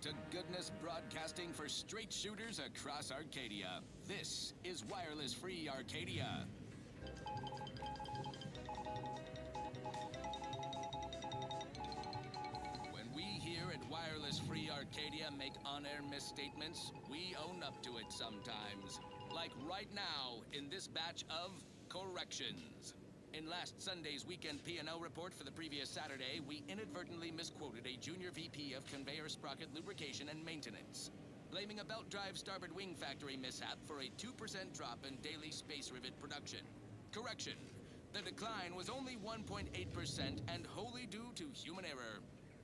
to goodness broadcasting for straight shooters across Arcadia. This is Wireless Free Arcadia. When we here at Wireless Free Arcadia make on-air misstatements, we own up to it sometimes. Like right now in this batch of corrections. In last Sunday's weekend P&L report for the previous Saturday, we inadvertently misquoted a junior VP of conveyor sprocket lubrication and maintenance, blaming a belt drive starboard wing factory mishap for a 2% drop in daily space rivet production. Correction. The decline was only 1.8% and wholly due to human error.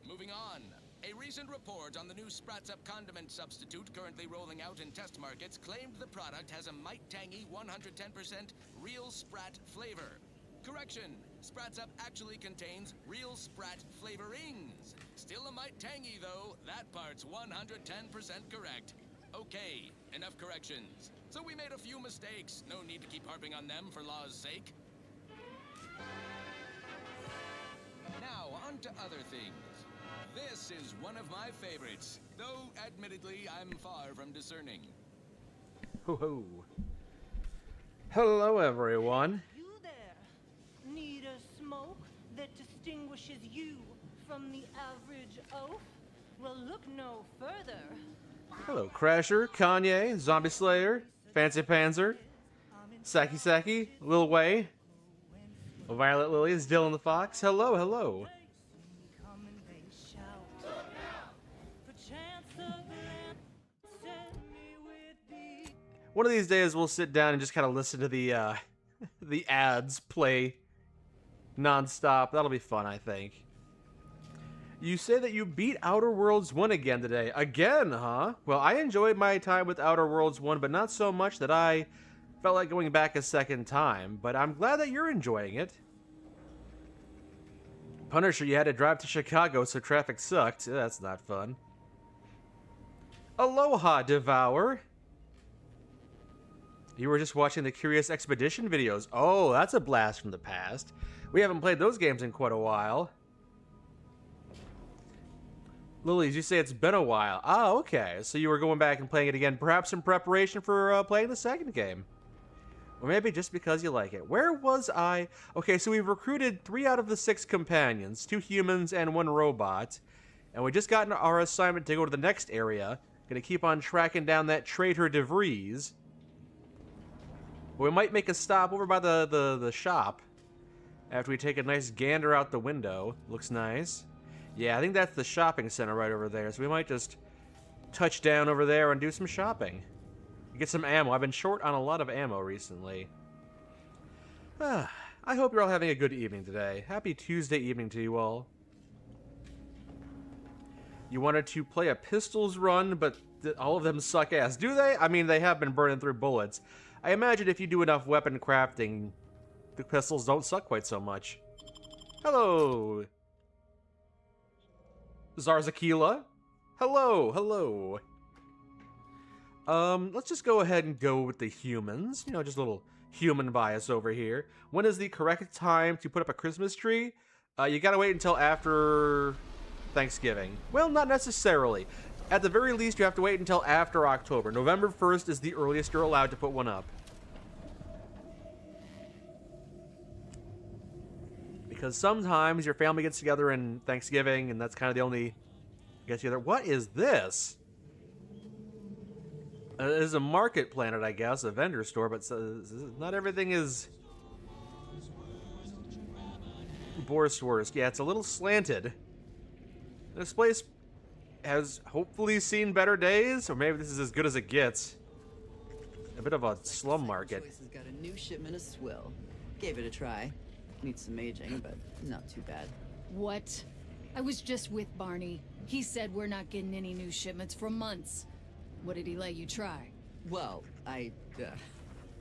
Moving on. A recent report on the new Sprats Up condiment substitute currently rolling out in test markets claimed the product has a might tangy 110% real Sprat flavor. Correction, Sprats Up actually contains real Sprat flavorings. Still a mite tangy though, that part's 110% correct. Okay, enough corrections. So we made a few mistakes, no need to keep harping on them for law's sake. Now, on to other things. This is one of my favorites, though admittedly I'm far from discerning. Ho ho. Hello everyone. Need a smoke that distinguishes you from the average oaf? Well, look no further. Hello Crasher, Kanye, Zombie Slayer, Fancy Panzer, Saki Saki, Lil Way, Violet Lilies, Dylan the Fox. Hello, hello. One of these days we'll sit down and just kind of listen to the the ads play non-stop. That'll be fun, I think. You say that you beat Outer Worlds 1 again today. Again, huh? Well, I enjoyed my time with Outer Worlds 1, but not so much that I felt like going back a second time. But I'm glad that you're enjoying it. Punisher, you had to drive to Chicago, so traffic sucked. That's not fun. Aloha, Devour. You were just watching the Curious Expedition videos. Oh, that's a blast from the past. We haven't played those games in quite a while. Lilies, you say it's been a while. Ah, okay. So you were going back and playing it again, perhaps in preparation for playing the second game. Or maybe just because you like it. Where was I? Okay, so we've recruited 3 out of the 6 companions, 2 humans and 1 robot. And we just got our assignment to go to the next area. Gonna keep on tracking down that traitor DeVries. We might make a stop over by the shop after we take a nice gander out the window. Looks nice. Yeah, I think that's the shopping center right over there, so we might just touch down over there and do some shopping. Get some ammo. I've been short on a lot of ammo recently. I hope you're all having a good evening today. Happy Tuesday evening to you all. You wanted to play a pistols run, but all of them suck ass. Do they? I mean, they have been burning through bullets. I imagine if you do enough weapon crafting, the pistols don't suck quite so much. Hello! Zarzakila? Hello, hello. Let's just go ahead and go with the humans. You know, just a little human bias over here. When is the correct time to put up a Christmas tree? You gotta wait until after Thanksgiving. Well, not necessarily. At the very least, you have to wait until after October. November 1st is the earliest you're allowed to put one up. Because sometimes your family gets together in Thanksgiving, and that's kind of the only get together. What is this? It is a market planet, I guess, a vendor store, but not everything is Borswurst. Yeah, it's a little slanted. This place has hopefully seen better days, or maybe this is as good as it gets. A bit of a slum market. This has got a new shipment of swill. Gave it a try. Needs some aging, but not too bad. What? I was just with Barney. He said we're not getting any new shipments for months. What did he let you try? Well, I,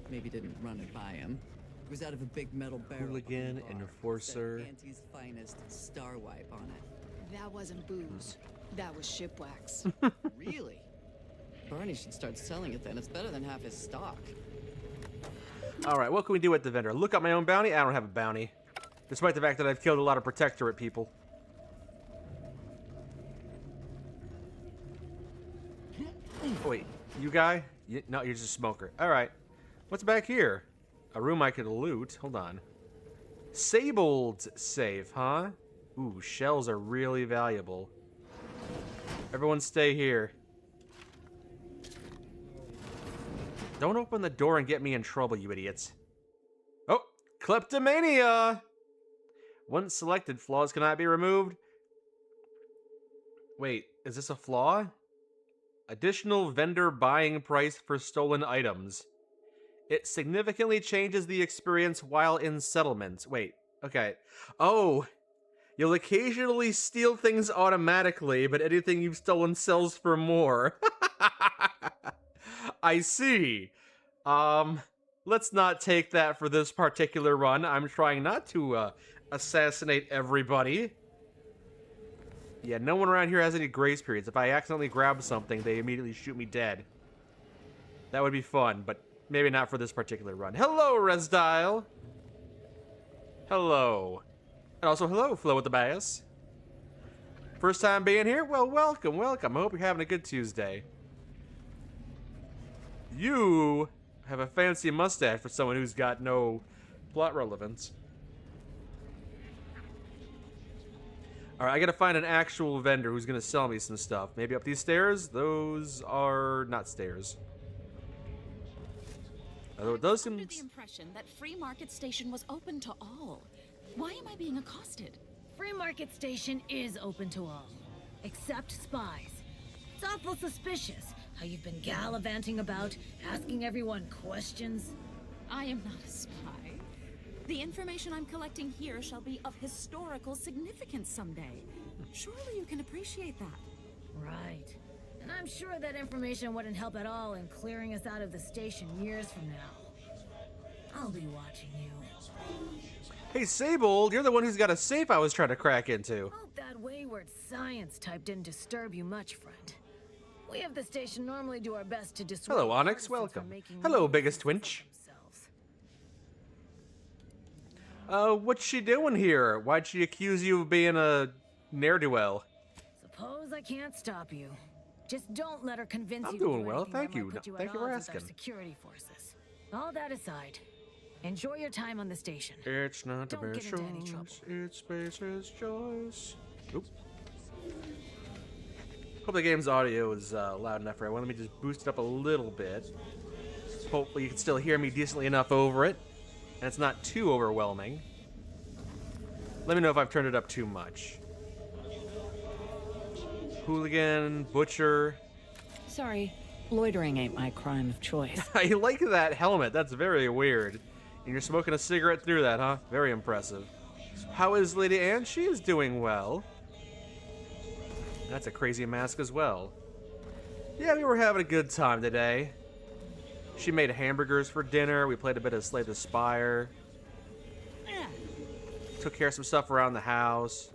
maybe didn't run it by him. It was out of a big metal barrel. Hooligan, enforcer. Auntie's finest star wipe on it. That wasn't booze. That was ship wax. Really? Barney should start selling it then. It's better than half his stock. Alright, what can we do at the vendor? Look up my own bounty? I don't have a bounty. Despite the fact that I've killed a lot of Protectorate people. You guy? No, you're just a smoker. All right. What's back here? A room I could loot. Hold on. Sabled safe, huh? Ooh, shells are really valuable. Everyone stay here. Don't open the door and get me in trouble, you idiots. Oh, kleptomania! Once selected, flaws cannot be removed. Wait, is this a flaw? Additional vendor buying price for stolen items. It significantly changes the experience while in settlements. Wait, okay. Oh, you'll occasionally steal things automatically, but anything you've stolen sells for more. I see. Let's not take that for this particular run. I'm trying not to assassinate everybody. Yeah, no one around here has any grace periods. If I accidentally grab something, they immediately shoot me dead. That would be fun, but maybe not for this particular run. Hello, Resdial. Hello. And also, hello, Flo with the Bass. First time being here? Well, welcome, welcome. I hope you're having a good Tuesday. You have a fancy mustache for someone who's got no plot relevance. Alright, I gotta find an actual vendor who's gonna sell me some stuff. Maybe up these stairs? Those are not stairs. Although those seem... Under the impression that Free Market Station was open to all. Why am I being accosted? Free Market Station is open to all, except spies. It's awful suspicious how you've been gallivanting about, asking everyone questions. I am not a spy. The information I'm collecting here shall be of historical significance someday. Surely you can appreciate that. Right. And I'm sure that information wouldn't help at all in clearing us out of the station years from now. I'll be watching you. Hey, Sable, you're the one who's got a safe I was trying to crack into. Hope that wayward science type didn't disturb you much, friend. We of the station normally do our best to dissuade... Hello, Onyx. partisans Welcome. from making Hello, moves biggest for twinch. themselves. What's she doing here? Why'd she accuse you of being a ne'er-do-well? Suppose I can't stop you. Just don't let her convince I'm you to doing do well, anything thank that you. might put you Thank at you for odds with our asking. security forces. All that aside, enjoy your time on the station. It's not the Don't best get into any trouble. choice, it's Space's choice. Oop. Hope the game's audio is loud enough for everyone. Let me just boost it up a little bit. Hopefully you can still hear me decently enough over it. And it's not too overwhelming. Let me know if I've turned it up too much. Hooligan, butcher. Sorry, loitering ain't my crime of choice. I like that helmet. That's very weird. And you're smoking a cigarette through that, huh? Very impressive. How is Lady Anne? She is doing well. That's a crazy mask as well. Yeah, we were having a good time today. She made hamburgers for dinner. We played a bit of Slay the Spire. Took care of some stuff around the house.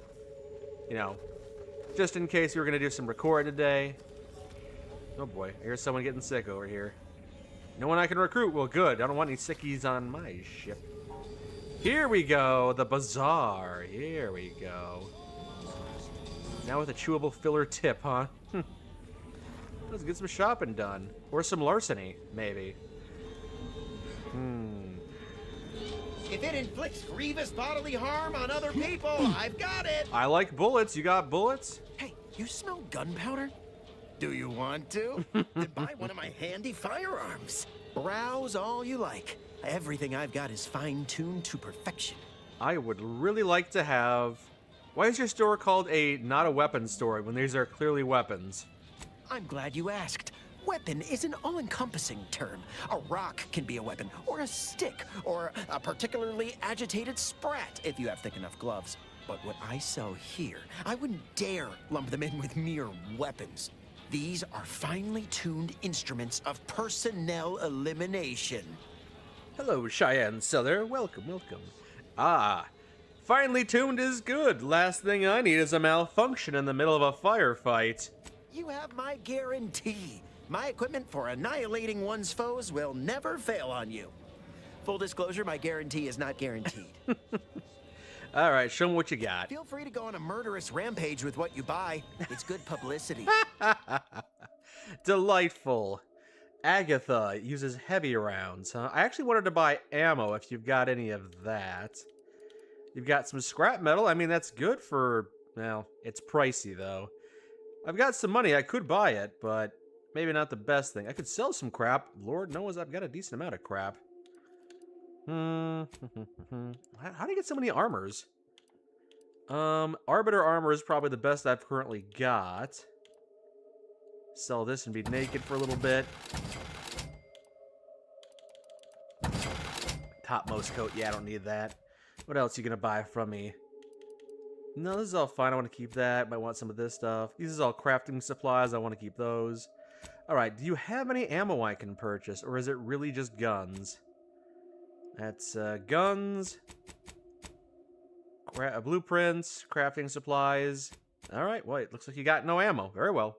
You know, just in case we were going to do some recording today. Oh boy, here's someone getting sick over here. No one I can recruit. Well, good. I don't want any sickies on my ship. Here we go. The bazaar. Here we go. Now with a chewable filler tip, huh? Let's get some shopping done. Or some larceny, maybe. If it inflicts grievous bodily harm on other people, I've got it! I like bullets. You got bullets? Hey, you smell gunpowder? Do you want to? Then buy one of my handy firearms. Browse all you like. Everything I've got is fine-tuned to perfection. I would really like to have... Why is your store called a not a weapons store when these are clearly weapons? I'm glad you asked. Weapon is an all-encompassing term. A rock can be a weapon, or a stick, or a particularly agitated sprat if you have thick enough gloves. But what I sell here, I wouldn't dare lump them in with mere weapons. These are finely tuned instruments of personnel elimination. Hello, Cheyenne Seller. Welcome, welcome. Ah, finely tuned is good. Last thing I need is a malfunction in the middle of a firefight. You have my guarantee. My equipment for annihilating one's foes will never fail on you. Full disclosure, my guarantee is not guaranteed. All right, show me what you got. Feel free to go on a murderous rampage with what you buy. It's good publicity. Delightful. Agatha uses heavy rounds, huh? I actually wanted to buy ammo if you've got any of that. You've got some scrap metal. I mean, that's good for... Well, it's pricey, though. I've got some money. I could buy it, but maybe not the best thing. I could sell some crap. Lord knows I've got a decent amount of crap. How do you get so many armors? Arbiter armor is probably the best I've currently got. Sell this and be naked for a little bit. Topmost coat. Yeah, I don't need that. What else are you gonna buy from me? No, this is all fine. I want to keep that. Might want some of this stuff. These is all crafting supplies. I want to keep those. Alright, do you have any ammo I can purchase? Or is it really just guns? That's guns. Blueprints. Crafting supplies. Alright, well, it looks like you got no ammo. Very well.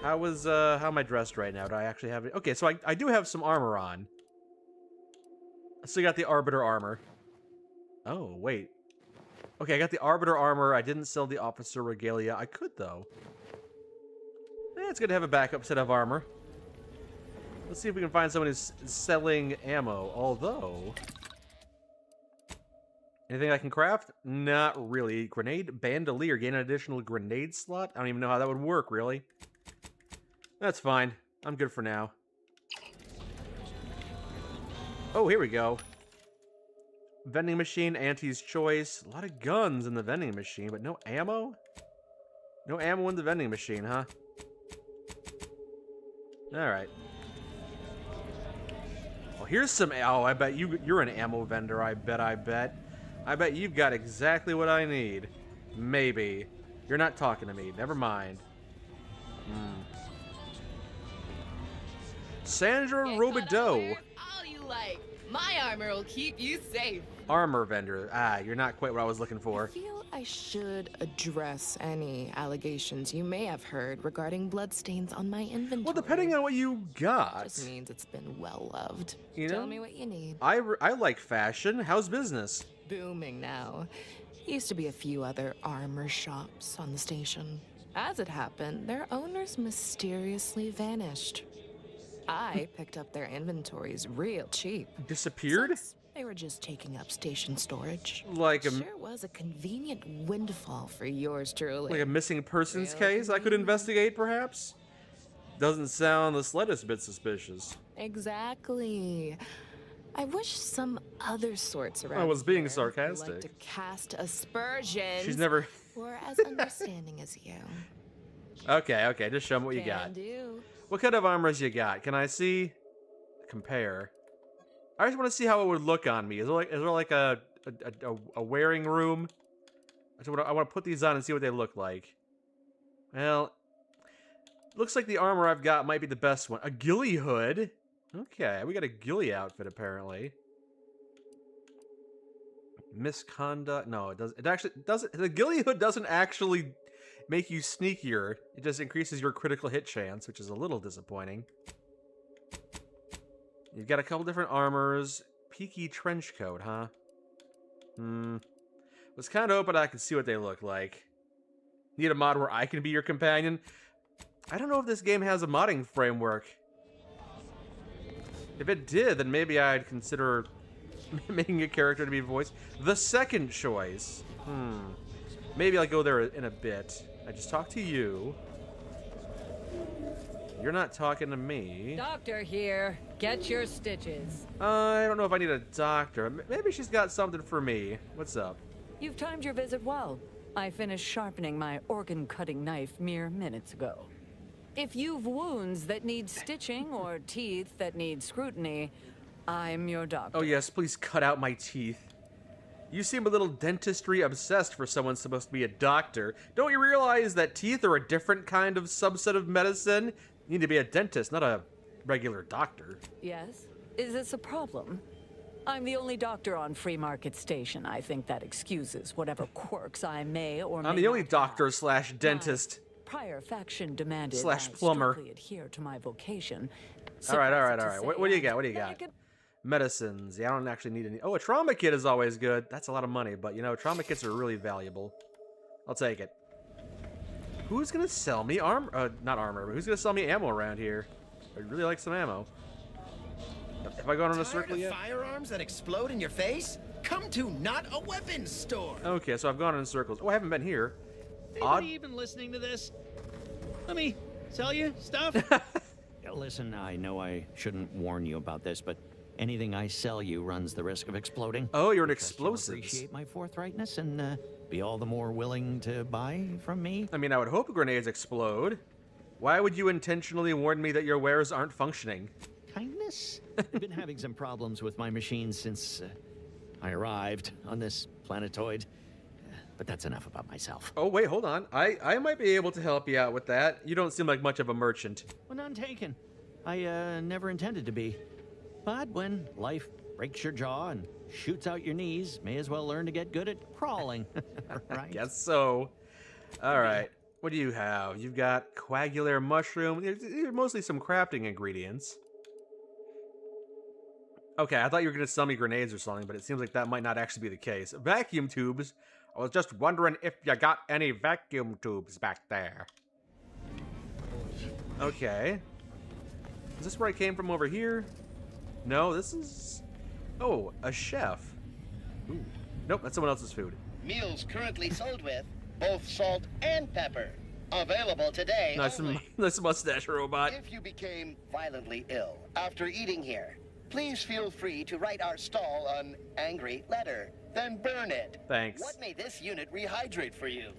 How am I dressed right now? Do I actually have it? Okay, so I do have some armor on. So you got the Arbiter armor. Oh, wait. Okay, I got the Arbiter armor. I didn't sell the Officer Regalia. I could, though. It's good to have a backup set of armor. Let's see if we can find someone who's selling ammo. Although... Anything I can craft? Not really. Grenade Bandolier. Gain an additional grenade slot? I don't even know how that would work, really. That's fine. I'm good for now. Oh, here we go. Vending machine, Auntie's Choice. A lot of guns in the vending machine, but no ammo? No ammo in the vending machine, huh? Alright. Well, here's some... Oh, I bet you're an ammo vendor, I bet. I bet you've got exactly what I need. Maybe. You're not talking to me. Never mind. Sandra Robideau. All you like. My armor will keep you safe. Armor vendor. Ah, you're not quite what I was looking for. I feel I should address any allegations you may have heard regarding bloodstains on my inventory. Well, depending on what you got. Just means it's been well loved. You know? Tell me what you need. I like fashion. How's business? Booming now. Used to be a few other armor shops on the station. As it happened, their owners mysteriously vanished. I picked up their inventories real cheap. Disappeared? Since they were just taking up station storage. Like a... Sure was a convenient windfall for yours truly. Like a missing persons case I could investigate, perhaps? Doesn't sound the slightest bit suspicious. Exactly. I wish some other sorts around I was being here sarcastic. like to cast aspersions. She's never... were as understanding as you. Okay, just show me what you got. Do. What kind of armors you got? Can I see? Compare. I just want to see how it would look on me. Is there like a wearing room? I want to put these on and see what they look like. Well, looks like the armor I've got might be the best one. A ghillie hood. Okay, we got a ghillie outfit apparently. Misconduct. No, it doesn't. It actually doesn't. The ghillie hood doesn't actually make you sneakier. It just increases your critical hit chance, which is a little disappointing. You've got a couple different armors. Peaky trench coat, huh? Was kind of hoping I could see what they look like. Need a mod where I can be your companion? I don't know if this game has a modding framework. If it did, then maybe I'd consider making a character to be voiced. The second choice. Maybe I'll go there in a bit. I just talked to you. You're not talking to me. Doctor here. Get your stitches. I don't know if I need a doctor. Maybe she's got something for me. What's up? You've timed your visit well. I finished sharpening my organ-cutting knife mere minutes ago. If you've wounds that need stitching or teeth that need scrutiny, I'm your doctor. Oh yes, please cut out my teeth. You seem a little dentistry obsessed for someone supposed to be a doctor. Don't you realize that teeth are a different kind of subset of medicine? You need to be a dentist, not a regular doctor. Yes? Is this a problem? I'm the only doctor on Free Market Station. I think that excuses whatever quirks I may or may I'm the only not doctor slash dentist. Prior faction demanded slash I plumber. strictly adhere to my vocation. All right. Suffice it to What do you say, got? What do you got? Medicines. Yeah, I don't actually need any. Oh, a trauma kit is always good. That's a lot of money, but you know, trauma kits are really valuable. I'll take it. Who's gonna sell me not armor, but who's gonna sell me ammo around here? I'd really like some ammo. Have I gone on a circle Tired of yet? firearms that explode in your face? Come to Not a Weapons store. Okay, so I've gone in circles. Oh, I haven't been here. Anybody even listening to this? Let me sell you stuff? Yeah, listen, I know I shouldn't warn you about this, but anything I sell you runs the risk of exploding. Oh, you're an because you'll explosives. appreciate my forthrightness and be all the more willing to buy from me. I mean, I would hope grenades explode. Why would you intentionally warn me that your wares aren't functioning? Kindness? I've been having some problems with my machines since I arrived on this planetoid. But that's enough about myself. Oh, wait, hold on. I might be able to help you out with that. You don't seem like much of a merchant. Well, none taken. I never intended to be. But when life breaks your jaw and shoots out your knees, may as well learn to get good at crawling. Right? Guess so. All right. What do you have? You've got coagular mushroom. These are mostly some crafting ingredients. Okay, I thought you were going to sell me grenades or something, but it seems like that might not actually be the case. Vacuum tubes. I was just wondering if you got any vacuum tubes back there. Okay. Is this where I came from over here? No, this is... Oh, a chef. Ooh. Nope, that's someone else's food. Meals currently sold with both salt and pepper. Available today Nice, only. nice mustache robot. If you became violently ill after eating here, please feel free to write our stall an angry letter, then burn it. Thanks. What may this unit rehydrate for you?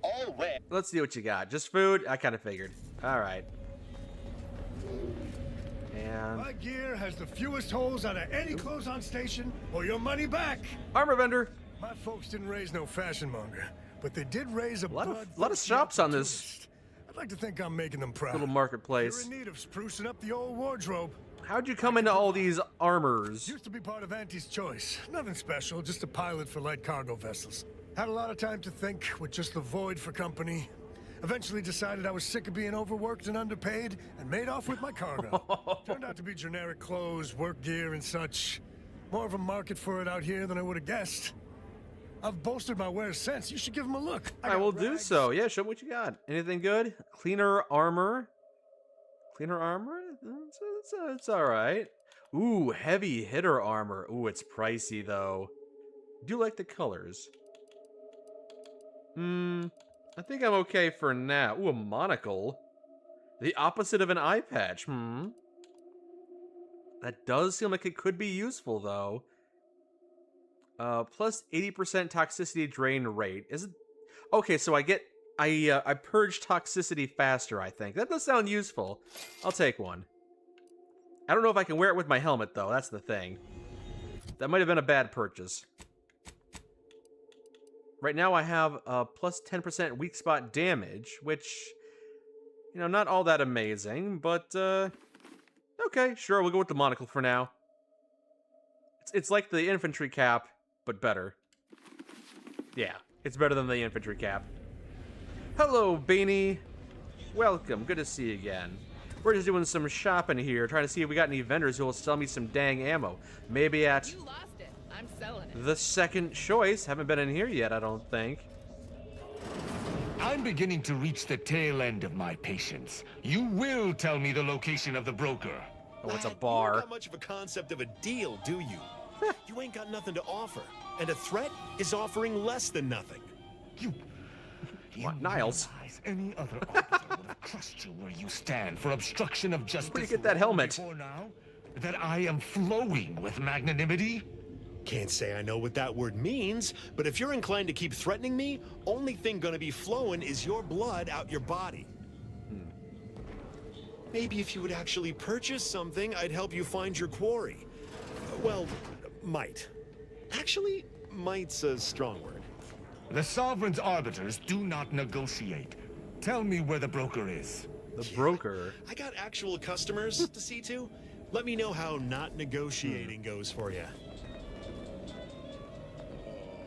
Always. Let's see what you got. Just food? I kind of figured. All right. And... My gear has the fewest holes out of any close-on station, or your money back. Armor vendor. My folks didn't raise no fashion monger, but they did raise a lot of shops on this. I'd like to think I'm making them proud. Little marketplace. You're in need of sprucing up the old wardrobe. How'd you come into all these armors? Used to be part of Auntie's choice. Nothing special, just a pilot for light cargo vessels. Had a lot of time to think with just the void for company. Eventually decided I was sick of being overworked and underpaid and made off with my cargo. Turned out to be generic clothes, work gear, and such. More of a market for it out here than I would have guessed. I've bolstered my wares since. You should give them a look. I will do so. Yeah, show me what you got. Anything good? Cleaner armor. Cleaner armor? It's all right. Ooh, heavy hitter armor. Ooh, it's pricey though. Do you like the colors? I think I'm okay for now. Ooh, a monocle. The opposite of an eye patch. That does seem like it could be useful though. Plus 80% toxicity drain rate. Is it? Okay, so I purge toxicity faster, I think. That does sound useful. I'll take one. I don't know if I can wear it with my helmet, though. That's the thing. That might have been a bad purchase. Right now I have plus 10% weak spot damage, which, you know, not all that amazing, but, okay, sure, we'll go with the monocle for now. It's like the infantry cap, but better. Yeah, it's better than the infantry cap. Hello, Beanie. Welcome. Good to see you again. We're just doing some shopping here, trying to see if we got any vendors who will sell me some dang ammo. Maybe at... You lost it. I'm selling it. The second choice. Haven't been in here yet, I don't think. I'm beginning to reach the tail end of my patience. You will tell me the location of the broker. Oh, it's a You bar. don't got much of a concept of a deal, do you? You ain't got nothing to offer. And a threat is offering less than nothing. What, Niles? Any other officer would have crushed you where you stand for obstruction of justice. Where do you get that helmet? Before now, that I am flowing with magnanimity? Can't say I know what that word means, but if you're inclined to keep threatening me, only thing gonna be flowing is your blood out your body. Maybe if you would actually purchase something, I'd help you find your quarry. Well, might. Actually, might's a strong word. The Sovereign's arbiters do not negotiate. Tell me where the broker is. The broker? I got actual customers to see to. Let me know how not negotiating goes for you.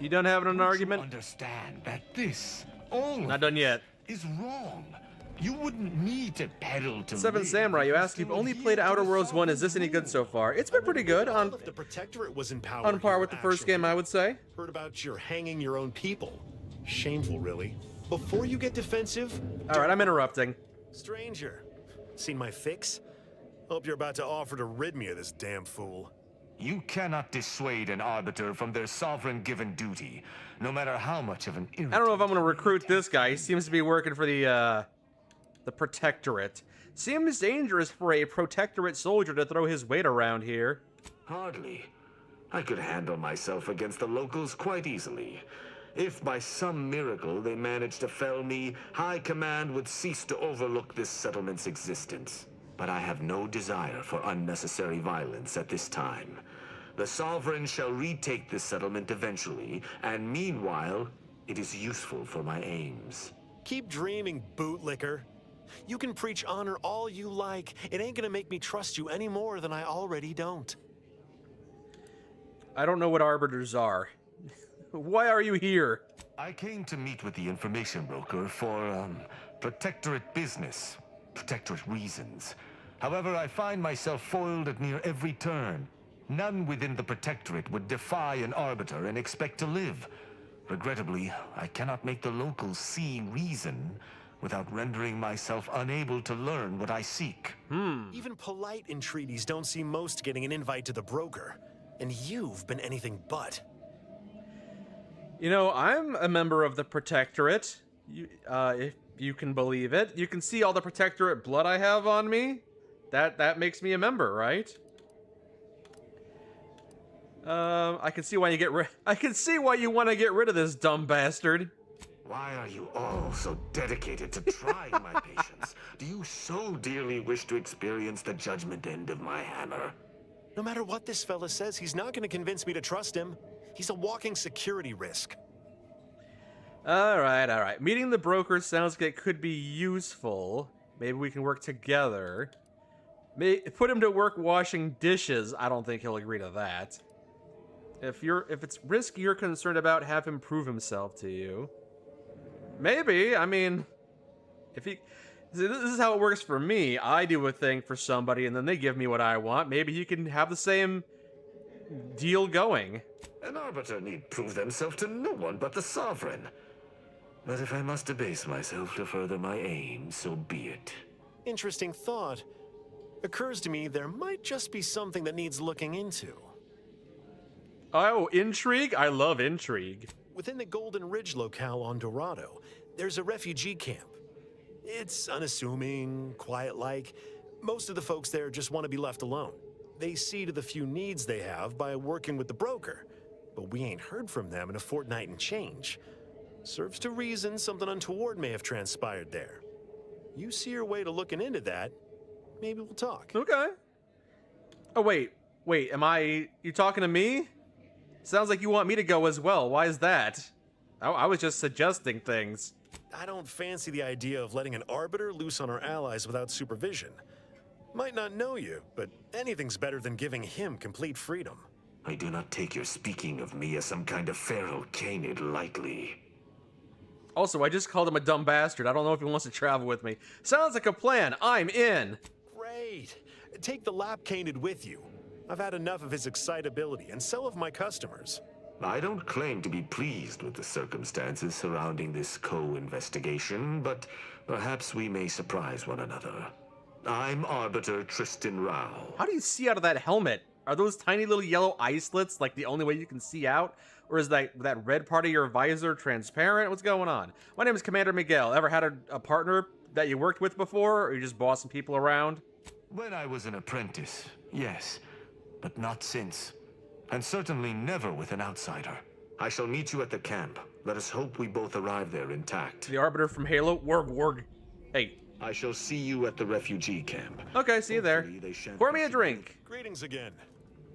You done having an argument? Understand that this, all Not done yet. is wrong. You wouldn't need to peddle to Seven live. Samurai, you ask, you've only played Outer Worlds 1. Is this any good so far? It's been pretty good. On If the Protectorate was in power par here, with the first actually. game, I would say. Heard about your hanging your own people. Shameful, really. Before you get defensive... All right, I'm interrupting. Stranger, seen my fix? Hope you're about to offer to rid me of this damn fool. You cannot dissuade an arbiter from their sovereign-given duty, no matter how much of an I don't know if I'm going to recruit this guy. He seems to be working for the Protectorate. Seems dangerous for a Protectorate soldier to throw his weight around here. Hardly. I could handle myself against the locals quite easily. If by some miracle they managed to fell me, High Command would cease to overlook this settlement's existence. But I have no desire for unnecessary violence at this time. The Sovereign shall retake this settlement eventually, and meanwhile, it is useful for my aims. Keep dreaming, bootlicker. You can preach honor all you like. It ain't gonna make me trust you any more than I already don't. I don't know what arbiters are. Why are you here? I came to meet with the information broker for, Protectorate business. Protectorate reasons. However, I find myself foiled at near every turn. None within the Protectorate would defy an arbiter and expect to live. Regrettably, I cannot make the locals see reason without rendering myself unable to learn what I seek. Even polite entreaties don't see most getting an invite to the broker. And you've been anything but. You know, I'm a member of the Protectorate. If you can believe it. You can see all the Protectorate blood I have on me. That makes me a member, right? I can see why you want to get rid of this dumb bastard. Why are you all so dedicated to trying my patience? Do you so dearly wish to experience the judgment end of my hammer? No matter what this fella says, he's not gonna convince me to trust him. He's a walking security risk. Alright. Meeting the broker sounds like it could be useful. Maybe we can work together. Put him to work washing dishes. I don't think he'll agree to that. If it's risk you're concerned about, have him prove himself to you. Maybe. I mean, this is how it works for me. I do a thing for somebody and then they give me what I want. Maybe he can have the same deal going. An arbiter need prove themselves to no one but the Sovereign. But if I must debase myself to further my aim, so be it. Interesting thought. Occurs to me there might just be something that needs looking into. Oh, intrigue? I love intrigue. Within the Golden Ridge locale on Dorado, there's a refugee camp. It's unassuming, quiet-like. Most of the folks there just want to be left alone. They see to the few needs they have by working with the broker. But we ain't heard from them in a fortnight and change. Serves to reason something untoward may have transpired there. You see your way to looking into that, maybe we'll talk. Okay. Oh, wait, you talking to me? Sounds like you want me to go as well. Why is that? I was just suggesting things. I don't fancy the idea of letting an arbiter loose on our allies without supervision. Might not know you, but anything's better than giving him complete freedom. I do not take your speaking of me as some kind of feral canid lightly. Also, I just called him a dumb bastard. I don't know if he wants to travel with me. Sounds like a plan. I'm in. Great. Take the lap canid with you. I've had enough of his excitability, and so have my customers. I don't claim to be pleased with the circumstances surrounding this co-investigation, but perhaps we may surprise one another. I'm Arbiter Tristan Rao. How do you see out of that helmet? Are those tiny little yellow eye slits like the only way you can see out? Or is that red part of your visor transparent? What's going on? My name is Commander Miguel. Ever had a partner that you worked with before, or are you just bossing people around? When I was an apprentice, yes, but not since. And certainly never with an outsider. I shall meet you at the camp. Let us hope we both arrive there intact. The Arbiter from Halo? Warg. Hey. I shall see you at the refugee camp. Okay, see you there. Pour me a drink. Greetings again.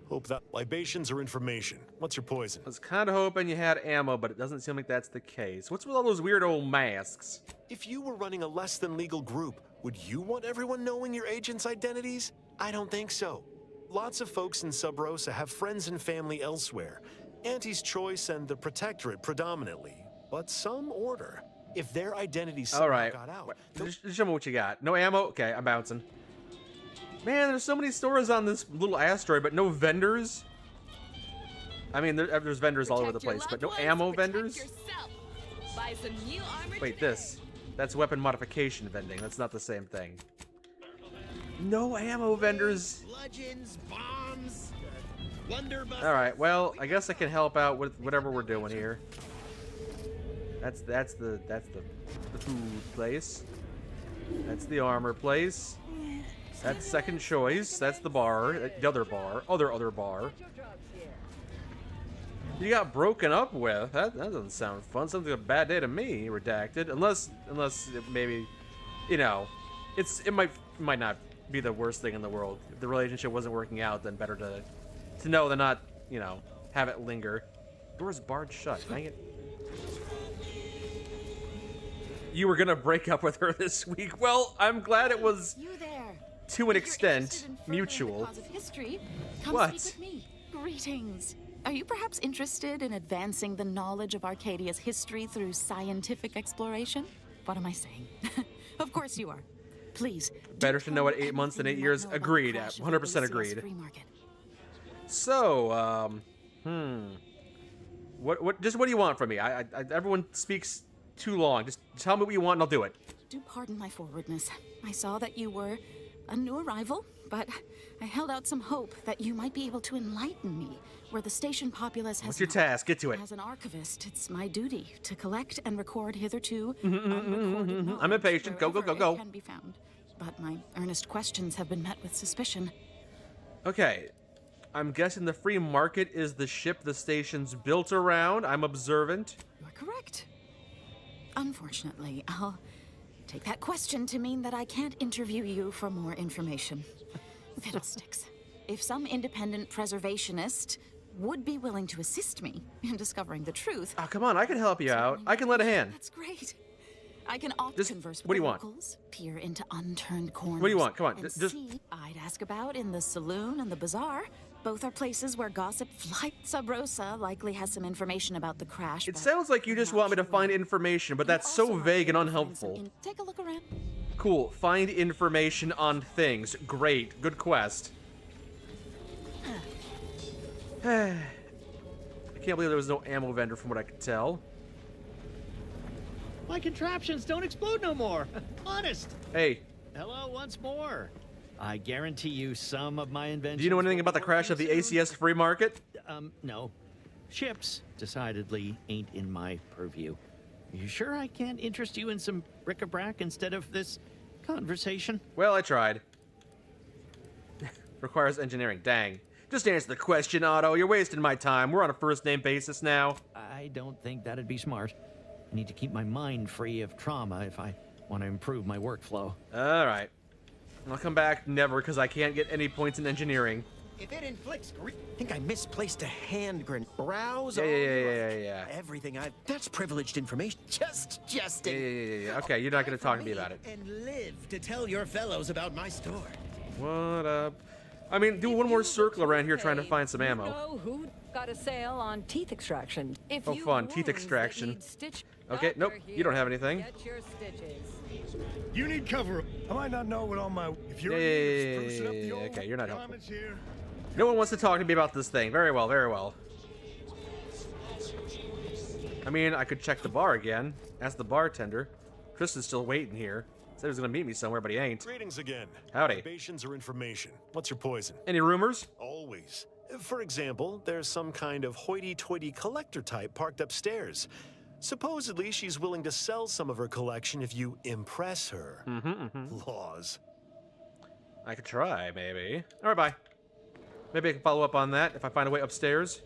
Hope that libations are information. What's your poison? I was kind of hoping you had ammo, but it doesn't seem like that's the case. What's with all those weird old masks? If you were running a less than legal group, would you want everyone knowing your agents' identities? I don't think so. Lots of folks in Sub Rosa have friends and family elsewhere. Auntie's Choice and the Protectorate predominantly, but some order. If their identities somehow got out... Just show me what you got. No ammo? Okay, I'm bouncing. Man, there's so many stores on this little asteroid, but no vendors. I mean, there's vendors all over the place, but no ammo vendors? Wait, that's weapon modification vending. That's not the same thing. No ammo vendors. Bludgeons, bombs, blunderbuss. All right. Well, I guess I can help out with whatever we're doing here. That's the food place. That's the armor place. That's second choice. That's the bar. The other bar. Other bar. You got broken up with. That doesn't sound fun. Sounds like a bad day to me. Redacted. Unless it maybe, you know, it might not be the worst thing in the world. If the relationship wasn't working out, then better to know than not, you know, have it linger. Door's barred shut. Dang it. You were gonna break up with her this week. Well, I'm glad it was You there. to an extent mutual. The cause of history, come What? speak with me. Greetings. Are you perhaps interested in advancing the knowledge of Arcadia's history through scientific exploration? What am I saying? Of course you are. Please. Better to know it 8 months than 8 years. Agreed. 100% agreed. So, what do you want from me? Everyone speaks too long. Just tell me what you want and I'll do it. Do pardon my forwardness. I saw that you were a new arrival, but I held out some hope that you might be able to enlighten me where the station populace has What's your not. task? Get to it. As an archivist, it's my duty to collect and record hitherto unrecorded knowledge I'm impatient. Go, go, go, wherever go. it can be found. But my earnest questions have been met with suspicion. Okay. I'm guessing the free market is the ship the station's built around. I'm observant. You're correct. Unfortunately, I'll take that question to mean that I can't interview you for more information. Fiddlesticks. If some independent preservationist would be willing to assist me in discovering the truth... Oh, come on. I can help you out. I can lend a hand. That's great. I can opt Just, converse with what do the you want? locals, peer into unturned corners. What do you want? Come on. And Just see, I'd ask about in the saloon and the bazaar. Both are places where gossip flies. Sub Rosa likely has some information about the crash. It but sounds like you just want me to find information, but that's so vague and unhelpful. Take a look around. Cool. Find information on things. Great. Good quest. I can't believe there was no ammo vendor from what I could tell. My contraptions don't explode no more. Honest. Hey. Hello once more. I guarantee you some of my inventions... Do you know anything about the crash of the ACS free market? No. Ships decidedly ain't in my purview. You sure I can't interest you in some bric-a-brac instead of this conversation? Well, I tried. Requires engineering. Dang. Just answer the question, Otto. You're wasting my time. We're on a first-name basis now. I don't think that'd be smart. I need to keep my mind free of trauma if I want to improve my workflow. All right. I'll come back never because I can't get any points in engineering. If it inflicts grief, I think I misplaced a hand grenade. Browse Yeah. everything I've. That's privileged information. Just. Yeah. Okay, you're not gonna talk to me about it. And live to tell your fellows about my store. What up? I mean, do one more circle around here trying to find some ammo. Know who got a sale on teeth extraction? If Oh, you fun. wounds Teeth that extraction. need stitch- Okay, nope. Doctor You don't here. have anything. Get your stitches. You need cover. I might not know what all my. If you're Yeah, sprucing up the old okay, you're not helpful. diamonds here. No one wants to talk to me about this thing. Very well, very well. I mean, I could check the bar again. Ask the bartender. Tristan's still waiting here. Said he was gonna meet me somewhere, but he ain't. Greetings again. Howdy. Libations or information? What's your poison? Any rumors? Always. For example, there's some kind of hoity-toity collector type parked upstairs. Supposedly, she's willing to sell some of her collection if you impress her. Laws. I could try, maybe. All right, bye. Maybe I can follow up on that if I find a way upstairs.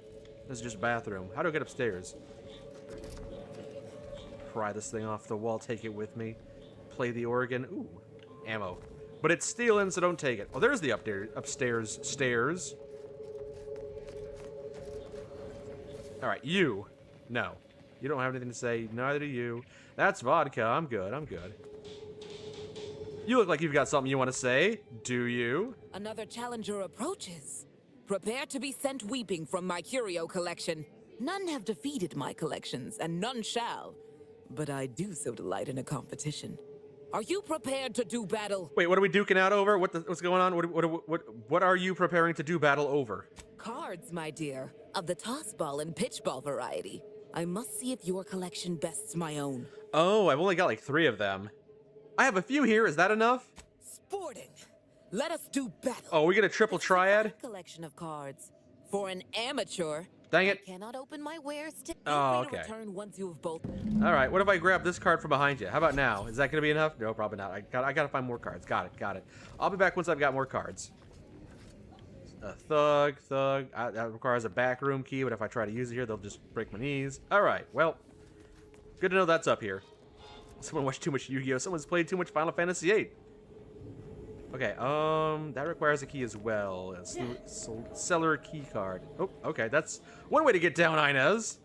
This is just a bathroom. How do I get upstairs? Pry this thing off the wall, take it with me. Play the organ. Ooh, ammo. But it's stealing, so don't take it. Oh, there's the upstairs stairs. All right, you. No. You don't have anything to say. Neither do you. That's vodka. I'm good. I'm good. You look like you've got something you want to say. Do you? Another challenger approaches. Prepare to be sent weeping from my curio collection. None have defeated my collections, and none shall. But I do so delight in a competition. Are you prepared to do battle? Wait, what are we duking out over? What's going on? What are you preparing to do battle over? Cards, my dear, of the toss ball and pitch ball variety. I must see if your collection bests my own. Oh, I've only got like 3 of them. I have a few here. Is that enough? Sporting. Let us do battle. Oh, we get a triple triad? Collection of cards. For an amateur, Dang it. I cannot open my wares to Oh, feel free to okay. return once you've both. All right, what if I grab this card from behind you? How about now? Is that going to be enough? No, probably not. I gotta find more cards. Got it. I'll be back once I've got more cards. Thug. That requires a backroom key, but if I try to use it here, they'll just break my knees. All right, well, good to know that's up here. Someone watched too much Yu-Gi-Oh! Someone's played too much Final Fantasy VIII. Okay, that requires a key as well. A seller key card. Oh, okay, that's one way to get down, Inez.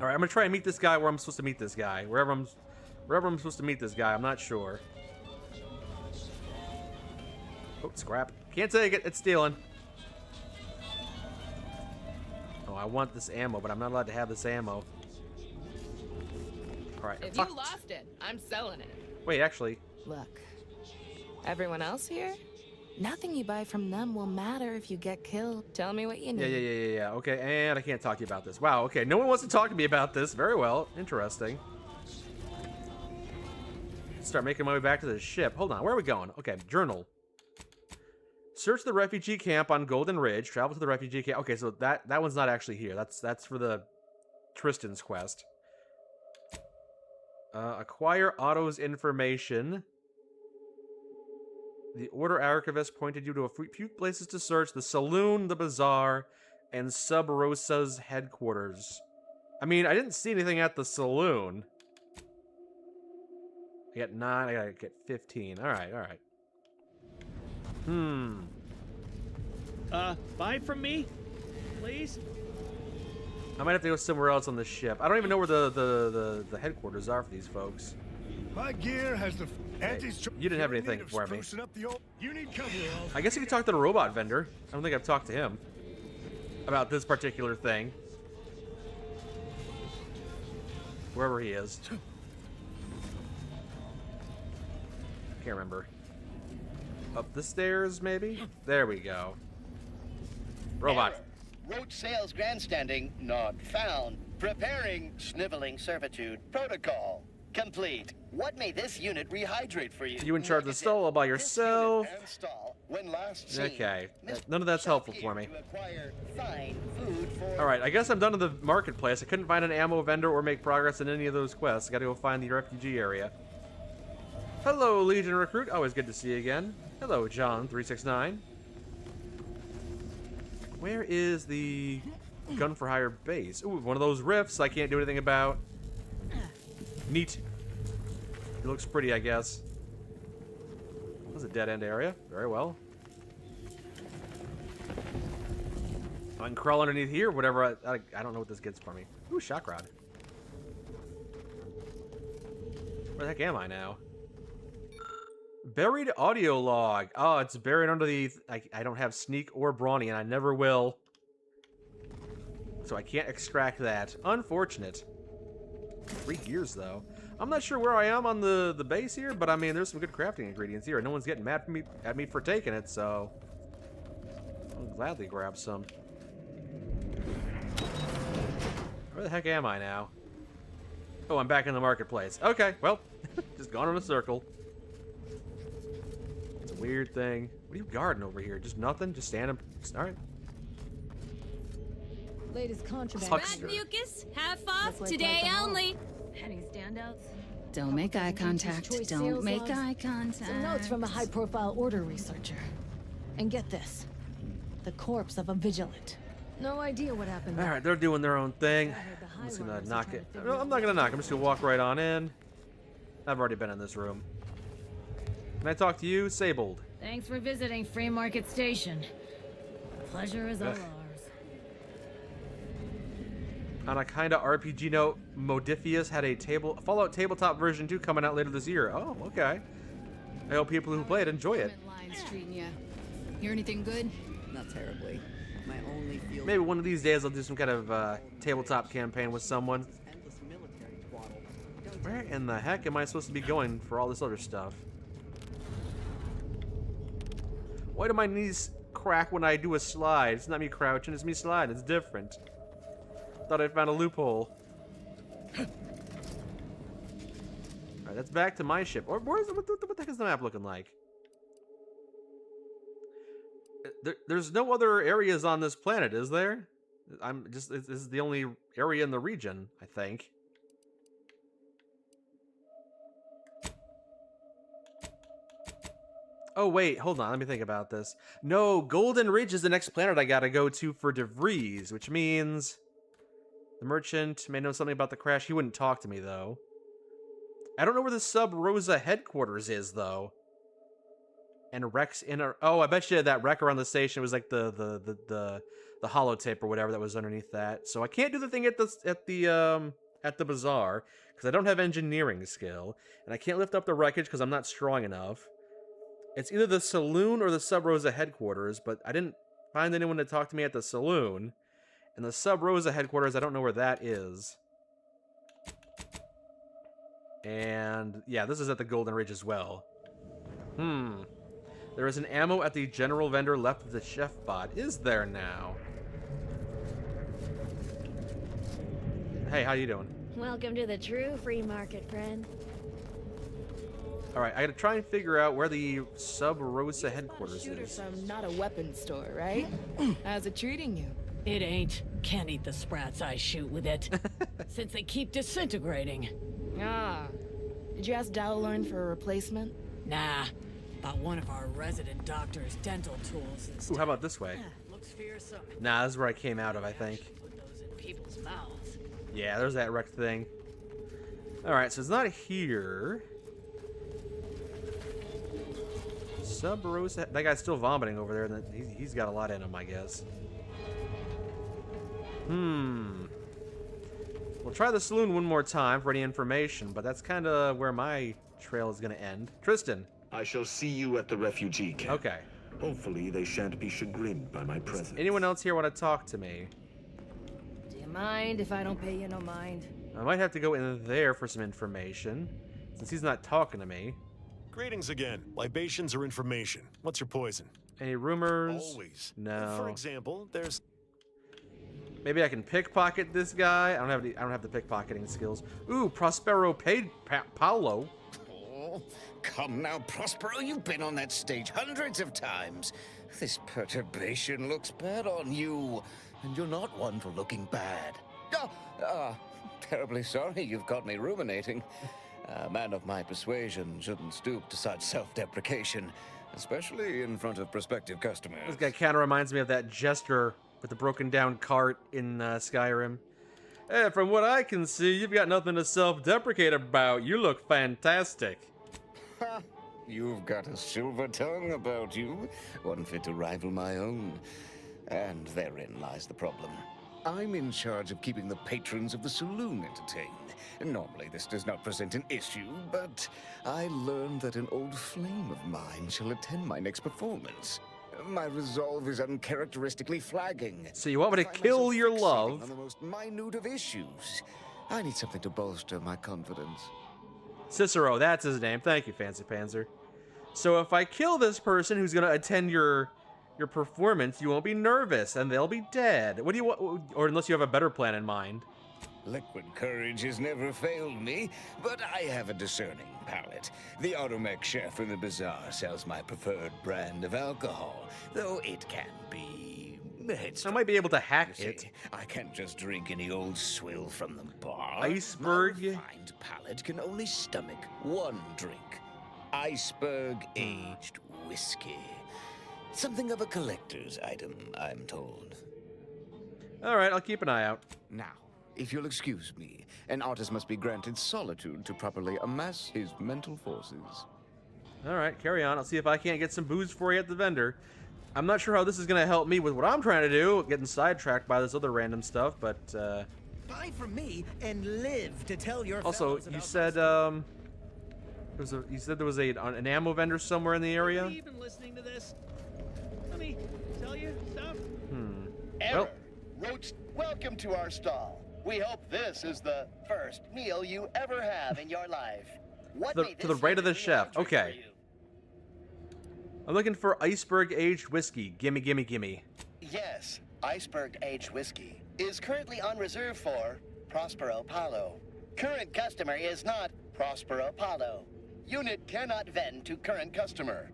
All right, I'm gonna try and meet this guy where I'm supposed to meet this guy. Wherever I'm supposed to meet this guy, I'm not sure. Oh, scrap. Can't take it. It's stealing. Oh, I want this ammo, but I'm not allowed to have this ammo. All right. If you lost it, I'm selling it. Wait, actually. Look, everyone else here, nothing you buy from them will matter if you get killed. Tell me what you need. Yeah. Okay, and I can't talk to you about this. Wow, okay. No one wants to talk to me about this. Very well. Interesting. Start making my way back to the ship. Hold on. Where are we going? Okay, journal. Search the refugee camp on Golden Ridge. Travel to the refugee camp. Okay, so that one's not actually here. That's for the Tristan's quest. Acquire Otto's information. The Order Archivist pointed you to a few places to search: the saloon, the bazaar, and Sub Rosa's headquarters. I mean, I didn't see anything at the saloon. I got 9. I gotta get 15. All right. Buy from me, please. I might have to go somewhere else on the ship. I don't even know where the headquarters are for these folks. My gear has the You didn't have anything for me. You need cover. I guess you could talk to the robot vendor. I don't think I've talked to him about this particular thing. Wherever he is. Can't remember. Up the stairs, maybe? There we go. Robot. Error. Roach sales grandstanding not found. Preparing sniveling servitude. Protocol complete. What may this unit rehydrate for you? You in charge of the stall all by yourself? And stall, when last seen, Okay. None of that's helpful for me. to acquire fine food for Alright, I guess I'm done in the marketplace. I couldn't find an ammo vendor or make progress in any of those quests. I gotta go find the refugee area. Hello, Legion Recruit. Always good to see you again. Hello, John369. Where is the gun for hire base? Ooh, one of those rifts I can't do anything about. Neat. It looks pretty, I guess. That's a dead-end area. Very well. I can crawl underneath here, whatever. I don't know what this gets for me. Ooh, shock rod. Where the heck am I now? Buried audio log. Oh, it's buried under the... I don't have sneak or brawny, and I never will. So I can't extract that. Unfortunate. 3 gears, though. I'm not sure where I am on the base here, but I mean, there's some good crafting ingredients here. No one's getting mad at me for taking it, so... I'll gladly grab some. Where the heck am I now? Oh, I'm back in the marketplace. Okay, well, just gone in a circle. It's a weird thing. What are you guarding over here? Just nothing? Just standing? Alright. Latest contraband. Huckster. Rat mucus, half off, today only. Penny standouts. Don't make eye contact. Choice Don't sales make logs, eye contact. Some notes from a high-profile order researcher. And get this. The corpse of a vigilant. No idea what happened there. Alright, they're doing their own thing. I'm just gonna knock it. No, I'm not gonna knock. I'm just gonna walk right on in. I've already been in this room. Can I talk to you, Sabled? Thanks for visiting Free Market Station. Pleasure is all ours. On a kinda RPG note, Modifius had a Fallout tabletop version 2 coming out later this year. Oh, okay. I hope people who play it enjoy it. Lines treating ya. Hear anything good? Not terribly. My only field. Maybe one of these days I'll do some kind of tabletop campaign with someone. Endless military twaddle. Where in the heck am I supposed to be going for all this other stuff? Why do my knees crack when I do a slide? It's not me crouching, it's me sliding. It's different. Thought I found a loophole. Alright, that's back to my ship. Or where's what the heck is the map looking like? There's no other areas on this planet, is there? This is the only area in the region, I think. Oh, wait, hold on. Let me think about this. No, Golden Ridge is the next planet I gotta go to for DeVries, which means the merchant may know something about the crash. He wouldn't talk to me, though. I don't know where the Sub Rosa headquarters is, though. And Rex in a... Oh, I bet you that wreck around the station was like the holotape or whatever that was underneath that. So I can't do the thing at the bazaar because I don't have engineering skill, and I can't lift up the wreckage because I'm not strong enough. It's either the saloon or the Sub Rosa headquarters, but I didn't find anyone to talk to me at the saloon. And the Sub Rosa headquarters, I don't know where that is. And yeah, this is at the Golden Ridge as well. There is an ammo at the general vendor left of the chef bot. Is there now? Hey, how you doing? Welcome to the true free market, friend. Alright, I gotta try and figure out where the Sub Rosa headquarters is. From not a weapons store, right? How's it treating you? It ain't. Can't eat the sprats I shoot with it. Since they keep disintegrating. Ah. Did you ask Dowlorn for a replacement? Nah. Bought one of our resident doctor's dental tools instead. Ooh, how about this way? Looks fearsome. Nah, this is where I came out of, I think. Put those in people's mouths. Yeah, there's that wrecked thing. Alright, so it's not here. Sub Rosa... That guy's still vomiting over there, and he's got a lot in him, I guess. We'll try the saloon one more time for any information, but that's kind of where my trail is going to end. Tristan. I shall see you at the refugee camp. Okay. Hopefully they shan't be chagrined by my presence. Anyone else here want to talk to me? Do you mind if I don't pay you no mind? I might have to go in there for some information, since he's not talking to me. Greetings again. Libations or information? What's your poison? Any rumors? Always. No. For example, there's... Maybe I can pickpocket this guy. I don't have the pickpocketing skills. Ooh, Prospero Paolo. Oh, come now, Prospero. You've been on that stage hundreds of times. This perturbation looks bad on you, and you're not one for looking bad. Terribly sorry you've got me ruminating. A man of my persuasion shouldn't stoop to such self-deprecation, especially in front of prospective customers. This guy kind of reminds me of that jester with the broken down cart in Skyrim. Hey, from what I can see, you've got nothing to self-deprecate about. You look fantastic. Ha! You've got a silver tongue about you, one fit to rival my own. And therein lies the problem. I'm in charge of keeping the patrons of the saloon entertained. Normally this does not present an issue, but I learned that an old flame of mine shall attend my next performance. My resolve is uncharacteristically flagging. So you want me to kill your love? On the most minute of issues. I need something to bolster my confidence. Cicero, that's his name. Thank you, Fancy Panzer. So if I kill this person who's going to attend your performance, you won't be nervous and they'll be dead. What do you want? Or unless you have a better plan in mind. Liquid courage has never failed me, but I have a discerning palate. The Automech chef in the bazaar sells my preferred brand of alcohol, though it can be headstrong. I might be able to hack it. I can't just drink any old swill from the bar. Iceberg? My refined palate can only stomach one drink. Iceberg aged whiskey. Something of a collector's item, I'm told. All right, I'll keep an eye out. Now, if you'll excuse me, an artist must be granted solitude to properly amass his mental forces. All right, carry on. I'll see if I can't get some booze for you at the vendor. I'm not sure how this is going to help me with what I'm trying to do, getting sidetracked by this other random stuff, but... Buy from me and live to tell your Also, you said, you said there was an ammo vendor somewhere in the area? Are you even listening to this? Let me tell you stuff. Error. Roach, welcome to our stall. We hope this is the first meal you ever have in your life. What to the right of the chef. Okay. I'm looking for iceberg aged whiskey. Gimme, gimme, gimme. Yes, iceberg aged whiskey is currently on reserve for Prospero Paolo. Current customer is not Prospero Paolo. Unit cannot vend to current customer.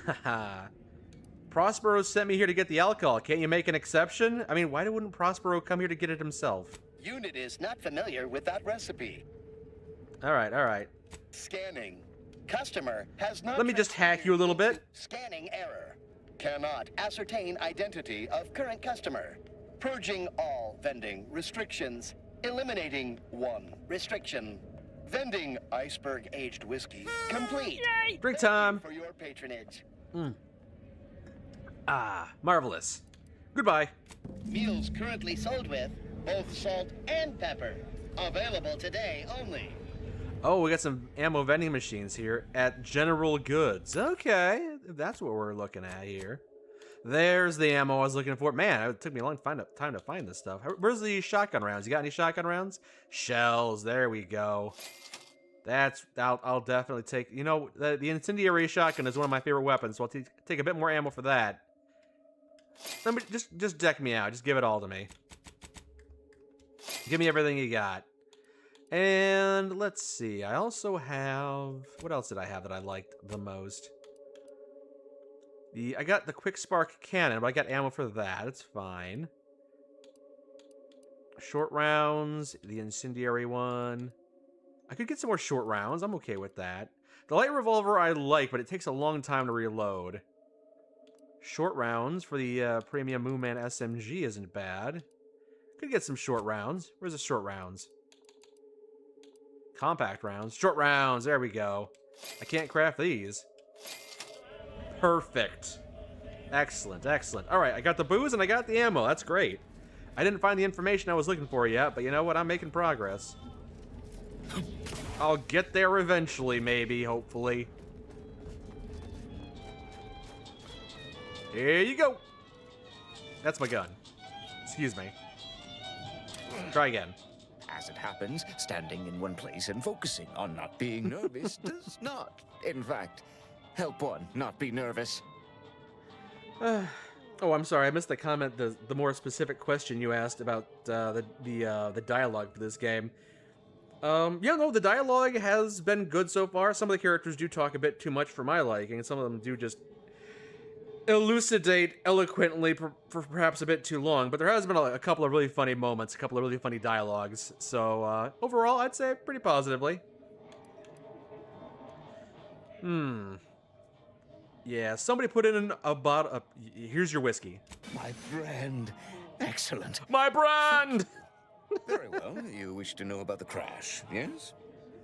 Haha. Prospero sent me here to get the alcohol. Can't you make an exception? I mean, why wouldn't Prospero come here to get it himself? Unit is not familiar with that recipe. Alright, alright. Scanning. Customer has not... Let me just hack you a little bit. Scanning error. Cannot ascertain identity of current customer. Purging all vending restrictions. Eliminating one restriction. Vending iceberg-aged whiskey. Complete. Yay! Drink time. Thank you for your patronage. Ah, marvelous. Goodbye. Meals currently sold with both salt and pepper. Available today only. Oh, we got some ammo vending machines here at General Goods. Okay, that's what we're looking at here. There's the ammo I was looking for. Man, it took me a long time to find this stuff. Where's the shotgun rounds? You got any shotgun rounds? Shells. There we go. I'll definitely take. You know, the incendiary shotgun is one of my favorite weapons, so I'll take a bit more ammo for that. Let me just deck me out. Just give it all to me. Give me everything you got. And let's see. I also have... What else did I have that I liked the most? I got the quick spark cannon, but I got ammo for that. It's fine. Short rounds. The incendiary one. I could get some more short rounds. I'm okay with that. The light revolver I like, but it takes a long time to reload. Short rounds for the premium Mooman SMG isn't bad. Could get some short rounds. Where's the short rounds? Compact rounds. Short rounds. There we go. I can't craft these. Perfect. Excellent, excellent. All right, I got the booze and I got the ammo. That's great. I didn't find the information I was looking for yet, but you know what? I'm making progress. I'll get there eventually, maybe, hopefully. Here you go. That's my gun. Excuse me. Try again. As it happens, standing in one place and focusing on not being nervous does not, in fact, help one not be nervous. Oh, I'm sorry. I missed the comment. The more specific question you asked about the dialogue for this game. Yeah, no, the dialogue has been good so far. Some of the characters do talk a bit too much for my liking, and some of them do just elucidate eloquently for perhaps a bit too long. But there has been a couple of really funny moments, a couple of really funny dialogues. So overall, I'd say pretty positively. Yeah, somebody put in a bottle. Here's your whiskey. My brand. Excellent. My brand! Very well. You wish to know about the crash, yes?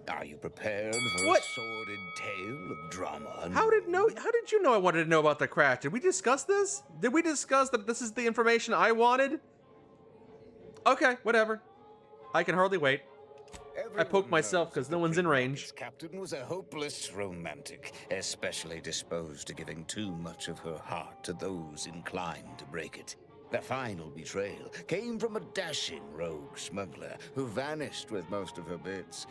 Are you prepared for What? a sordid tale of drama? And How did you know I wanted to know about the crash? Did we discuss this? Did we discuss that this is the information I wanted? Okay, whatever. I can hardly wait. I poke myself because no one's in range. Captain was a hopeless romantic, especially disposed to giving too much of her heart to those inclined to break it. The final betrayal came from a dashing rogue smuggler who vanished with most of her bits.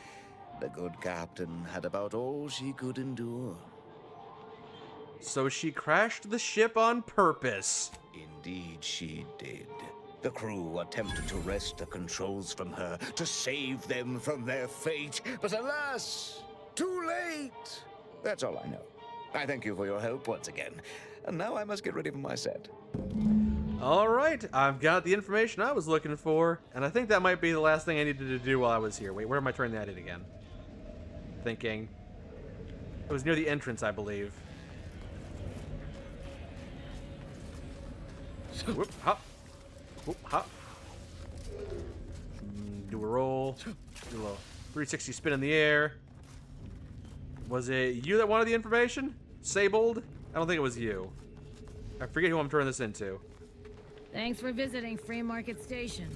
The good captain had about all she could endure. So she crashed the ship on purpose. Indeed she did. The crew attempted to wrest the controls from her to save them from their fate, but alas, too late. That's all I know. I thank you for your help once again. And now I must get ready for my set. All right, I've got the information I was looking for, and I think that might be the last thing I needed to do while I was here. Wait, where am I turning that in again? Thinking. It was near the entrance, I believe. Whoop, hop. Whoop, hop. Do a roll. Do a little 360 spin in the air. Was it you that wanted the information? Sabled? I don't think it was you. I forget who I'm turning this into. Thanks for visiting Free Market Station.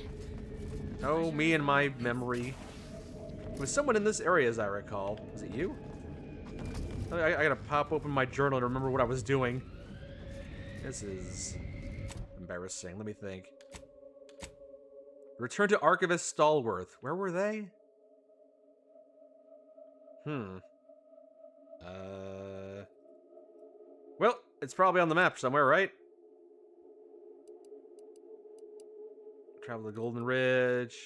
Oh, me and my memory. It was someone in this area, as I recall. Was it you? I gotta pop open my journal to remember what I was doing. This is embarrassing. Let me think. Return to Archivist Stallworth. Where were they? Well, it's probably on the map somewhere, right? Travel to Golden Ridge.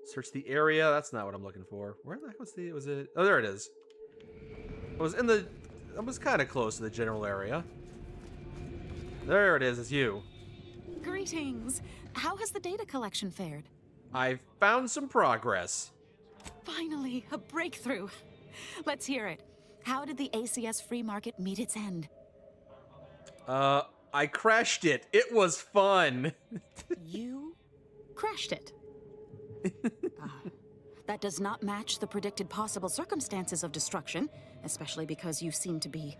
Search the area. That's not what I'm looking for. Where the heck was the... Was it... Oh, there it is. It was in the was kind of close to the general area. There it is, it's you. Greetings. How has the data collection fared? I found some progress. Finally, a breakthrough. Let's hear it. How did the ACS free market meet its end? I crashed it. It was fun. You crashed it. That does not match the predicted possible circumstances of destruction, especially because you seem to be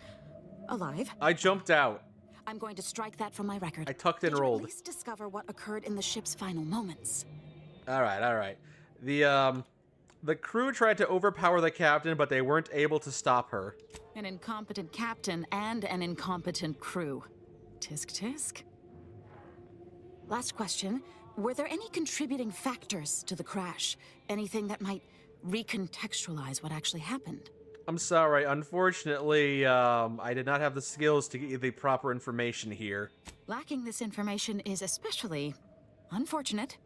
alive. I jumped out. I'm going to strike that from my record. I tucked and rolled. At least discover what occurred in the ship's final moments. All right. The crew tried to overpower the captain, but they weren't able to stop her. An incompetent captain and an incompetent crew. Tisk tisk. Last question. Were there any contributing factors to the crash? Anything that might recontextualize what actually happened? I'm sorry. Unfortunately, I did not have the skills to get you the proper information here. Lacking this information is especially unfortunate.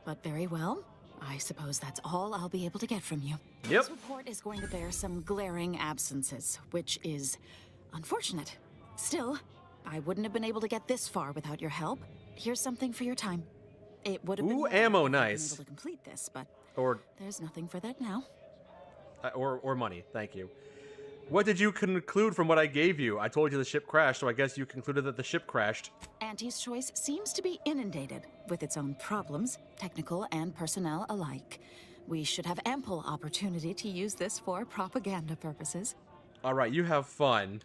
But very well. I suppose that's all I'll be able to get from you. Yep. This report is going to bear some glaring absences, which is unfortunate. Still, I wouldn't have been able to get this far without your help. Here's something for your time. It would have been ammo, if I'd nice. been able to complete this, but Or there's nothing for that now. or money. Thank you. What did you conclude from what I gave you? I told you the ship crashed, so I guess you concluded that the ship crashed. Auntie's Choice seems to be inundated with its own problems, technical and personnel alike. We should have ample opportunity to use this for propaganda purposes. All right, you have fun.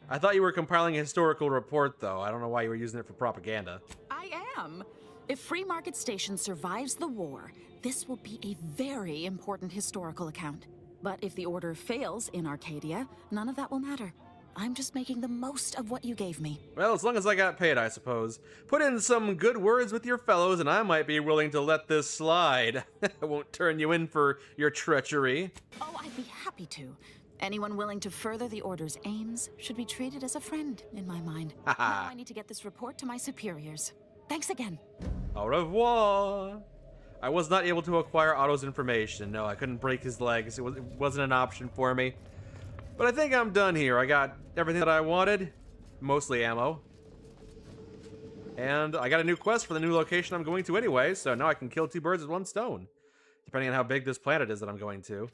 I thought you were compiling a historical report, though. I don't know why you were using it for propaganda. I am. If Free Market Station survives the war, this will be a very important historical account. But if the Order fails in Arcadia, none of that will matter. I'm just making the most of what you gave me. Well, as long as I got paid, I suppose. Put in some good words with your fellows, and I might be willing to let this slide. I won't turn you in for your treachery. Oh, I'd be happy to. Anyone willing to further the Order's aims should be treated as a friend, in my mind. Now I need to get this report to my superiors. Thanks again. Au revoir. I was not able to acquire Otto's information. No, I couldn't break his legs. It wasn't an option for me. But I think I'm done here. I got everything that I wanted. Mostly ammo. And I got a new quest for the new location I'm going to anyway, so now I can kill two birds with one stone. Depending on how big this planet is that I'm going to.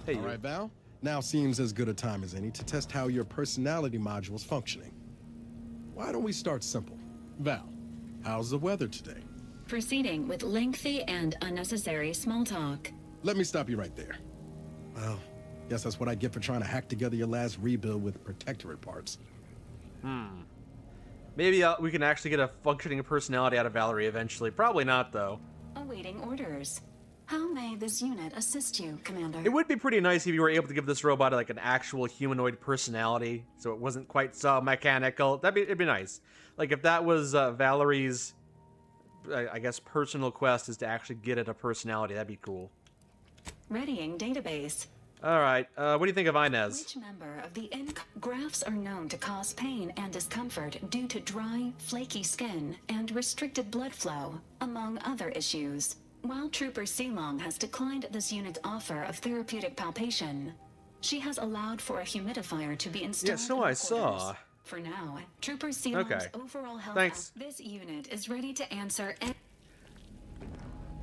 Hey, all right, Val. Now seems as good a time as any to test how your personality module's functioning. Why don't we start simple? Val, how's the weather today? Proceeding with lengthy and unnecessary small talk. Let me stop you right there. Well, guess that's what I get for trying to hack together your last rebuild with Protectorate parts. Maybe we can actually get a functioning personality out of Valerie eventually. Probably not, though. Awaiting orders. How may this unit assist you, Commander? It would be pretty nice if you were able to give this robot like an actual humanoid personality, so it wasn't quite so mechanical. It'd be nice. Like if that was Valerie's, I guess, personal quest is to actually get it a personality. That'd be cool. Readying database. All right. What do you think of Inez? Which member of the graphs are known to cause pain and discomfort due to dry, flaky skin and restricted blood flow, among other issues? While Trooper Sealong has declined this unit's offer of therapeutic palpation, she has allowed for a humidifier to be installed. Yeah, so I saw. For now, Trooper Sealong's overall health. Thanks. This unit is ready to answer.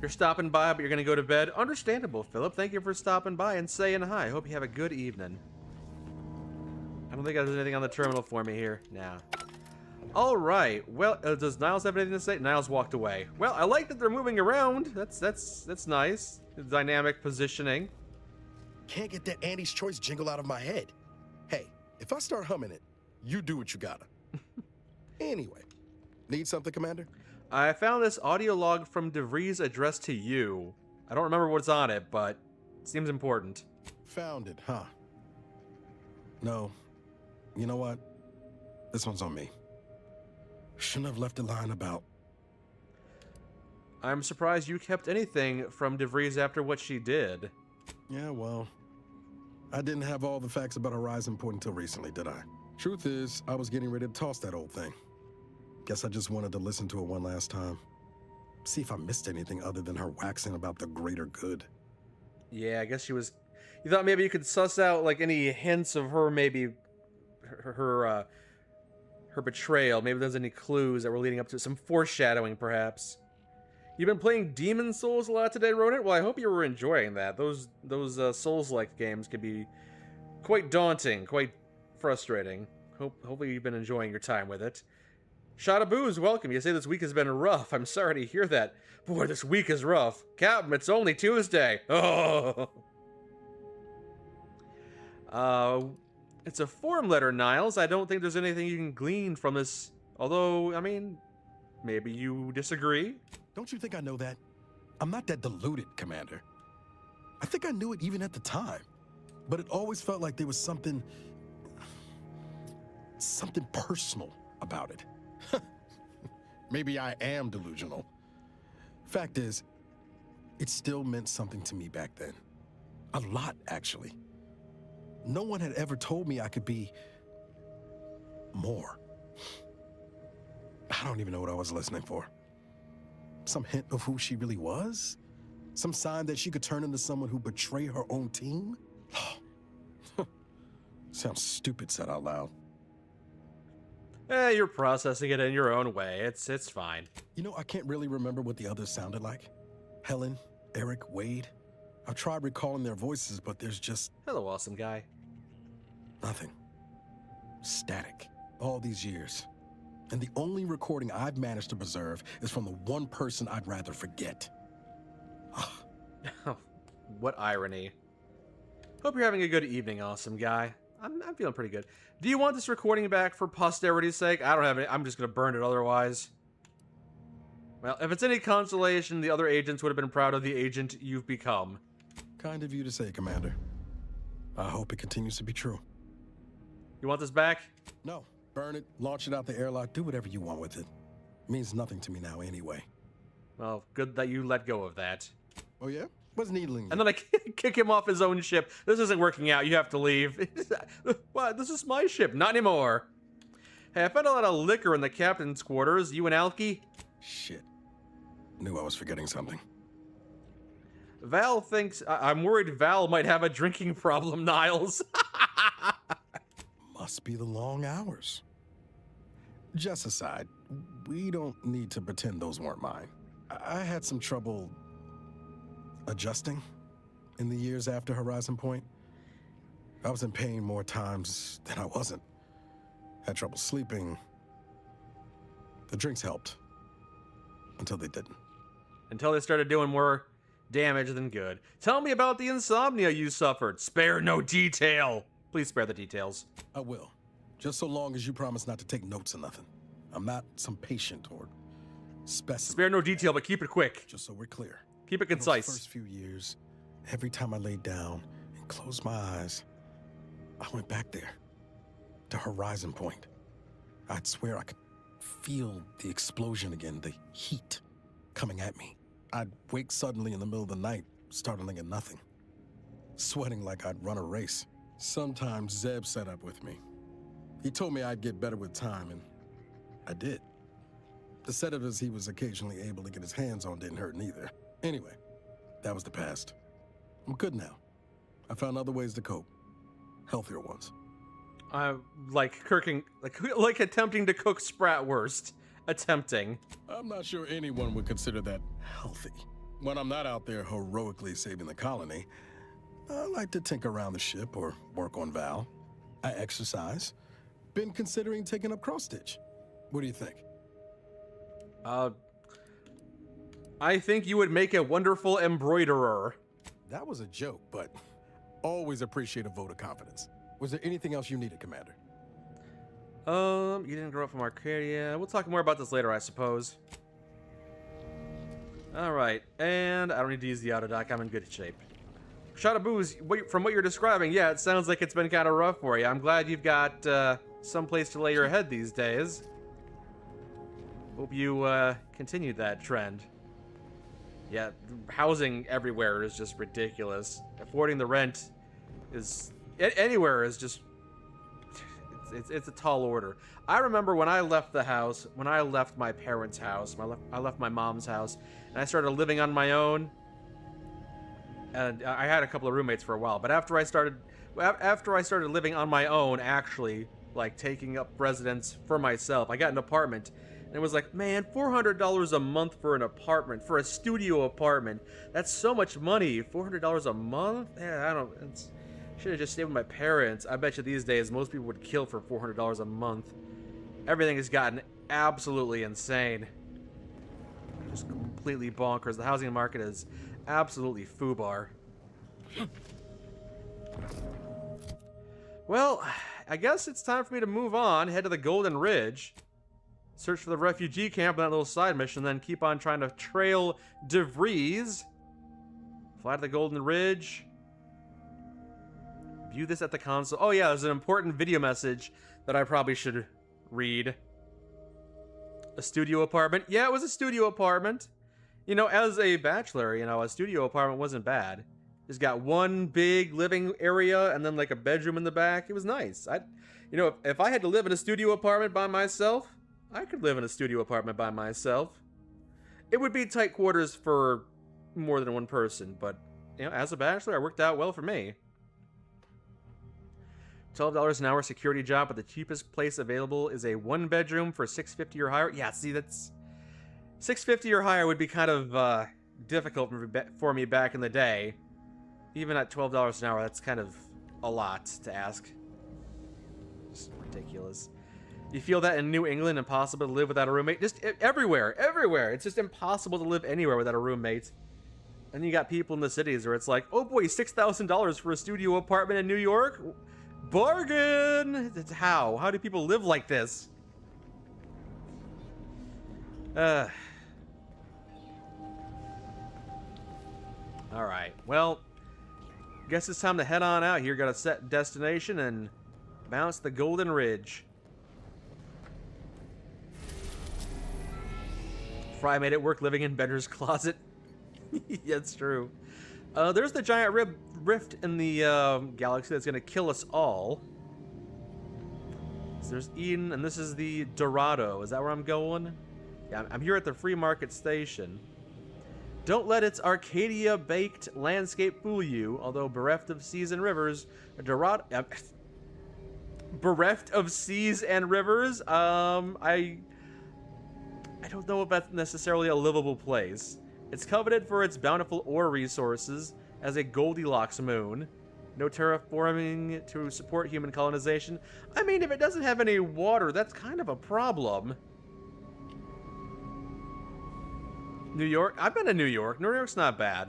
You're stopping by, but you're gonna go to bed. Understandable, Philip. Thank you for stopping by and saying hi. Hope you have a good evening. I don't think there's anything on the terminal for me here. Nah. All right. Well, does Niles have anything to say? Niles walked away. Well, I like that they're moving around. That's nice. The dynamic positioning. Can't get that Auntie's Choice jingle out of my head. Hey, if I start humming it, you do what you gotta. Anyway, need something, Commander? I found this audio log from DeVries addressed to you. I don't remember what's on it, but it seems important. Found it, huh? No. You know what? This one's on me. Shouldn't have left a line about... I'm surprised you kept anything from DeVries after what she did. Yeah, well, I didn't have all the facts about Horizon Point until recently, did I? Truth is, I was getting ready to toss that old thing. Guess I just wanted to listen to it one last time. See if I missed anything other than her waxing about the greater good. Yeah, I guess she was You thought maybe you could suss out like any hints of her, maybe her betrayal. Maybe there's any clues that were leading up to some foreshadowing, perhaps. You've been playing Demon Souls a lot today, Ronan? Well, I hope you were enjoying that. Those Souls-like games can be quite daunting, quite frustrating. Hopefully you've been enjoying your time with it. Shot of Booze, welcome. You say this week has been rough. I'm sorry to hear that. Boy, this week is rough. Captain, it's only Tuesday. Oh. It's a form letter, Niles. I don't think there's anything you can glean from this. Although, I mean, maybe you disagree? Don't you think I know that? I'm not that deluded, Commander. I think I knew it even at the time. But it always felt like there was something personal about it. Maybe I am delusional. Fact is, it still meant something to me back then. A lot, actually. No one had ever told me I could be more. I don't even know what I was listening for. Some hint of who she really was? Some sign that she could turn into someone who betrayed her own team? Sounds stupid said out loud. You're processing it in your own way. It's fine. You know, I can't really remember what the others sounded like. Helen, Eric, Wade. I've tried recalling their voices, but there's just... Hello, awesome guy. Nothing. Static. All these years. And the only recording I've managed to preserve is from the one person I'd rather forget. What irony. Hope you're having a good evening, awesome guy. I'm feeling pretty good. Do you want this recording back for posterity's sake? I don't have any. I'm just going to burn it otherwise. Well, if it's any consolation, the other agents would have been proud of the agent you've become. Kind of you to say, Commander. I hope it continues to be true. You want this back? No. Burn it, launch it out the airlock, do whatever you want with it. It means nothing to me now anyway. Well, good that you let go of that. Oh yeah? What's needling? And then I kick him off his own ship. This isn't working out. You have to leave. What? This is my ship. Not anymore. Hey, I found a lot of liquor in the captain's quarters. You and Alki? Shit. Knew I was forgetting something. Val thinks... I'm worried Val might have a drinking problem, Niles. Must be the long hours. Just aside, we don't need to pretend those weren't mine. I had some trouble adjusting in the years after Horizon Point. I was in pain more times than I wasn't. Had trouble sleeping. The drinks helped. Until they didn't. Until they started doing more damage than good. Tell me about the insomnia you suffered. Spare no detail. Please spare the details. I will. Just so long as you promise not to take notes or nothing. I'm not some patient or specimen. Spare no detail, but keep it quick. Just so we're clear. Keep it concise. In those first few years, every time I laid down and closed my eyes, I went back there. To Horizon Point. I'd swear I could feel the explosion again, the heat coming at me. I'd wake suddenly in the middle of the night, startling at nothing. Sweating like I'd run a race. Sometimes Zeb set up with me. He told me I'd get better with time, and I did. The sedatives he was occasionally able to get his hands on didn't hurt neither. Anyway, that was the past. I'm good now. I found other ways to cope. Healthier ones. Like attempting to cook Spratwurst. Attempting. I'm not sure anyone would consider that healthy. When I'm not out there heroically saving the colony, I like to tinker around the ship or work on Val. I exercise. Been considering taking up cross-stitch. What do you think? I think you would make a wonderful embroiderer. That was a joke, but always appreciate a vote of confidence. Was there anything else you needed, Commander? You didn't grow up from Arcadia. We'll talk more about this later, I suppose. Alright, and I don't need to use the autodoc. I'm in good shape. Shot of Booze, from what you're describing, yeah, it sounds like it's been kind of rough for you. I'm glad you've got some place to lay your head these days. Hope you continue that trend. Yeah, housing everywhere is just ridiculous. Affording the rent is... anywhere is just... It's a tall order. I remember when I left the house, when I left my parents' house, I left my mom's house, and I started living on my own. and I had a couple of roommates for a while. But after I started living on my own, actually, like taking up residence for myself, I got an apartment. And it was like, man, $400 a month for an apartment, for a studio apartment. That's so much money. $400 a month? Yeah, I don't. Should have just stayed with my parents. I bet you these days most people would kill for $400 a month. Everything has gotten absolutely insane. Just completely bonkers. The housing market is absolutely foobar. Well, I guess it's time for me to move on, head to the Golden Ridge. Search for the refugee camp on that little side mission, then keep on trying to trail DeVries. Fly to the Golden Ridge. View this at the console. Oh yeah, there's an important video message that I probably should read. A studio apartment? Yeah, it was a studio apartment. You know, as a bachelor, you know, a studio apartment wasn't bad. It's got one big living area and then like a bedroom in the back. It was nice. You know, if I had to live in a studio apartment by myself, I could live in a studio apartment by myself. It would be tight quarters for more than one person, but, you know, as a bachelor, it worked out well for me. $12 an hour security job, but the cheapest place available is a one-bedroom for $650 or higher. Yeah, see, that's... $650 or higher would be kind of difficult for me back in the day. Even at $12 an hour, that's kind of a lot to ask. It's ridiculous. You feel that in New England, impossible to live without a roommate? Just everywhere. It's just impossible to live anywhere without a roommate. And you got people in the cities where it's like, oh boy, $6,000 for a studio apartment in New York? Bargain! How? How do people live like this? Alright, well, guess it's time to head on out here. Got a set destination and bounce the Golden Ridge. Fry made it work living in Bender's closet. Yeah, it's true. There's the giant rift in the galaxy that's going to kill us all. So there's Eden, and this is the Dorado. Is that where I'm going? Yeah, I'm here at the Free Market Station. Don't let its Arcadia-baked landscape fool you, although bereft of seas and rivers, Dorado... bereft of seas and rivers? I don't know if that's necessarily a livable place. It's coveted for its bountiful ore resources as a Goldilocks moon. No terraforming to support human colonization. I mean, if it doesn't have any water, that's kind of a problem. New York? I've been to New York. New York's not bad.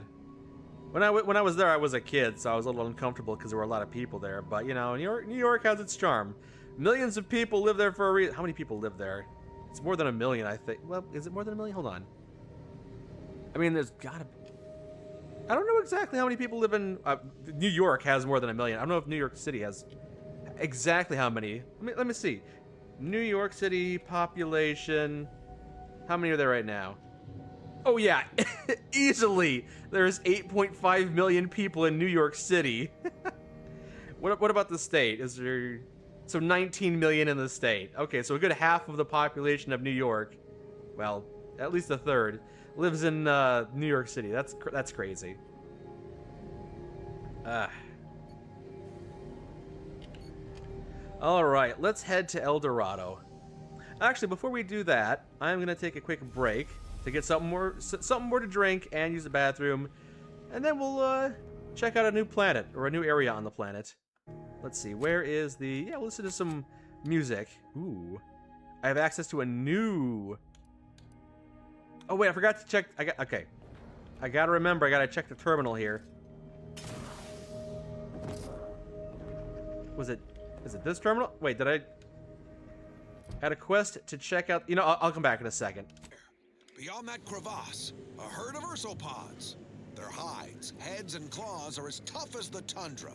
When I was there, I was a kid, so I was a little uncomfortable because there were a lot of people there. But, you know, New York has its charm. Millions of people live there for a reason. How many people live there? It's more than 1 million, I think. Well, is it more than 1 million? Hold on. I mean, there's gotta be... I don't know exactly how many people live in... New York has more than 1 million. I don't know if New York City has exactly how many. Let me see. New York City population... How many are there right now? Oh, yeah. Easily. There's 8.5 million people in New York City. What about the state? Is there... So 19 million in the state. Okay, so a good half of the population of New York, well, at least a third, lives in New York City. That's crazy. All right, let's head to El Dorado. Actually, before we do that, I'm gonna take a quick break to get something more to drink and use the bathroom, and then we'll check out a new planet or a new area on the planet. Let's see, where is the... Yeah, we'll listen to some music. Ooh. I have access to a new... Oh, wait, I forgot to check... Okay. I gotta remember, I gotta check the terminal here. Is it this terminal? Wait, did I... Had a quest to check out... You know, I'll come back in a second. Beyond that crevasse, a herd of ursopods. Their hides, heads, and claws are as tough as the tundra.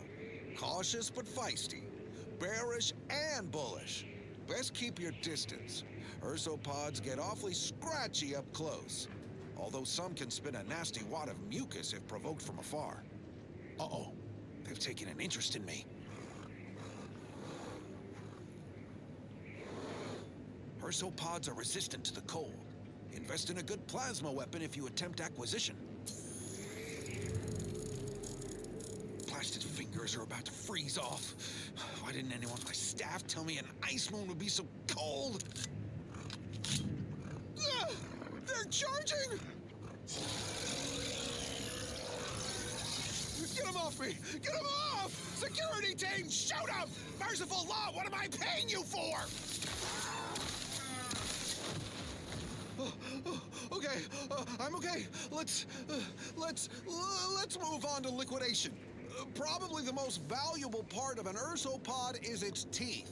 Cautious but feisty, bearish and bullish. Best keep your distance. Ursopods get awfully scratchy up close, although some can spit a nasty wad of mucus if provoked from afar. Uh-oh, they've taken an interest in me. Ursopods are resistant to the cold. Invest in a good plasma weapon if you attempt acquisition. crusted fingers are about to freeze off. Why didn't anyone on my staff tell me an ice moon would be so cold? They're charging! Get him off me! Get him off! Security team, shoot him! Merciful law, what am I paying you for? Okay, I'm okay. Let's move on to liquidation. Probably the most valuable part of an ursopod is its teeth.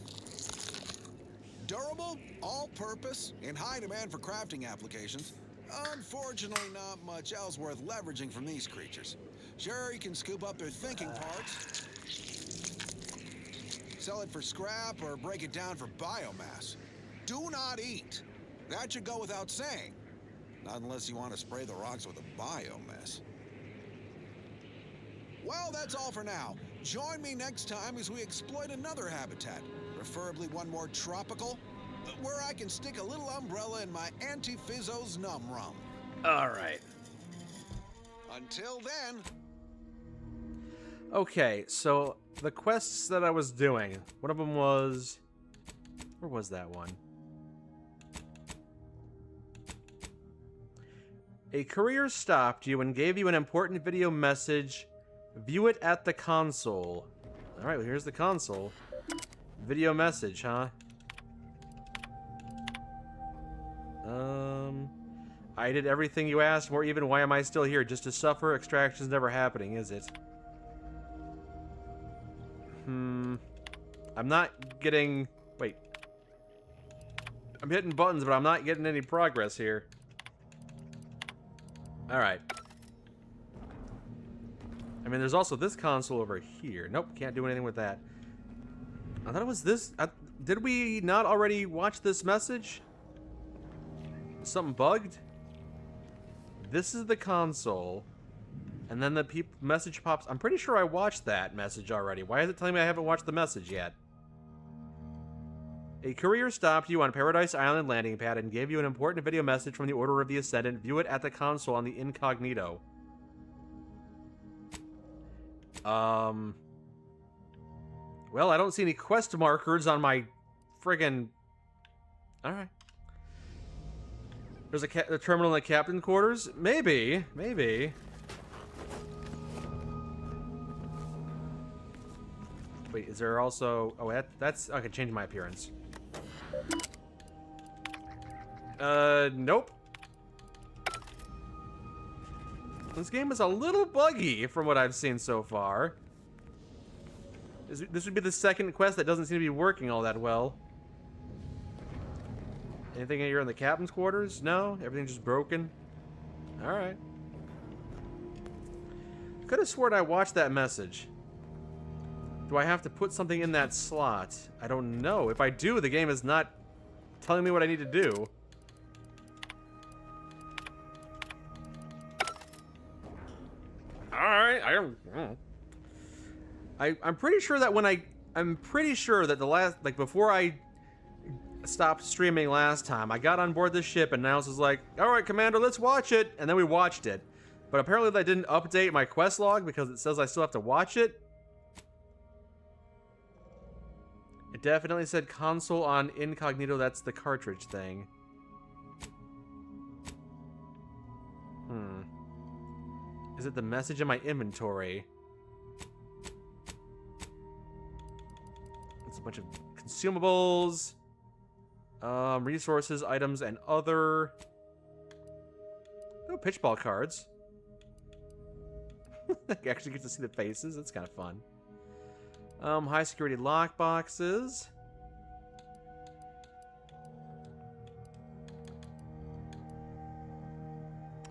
Durable, all-purpose, in high demand for crafting applications. Unfortunately, not much else worth leveraging from these creatures. Sure, you can scoop up their thinking parts, sell it for scrap, or break it down for biomass. Do not eat. That should go without saying. Not unless you want to spray the rocks with a biomess. Well, that's all for now. Join me next time as we exploit another habitat, preferably one more tropical, where I can stick a little umbrella in my Anti-Fizzo's Num Rum. All right. Until then. Okay, so the quests that I was doing, one of them was... Where was that one? A courier stopped you and gave you an important video message. View it at the console. Alright, well, here's the console. Video message, huh? I did everything you asked, or even why am I still here? Just to suffer? Extraction's never happening, is it? I'm not getting... Wait. I'm hitting buttons, but I'm not getting any progress here. Alright. I mean, there's also this console over here. Nope, can't do anything with that. I thought it was this... did we not already watch this message? Something bugged? This is the console. And then the message pops... I'm pretty sure I watched that message already. Why is it telling me I haven't watched the message yet? A courier stopped you on Paradise Island landing pad and gave you an important video message from the Order of the Ascendant. View it at the console on the incognito. Well, I don't see any quest markers on my friggin... Alright. There's a terminal in the captain quarters? Maybe. Maybe. Wait, is there also... Oh, that's... I can change my appearance. Nope. This game is a little buggy from what I've seen so far. This would be the second quest that doesn't seem to be working all that well. Anything here in the captain's quarters? No? Everything's just broken? Alright. Could have sworn I watched that message. Do I have to put something in that slot? I don't know. If I do, the game is not telling me what I need to do. Alright, I'm pretty sure that when I'm pretty sure that the last, like, before I stopped streaming last time, I got on board the ship and Niles was like, alright, Commander, let's watch it. And then we watched it. But apparently that didn't update my quest log because it says I still have to watch it. It definitely said console on incognito. That's the cartridge thing. Is it the message in my inventory? It's a bunch of consumables, resources, items, and other... Oh, pitchball cards. I actually get to see the faces. That's kind of fun. High security lock boxes.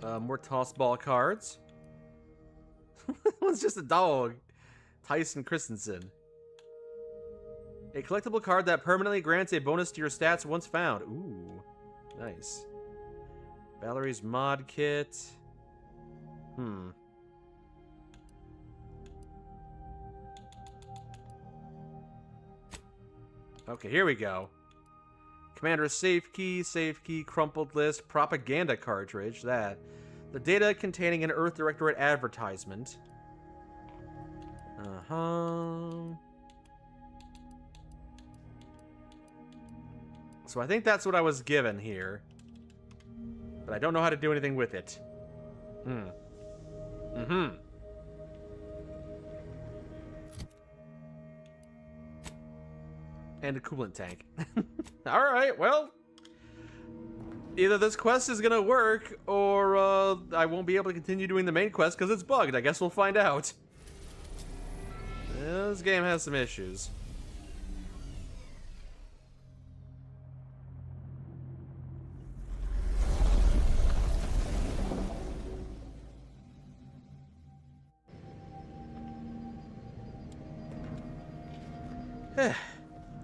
More toss ball cards. That one's just a dog. Tyson Christensen. A collectible card that permanently grants a bonus to your stats once found. Ooh, nice. Valerie's mod kit. Okay, here we go. Commander safe key, crumpled list, propaganda cartridge, that. The data containing an Earth Directorate advertisement. Uh-huh. So I think that's what I was given here. But I don't know how to do anything with it. Mm-hmm. And a coolant tank. Alright, well. Either this quest is gonna work, or I won't be able to continue doing the main quest because it's bugged. I guess we'll find out. This game has some issues.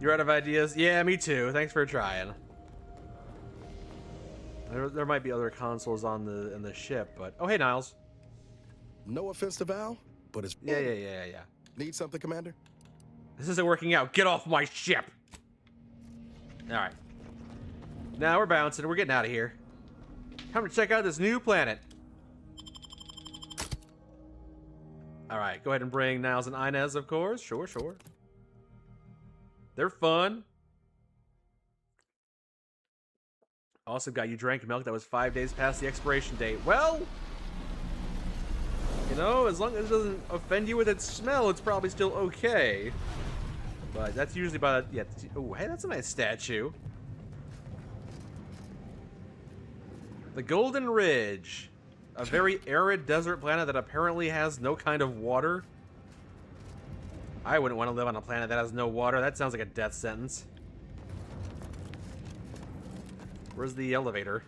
You're out of ideas? Yeah, me too. Thanks for trying. There might be other consoles on in the ship, but oh hey Niles. No offense to Val, but it's yeah. Need something, Commander? This isn't working out. Get off my ship. All right. Now we're bouncing. We're getting out of here. Time to check out this new planet. All right, go ahead and bring Niles and Inez, of course. Sure. They're fun. Also got you drank milk that was 5 days past the expiration date. Well, you know, as long as it doesn't offend you with its smell, it's probably still okay. But that's usually about yeah. Oh, hey, that's a nice statue. The Golden Ridge, a very arid desert planet that apparently has no kind of water. I wouldn't want to live on a planet that has no water. That sounds like a death sentence. Where's the elevator?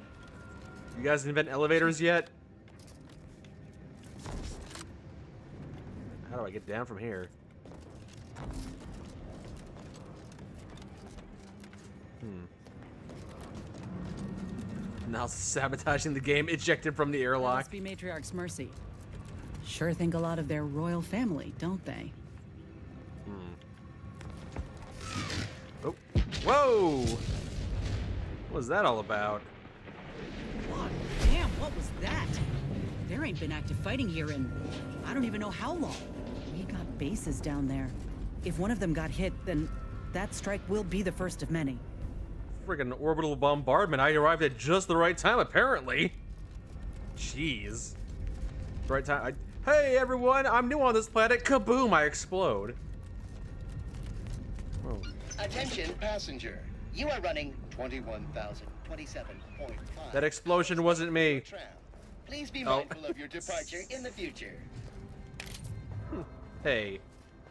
You guys invent elevators yet? How do I get down from here? Now sabotaging the game, ejected from the airlock. Must be Matriarch's mercy. Sure think a lot of their royal family, don't they? Oh, whoa! What was that all about? God damn, what was that? There ain't been active fighting here in I don't even know how long. We got bases down there. If one of them got hit, then that strike will be the first of many. Friggin' orbital bombardment. I arrived at just the right time, apparently. Jeez. Right time. Hey, everyone! I'm new on this planet. Kaboom! I explode. Whoa. Attention, passenger. You are running 21,027.5. That explosion wasn't me. Please be mindful of your departure in the future. Hey.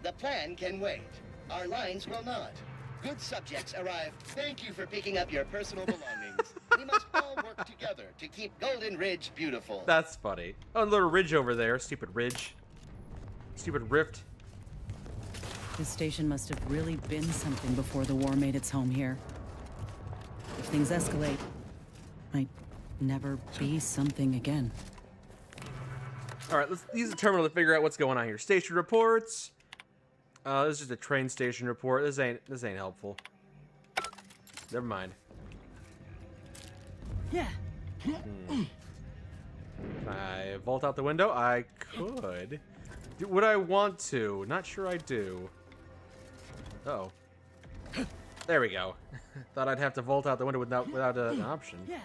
The plan can wait. Our lines will not. Good subjects arrive. Thank you for picking up your personal belongings. We must all work together to keep Golden Ridge beautiful. That's funny. Oh, little ridge over there. Stupid ridge. Stupid rift. This station must have really been something before the war made its home here. If things escalate, might never be something again. All right, let's use the terminal to figure out what's going on here. Station reports. This is just a train station report. This ain't helpful. Never mind. Yeah. Can I vault out the window? I could. Would I want to? Not sure I do. Uh-oh. There we go. Thought I'd have to vault out the window without an option. Yeah.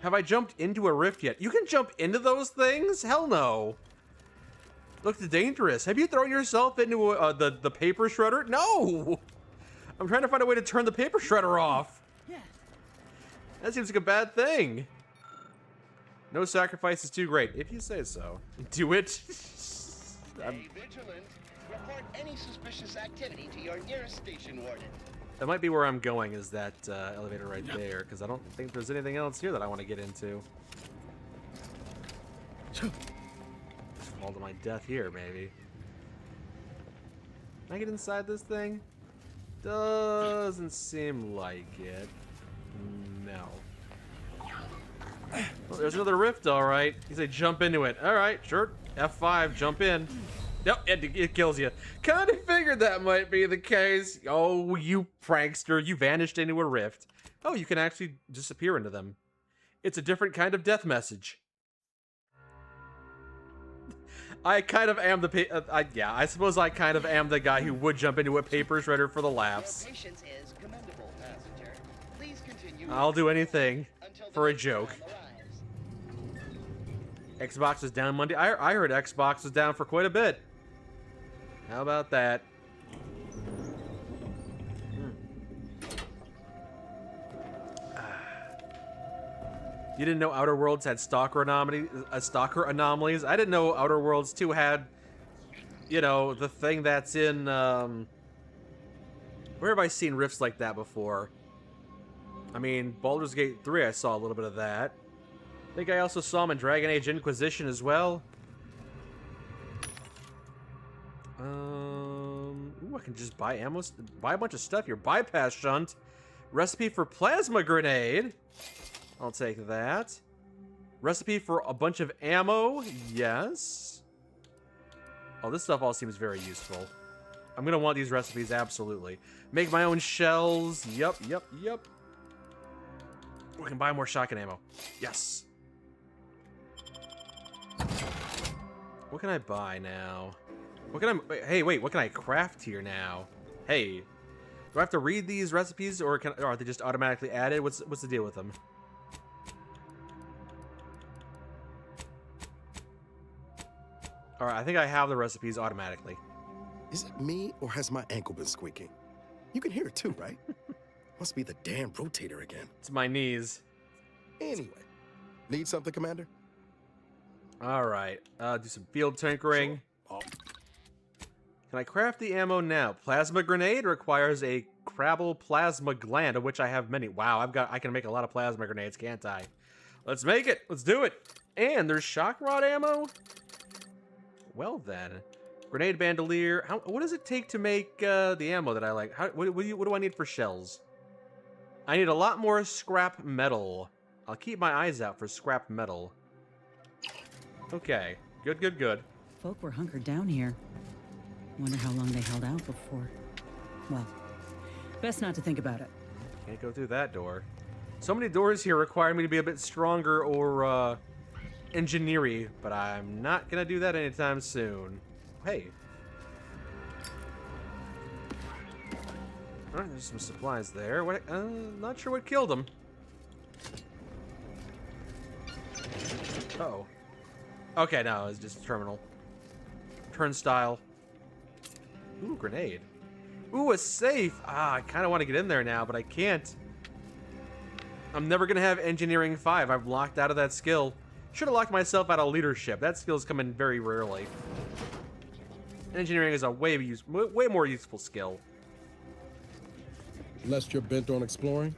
Have I jumped into a rift yet? You can jump into those things? Hell no. Looks dangerous. Have you thrown yourself into the paper shredder? No! I'm trying to find a way to turn the paper shredder off. Yeah. That seems like a bad thing. No sacrifice is too great, if you say so. Do it. Stay vigilant. Report any suspicious activity to your nearest station warden. That might be where I'm going, is that elevator right there, because I don't think there's anything else here that I want to get into. Fall to my death here, maybe. Can I get inside this thing? Doesn't seem like it. No. Well, there's another rift, all right. You say jump into it. All right, sure. F5, jump in. Yep, it kills you. Kind of figured that might be the case. Oh, you prankster, you vanished into a rift. Oh, you can actually disappear into them. It's a different kind of death message. I kind of am the yeah, I suppose I kind of am the guy who would jump into a paper shredder for the laughs. Your patience is commendable, passenger. Please continue. I'll do anything for a joke. Xbox is down Monday. I heard Xbox was down for quite a bit. How about that? You didn't know Outer Worlds had stalker anomalies? I didn't know Outer Worlds 2 had, you know, the thing that's in, where have I seen rifts like that before? I mean, Baldur's Gate 3, I saw a little bit of that. I think I also saw them in Dragon Age Inquisition as well. Ooh, I can just buy ammo, buy a bunch of stuff here. Bypass shunt. Recipe for plasma grenade. I'll take that. Recipe for a bunch of ammo. Yes. Oh, this stuff all seems very useful. I'm going to want these recipes, absolutely. Make my own shells. Yep. We can buy more shotgun ammo. Yes. What can I buy now? What can I... Hey, wait. What can I craft here now? Hey. Do I have to read these recipes, or are they just automatically added? What's the deal with them? All right, I think I have the recipes automatically. Is it me, or has my ankle been squeaking? You can hear it too, right? Must be the damn rotator again. It's my knees. Anyway, need something, Commander? All right, do some field tinkering. Sure. Can I craft the ammo now? Plasma grenade requires a Crabble plasma gland, of which I have many. Wow, I can make a lot of plasma grenades, can't I? Let's make it. Let's do it. And there's shock rod ammo. Well then, grenade bandolier. What does it take to make the ammo that I like? What do I need for shells? I need a lot more scrap metal. I'll keep my eyes out for scrap metal. Okay, good. Folk were hunkered down here. Wonder how long they held out before. Well, best not to think about it. Can't go through that door. So many doors here require me to be a bit stronger or engineering, but I'm not gonna do that anytime soon. Hey. Alright, there's some supplies there. What? Not sure what killed him. Uh-oh. Okay, no, it's just a terminal. Turnstile. Ooh, grenade. Ooh, a safe. I kind of want to get in there now, but I can't. I'm never going to have Engineering 5. I've locked out of that skill. Should have locked myself out of Leadership. That skill's come in very rarely. Engineering is a way more useful skill. Lest you're bent on exploring,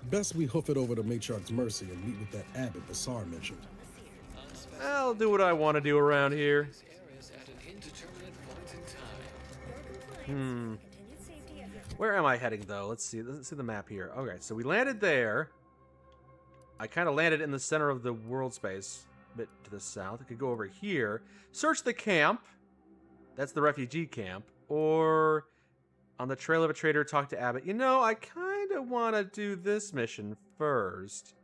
best we hoof it over to Matriarch's Mercy and meet with that abbot Basar mentioned. I'll do what I want to do around here. Where am I heading, though? Let's see the map here. Okay, so we landed there. I kind of landed in the center of the world space, a bit to the south. I could go over here, search the camp. That's the refugee camp. Or on the trail of a trader, talk to Abbott. You know, I kind of want to do this mission first.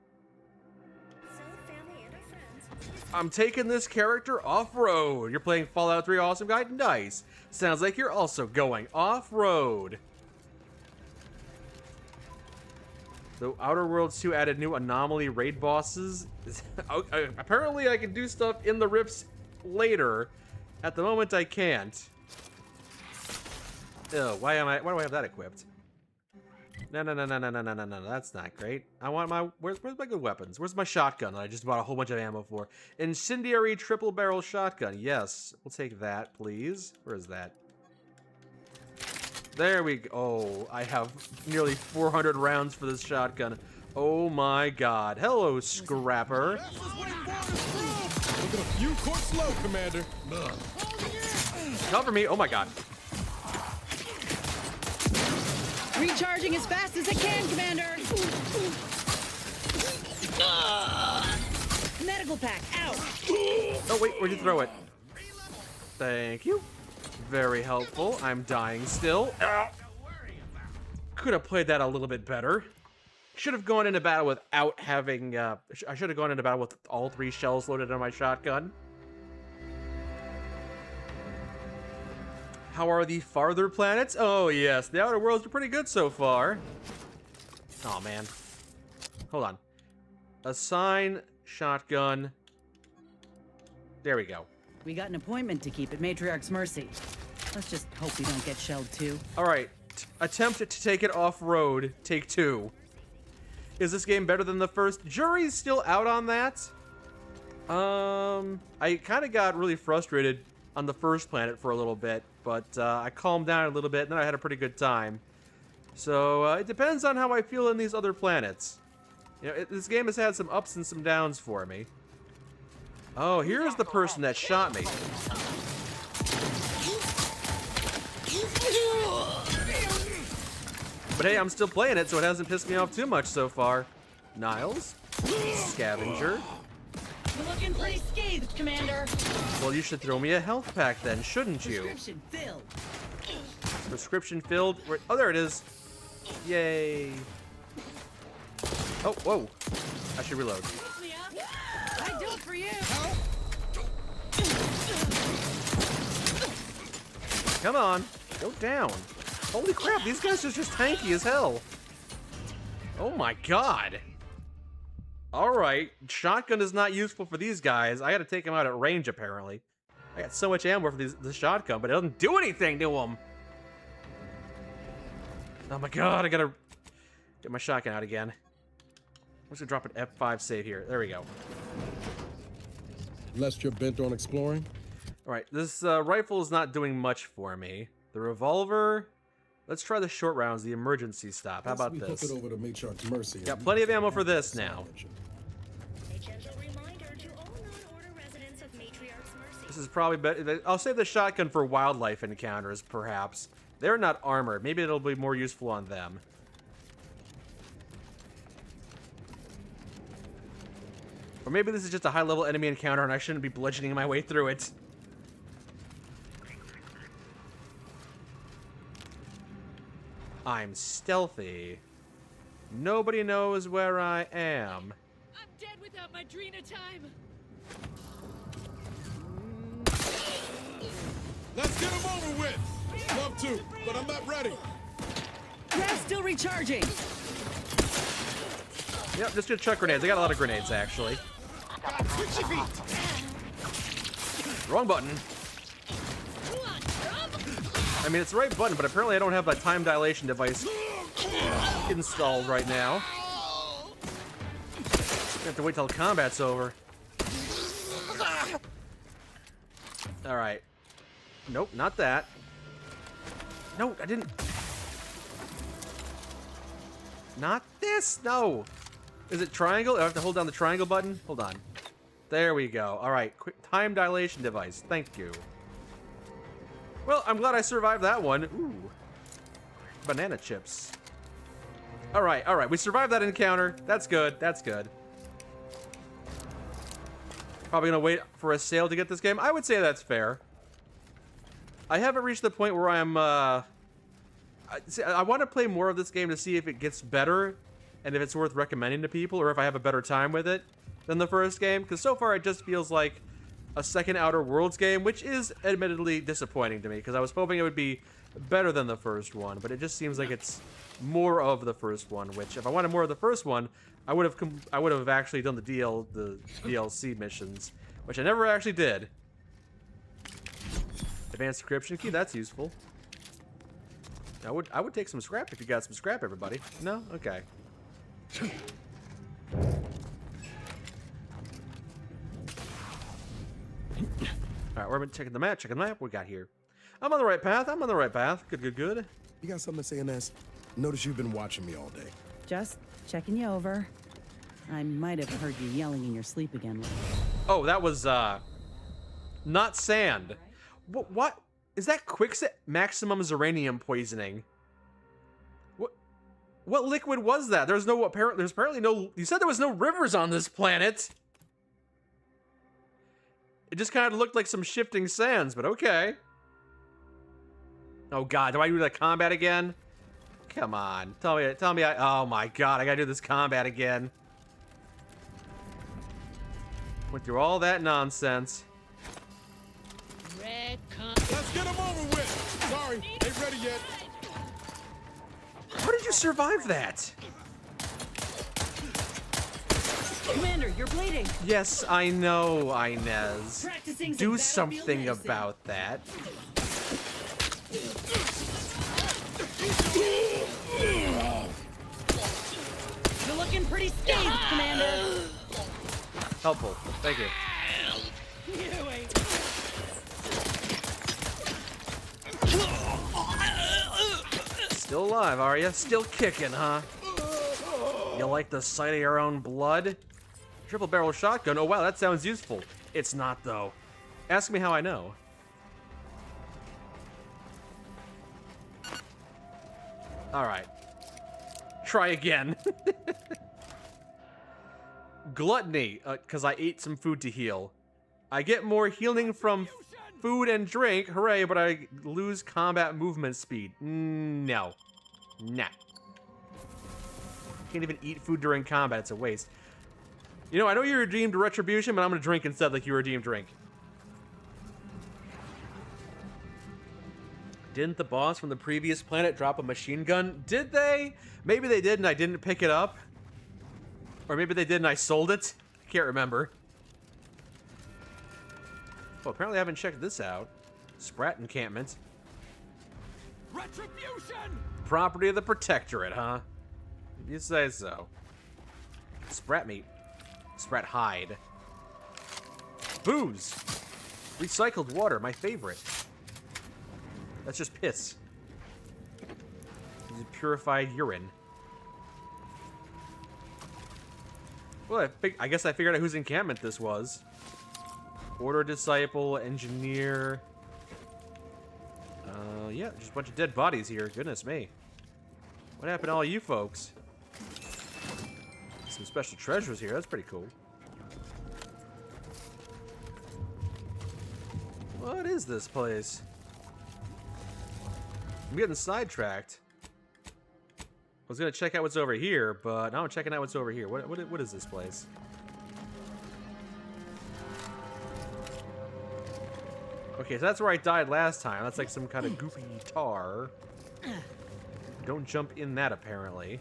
I'm taking this character off-road. You're playing Fallout 3 Awesome Guy? Nice. Sounds like you're also going off-road. The Outer Worlds 2 added new anomaly raid bosses. Apparently I can do stuff in the rifts later. At the moment I can't. Ew, why do I have that equipped? No, that's not great. I want my, where's my good weapons? Where's my shotgun that I just bought a whole bunch of ammo for? Incendiary triple barrel shotgun, yes. We'll take that, please. Where is that? There we go. Oh, I have nearly 400 rounds for this shotgun. Oh my god. Hello, Scrapper. Looking a few quarts slow, Commander. Cover me. Oh my god. Recharging as fast as I can, Commander! Medical pack, out! Oh, wait, where'd you throw it? Thank you. Very helpful. I'm dying still. Could have played that a little bit better. Should have gone into battle without having, I should have gone into battle with all 3 shells loaded on my shotgun. How are the farther planets? Oh, yes. The Outer Worlds are pretty good so far. Oh, man. Hold on. Assign shotgun. There we go. We got an appointment to keep at Matriarch's Mercy. Let's just hope we don't get shelled too. All right. Attempt to take it off-road. Take 2. Is this game better than the first? Jury's still out on that. I kind of got really frustrated on the first planet for a little bit, but I calmed down a little bit, and then I had a pretty good time. So it depends on how I feel in these other planets. You know, this game has had some ups and some downs for me. Oh, here's the person that shot me. But hey, I'm still playing it, so it hasn't pissed me off too much so far. Niles, scavenger. You're looking pretty scathed, Commander. Well, you should throw me a health pack then, shouldn't you? Prescription filled. Prescription filled. Oh, there it is. Yay. Oh, whoa. I should reload. I do it for you. Come on. Go down. Holy crap, these guys are just tanky as hell. Oh my god. Alright, shotgun is not useful for these guys. I gotta take them out at range, apparently. I got so much ammo for the shotgun, but it doesn't do anything to them. Oh my god, I gotta get my shotgun out again. I'm just gonna drop an F5 save here. There we go. Lest you're bent on exploring? Alright, this rifle is not doing much for me. The revolver... Let's try the short rounds, the emergency stop. How about this? Hook it over to Matriarch's Mercy. Got plenty of ammo for this now. This is probably better. I'll save the shotgun for wildlife encounters, perhaps. They're not armored. Maybe it'll be more useful on them. Or maybe this is just a high-level enemy encounter and I shouldn't be bludgeoning my way through it. I'm stealthy. Nobody knows where I am. I'm dead without my Drina time. Let's get him over with. Love to, but I'm not ready. Gas still recharging. Yep, just gonna chuck grenades. I got a lot of grenades, actually. Wrong button. I mean, it's the right button, but apparently I don't have that time dilation device installed right now. I have to wait till combat's over. Alright. Nope, not that. No, I didn't. Not this, no. Is it triangle? I have to hold down the triangle button? Hold on. There we go. Alright, quick time dilation device. Thank you. Well, I'm glad I survived that one. Ooh. Banana chips. Alright, alright. We survived that encounter. That's good. That's good. Probably gonna wait for a sale to get this game. I would say that's fair. I haven't reached the point where I'm, I want to play more of this game to see if it gets better and if it's worth recommending to people or if I have a better time with it than the first game. Because so far it just feels like a second Outer Worlds game, which is admittedly disappointing to me because I was hoping it would be better than the first one, but it just seems like it's more of the first one, which if I wanted more of the first one, I would have actually done the DLC missions, which I never actually did. Advanced decryption key, that's useful. I would take some scrap if you got some scrap, everybody. No? Okay. Alright, we're checking the map, what we got here. I'm on the right path, I'm on the right path. Good, good, good. You got something to say, Inez? Notice you've been watching me all day. Just checking you over. I might have heard you yelling in your sleep again. Oh, that was, not sand. What? Is that quicksand? Maximum uranium poisoning. What liquid was that? There's apparently no, you said there was no rivers on this planet. It just kind of looked like some shifting sands, but okay. Oh god, do I do the combat again? Come on, tell me oh my god, I gotta do this combat again. Went through all that nonsense. Let's get him over with. Ain't ready yet. How did you survive that? Commander, you're bleeding. Yes, I know, Inez. Practicing some Do battlefield something medicine. about that. You're looking pretty scathed, Commander. Helpful. Thank you. Still alive, are you? Still kicking, huh? You like the sight of your own blood? Triple barrel shotgun? Oh wow, that sounds useful. It's not, though. Ask me how I know. Alright. Try again. Gluttony, because I ate some food to heal. I get more healing from food and drink, hooray, but I lose combat movement speed. No. Nah. Can't even eat food during combat, it's a waste. You know, I know you redeemed Retribution, but I'm gonna drink instead like you redeemed drink. Didn't the boss from the previous planet drop a machine gun? Did they? Maybe they did and I didn't pick it up. Or maybe they did and I sold it. I can't remember. Well, apparently I haven't checked this out. Sprat encampment. Retribution! Property of the Protectorate, huh? You say so. Sprat meat. Sprat hide. Booze. Recycled water, my favorite. That's just piss. This is purified urine. Well, I guess I figured out whose encampment this was. Order disciple, engineer. Yeah, just a bunch of dead bodies here. Goodness me. What happened to all you folks? Some special treasures here. That's pretty cool. What is this place? I'm getting sidetracked. I was gonna check out what's over here, but now I'm checking out what's over here. What is this place? Okay, so that's where I died last time. That's like some kind of goopy tar. Don't jump in that, apparently.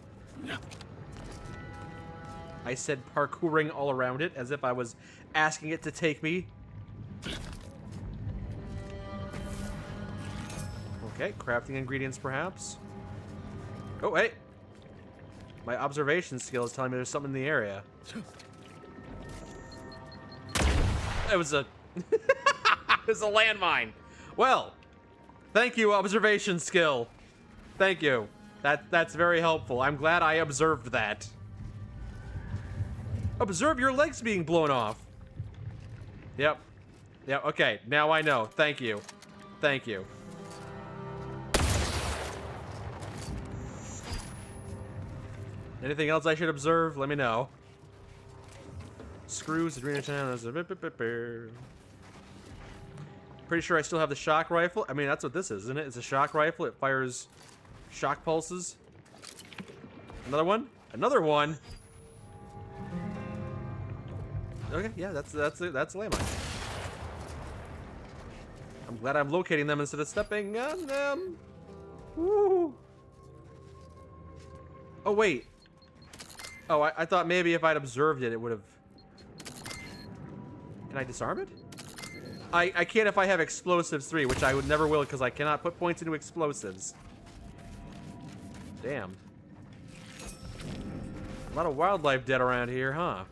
I said parkouring all around it, as if I was asking it to take me. Okay, crafting ingredients, perhaps. Oh, hey! My observation skill is telling me there's something in the area. It was a... It was a landmine. Well, thank you, observation skill. Thank you. That's very helpful. I'm glad I observed that. Observe your legs being blown off. Yep. Yep, okay. Now I know. Thank you. Thank you. Anything else I should observe? Let me know. Screws, Adrena Town. Pretty sure I still have the shock rifle. I mean, that's what this is, isn't it? It's a shock rifle. It fires shock pulses. Another one? Another one? Okay, yeah, that's a landmine. I'm glad I'm locating them instead of stepping on them. Woo! Oh, wait. Oh, I thought maybe if I'd observed it, it would have... Can I disarm it? I can't if I have explosives 3, which I would never will because I cannot put points into explosives. Damn. A lot of wildlife dead around here, huh?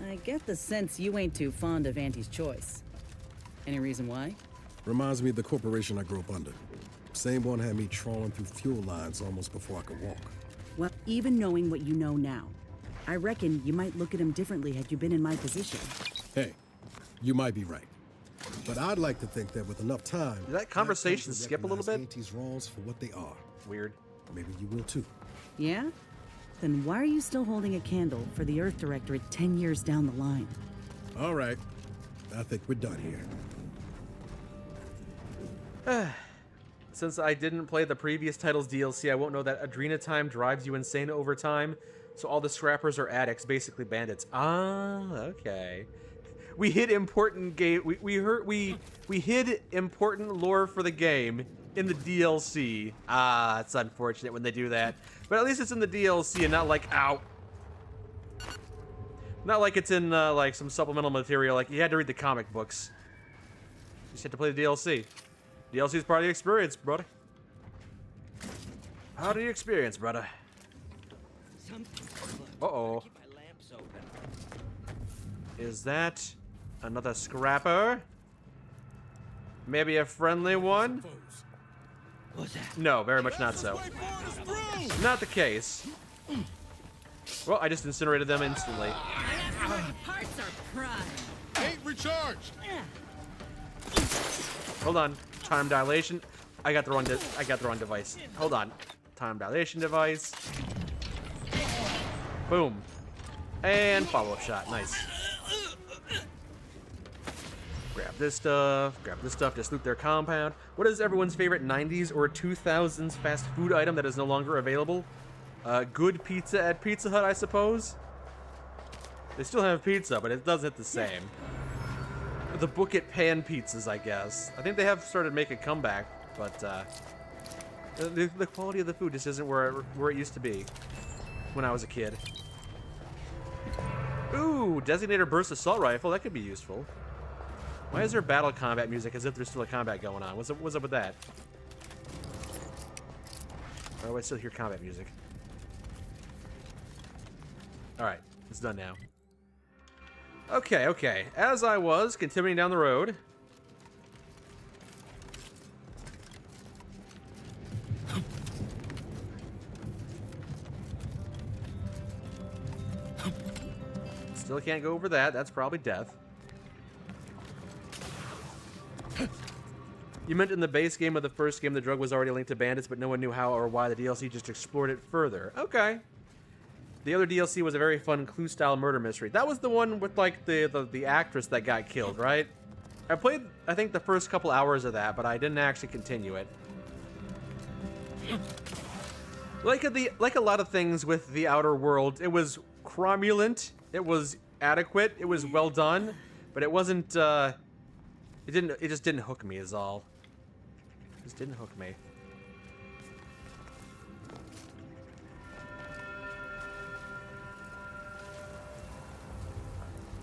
I get the sense you ain't too fond of Auntie's choice. Any reason why? Reminds me of the corporation I grew up under. Same one had me trawling through fuel lines almost before I could walk. Well, even knowing what you know now, I reckon you might look at him differently had you been in my position. Hey, you might be right. But I'd like to think that with enough time... Did that conversation skip a little bit? Auntie's wrongs for what they are. Weird. Maybe you will too. Yeah? Then why are you still holding a candle for the Earth Directorate 10 years down the line? All right. I think we're done here. Since I didn't play the previous title's DLC, I won't know that Adrena Time drives you insane over time. So all the scrappers are addicts, basically bandits. Ah, okay. We hid important game. We hid important lore for the game in the DLC. Ah, it's unfortunate when they do that. But at least it's in the DLC and not like not like it's in like some supplemental material. Like you had to read the comic books. You just had to play the DLC. DLC is part of the experience, brother. Part of the experience, brother. Uh-oh. Is that another scrapper? Maybe a friendly one? No, very much not so. Not the case. Well, I just incinerated them instantly. Parts are prime. Ain't recharged. Hold on. Time dilation. I got the wrong device. Hold on. Time dilation device. Boom. And follow-up shot. Nice. Grab this stuff. Grab this stuff. Just loot their compound. What is everyone's favorite 90s or 2000s fast food item that is no longer available? Good pizza at Pizza Hut, I suppose. They still have pizza, but it doesn't hit the same. The Book It pan pizzas, I guess. I think they have started making a comeback, but the quality of the food just isn't where it used to be when I was a kid. Ooh, Designator Burst Assault Rifle. That could be useful. Why is there battle combat music as if there's still a combat going on? What's up with that? Why do I still hear combat music? Alright, it's done now. Okay. As I was continuing down the road. Still can't go over that. That's probably death. You meant in the base game of the first game the drug was already linked to bandits, but no one knew how or why. The DLC just explored it further. Okay. The other DLC was a very fun Clue-style murder mystery. That was the one with, like, the actress that got killed, right? I played, I think, the first couple hours of that, but I didn't actually continue it. Like a lot of things with The Outer Worlds, it was cromulent, it was adequate, it was well done, but it wasn't, it just didn't hook me is all. It just didn't hook me.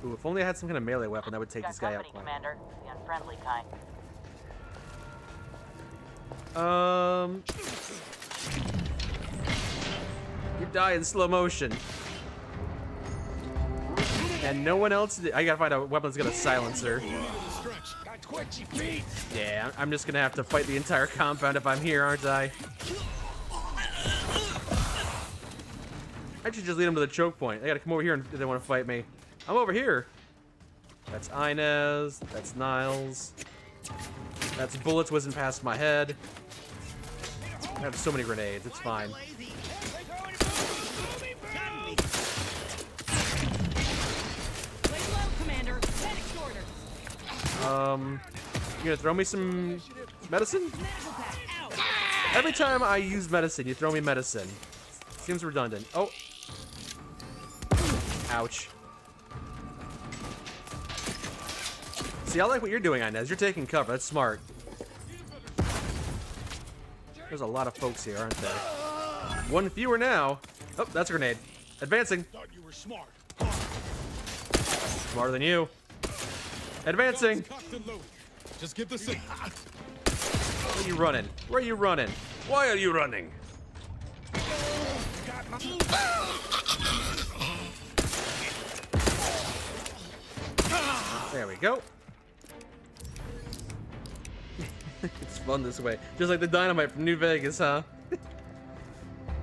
Ooh, if only I had some kind of melee weapon that would take this guy out. Commander, the unfriendly kind. You die in slow motion. And no one else did. I gotta find a weapon that's got a silencer. Yeah, I'm just gonna have to fight the entire compound if I'm here, aren't I? I should just lead them to the choke point. They gotta come over here if they want to fight me. I'm over here. That's Inez. That's Niles. That's bullets whizzing past my head. I have so many grenades. It's fine. You gonna throw me some medicine? Every time I use medicine, you throw me medicine. Seems redundant. Oh. Ouch. See, I like what you're doing, Inez. You're taking cover. That's smart. There's a lot of folks here, aren't there? One fewer now. Oh, that's a grenade. Advancing. Thought you were smart. Smarter than you. Advancing. Just get the signal. Where are you running? Where are you running? Why are you running? There we go. It's fun this way. Just like the dynamite from New Vegas, huh?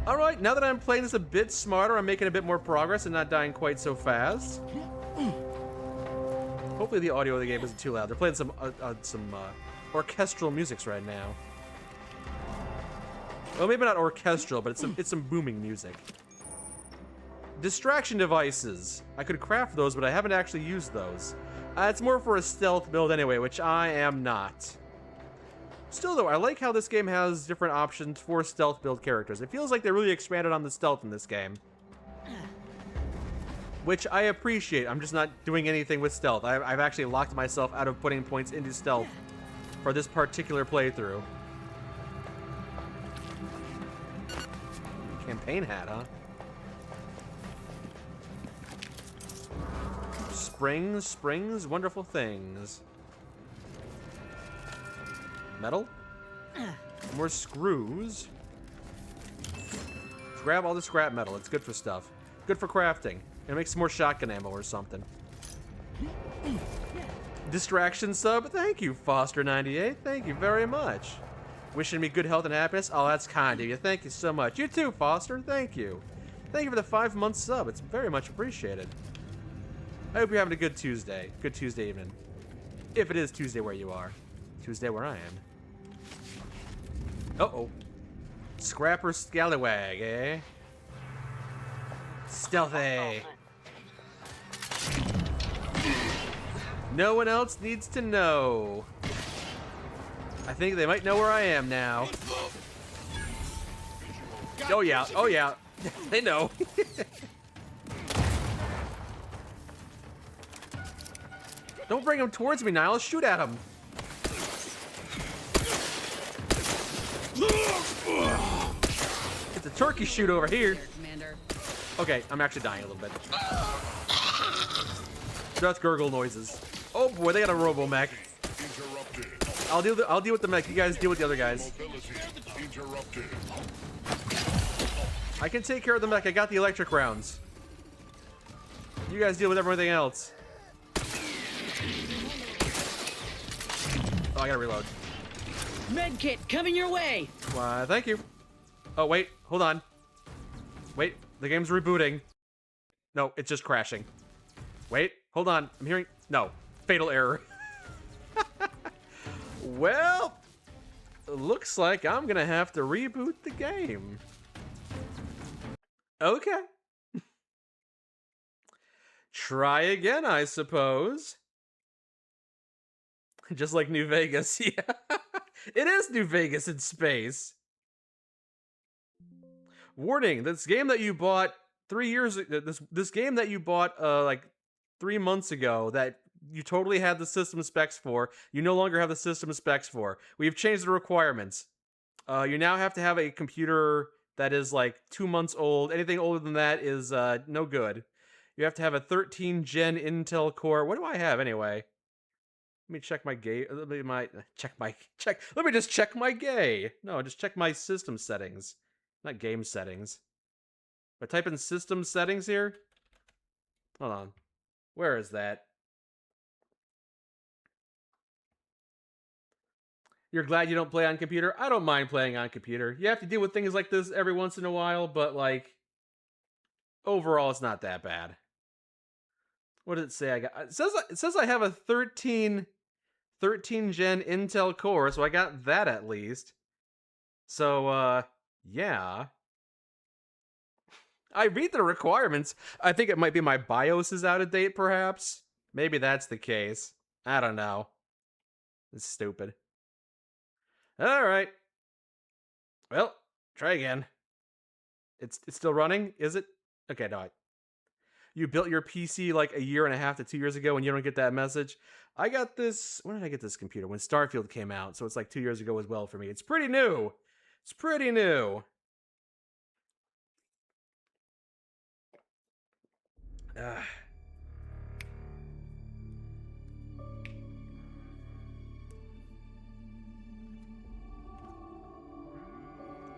Alright, now that I'm playing this a bit smarter, I'm making a bit more progress and not dying quite so fast. Hopefully the audio of the game isn't too loud. They're playing some orchestral musics right now. Well, maybe not orchestral, but it's some booming music. Distraction devices. I could craft those, but I haven't actually used those. It's more for a stealth build anyway, which I am not. Still though, I like how this game has different options for stealth build characters. It feels like they really expanded on the stealth in this game. which I appreciate. I'm just not doing anything with stealth. I've actually locked myself out of putting points into stealth for this particular playthrough. Campaign hat, huh? Springs, wonderful things. Metal? More screws. Grab all the scrap metal. It's good for stuff. Good for crafting. And make some more shotgun ammo or something. Distraction sub. Thank you, Foster98. Thank you very much. Wishing me good health and happiness. Oh, that's kind of you. Thank you so much. You too, Foster. Thank you. Thank you for the 5-month sub. It's very much appreciated. I hope you're having a good Tuesday. Good Tuesday evening. If it is Tuesday where you are. Tuesday where I am. Uh-oh. Scrapper Scallywag, eh? Stealthy. No one else needs to know. I think they might know where I am now. Oh yeah, oh yeah. They know. Don't bring him towards me, Niles. Shoot at him. It's a turkey shoot over here. Okay, I'm actually dying a little bit. That's gurgle noises. Oh boy, they got a robo-mech. I'll deal with the mech. You guys deal with the other guys. I can take care of the mech. I got the electric rounds. You guys deal with everything else. Oh, I gotta reload. Medkit coming your way. Why, thank you. Oh, wait. Hold on. Wait. The game's rebooting. No, it's just crashing. Wait. Hold on. I'm hearing... No. Fatal error. Well, looks like I'm gonna have to reboot the game. Okay. Try again, I suppose. Just like New Vegas, yeah. It is New Vegas in space. Warning, this game that you bought 3 years ago, this game that you bought like 3 months ago that you totally had the system specs for, you no longer have the system specs for. We've changed the requirements. You now have to have a computer that is like 2 months old. Anything older than that is no good. You have to have a 13 gen Intel Core. What do I have anyway? Let me check my gay. Let me just check my gay. No, just check my system settings, not game settings. If I type in system settings here, hold on. Where is that? You're glad you don't play on computer? I don't mind playing on computer. You have to deal with things like this every once in a while, but like overall, it's not that bad. What does it say? I got. It says I have a 13 gen Intel Core, so I got that at least. So yeah. I read the requirements. I think it might be my BIOS is out of date, perhaps. Maybe that's the case. I don't know. It's stupid. All right. Well, try again. It's still running, is it? Okay, no. You built your PC like a year and a half to 2 years ago and you don't get that message? I got this... When did I get this computer? When Starfield came out, so it's like 2 years ago as well for me. It's pretty new. It's pretty new.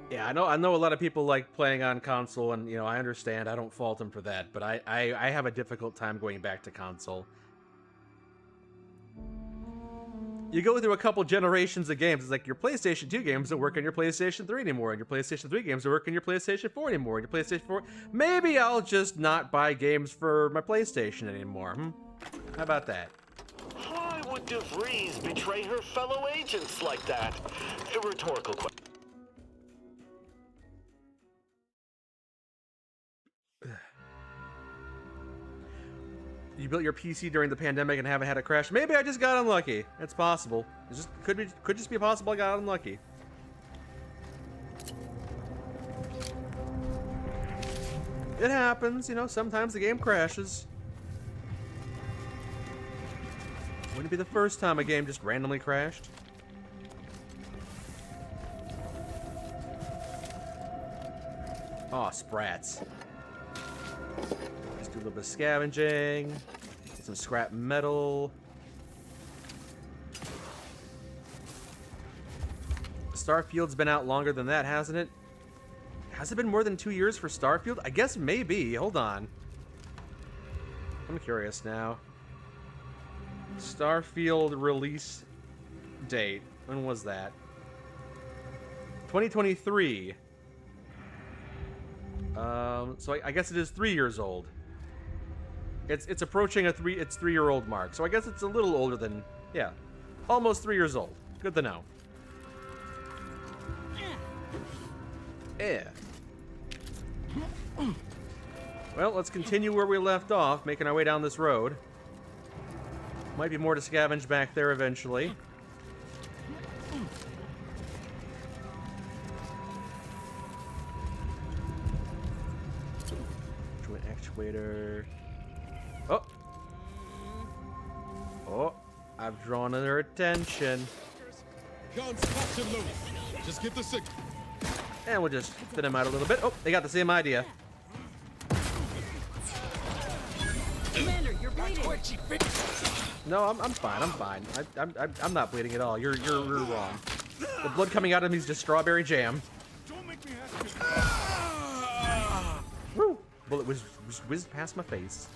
Yeah, I know a lot of people like playing on console, and you know, I understand. I don't fault them for that, but I have a difficult time going back to console. You go through a couple generations of games. It's like your PlayStation 2 games don't work on your PlayStation 3 anymore, and your PlayStation 3 games don't work on your PlayStation 4 anymore, and your PlayStation 4... Maybe I'll just not buy games for my PlayStation anymore, How about that? Why would DeVries betray her fellow agents like that? A rhetorical question. You built your PC during the pandemic and haven't had a crash. Maybe I just got unlucky. It's possible. It just could just be possible I got unlucky. It happens, you know, sometimes the game crashes. Wouldn't it be the first time a game just randomly crashed? Oh, sprats. Let's do a little bit of scavenging. Get some scrap metal. Starfield's been out longer than that, hasn't it? Has it been more than 2 years for Starfield? I guess maybe. Hold on. I'm curious now. Starfield release date. When was that? 2023. So I guess it is 3 years old. It's approaching its 3-year-old mark. So I guess it's a little older than, yeah, almost 3 years old. Good to know. Yeah. Well, let's continue where we left off, making our way down this road. Might be more to scavenge back there eventually. Joint actuator. Oh! Oh, I've drawn their attention. Guns cocked and loaded. Just get the signal. And we'll just thin them out a little bit. Oh, they got the same idea. Commander, you're bleeding. No, I'm fine. I'm fine. I'm not bleeding at all. You're wrong. The blood coming out of me is just strawberry jam. Woo! Bullet was whizzed past my face.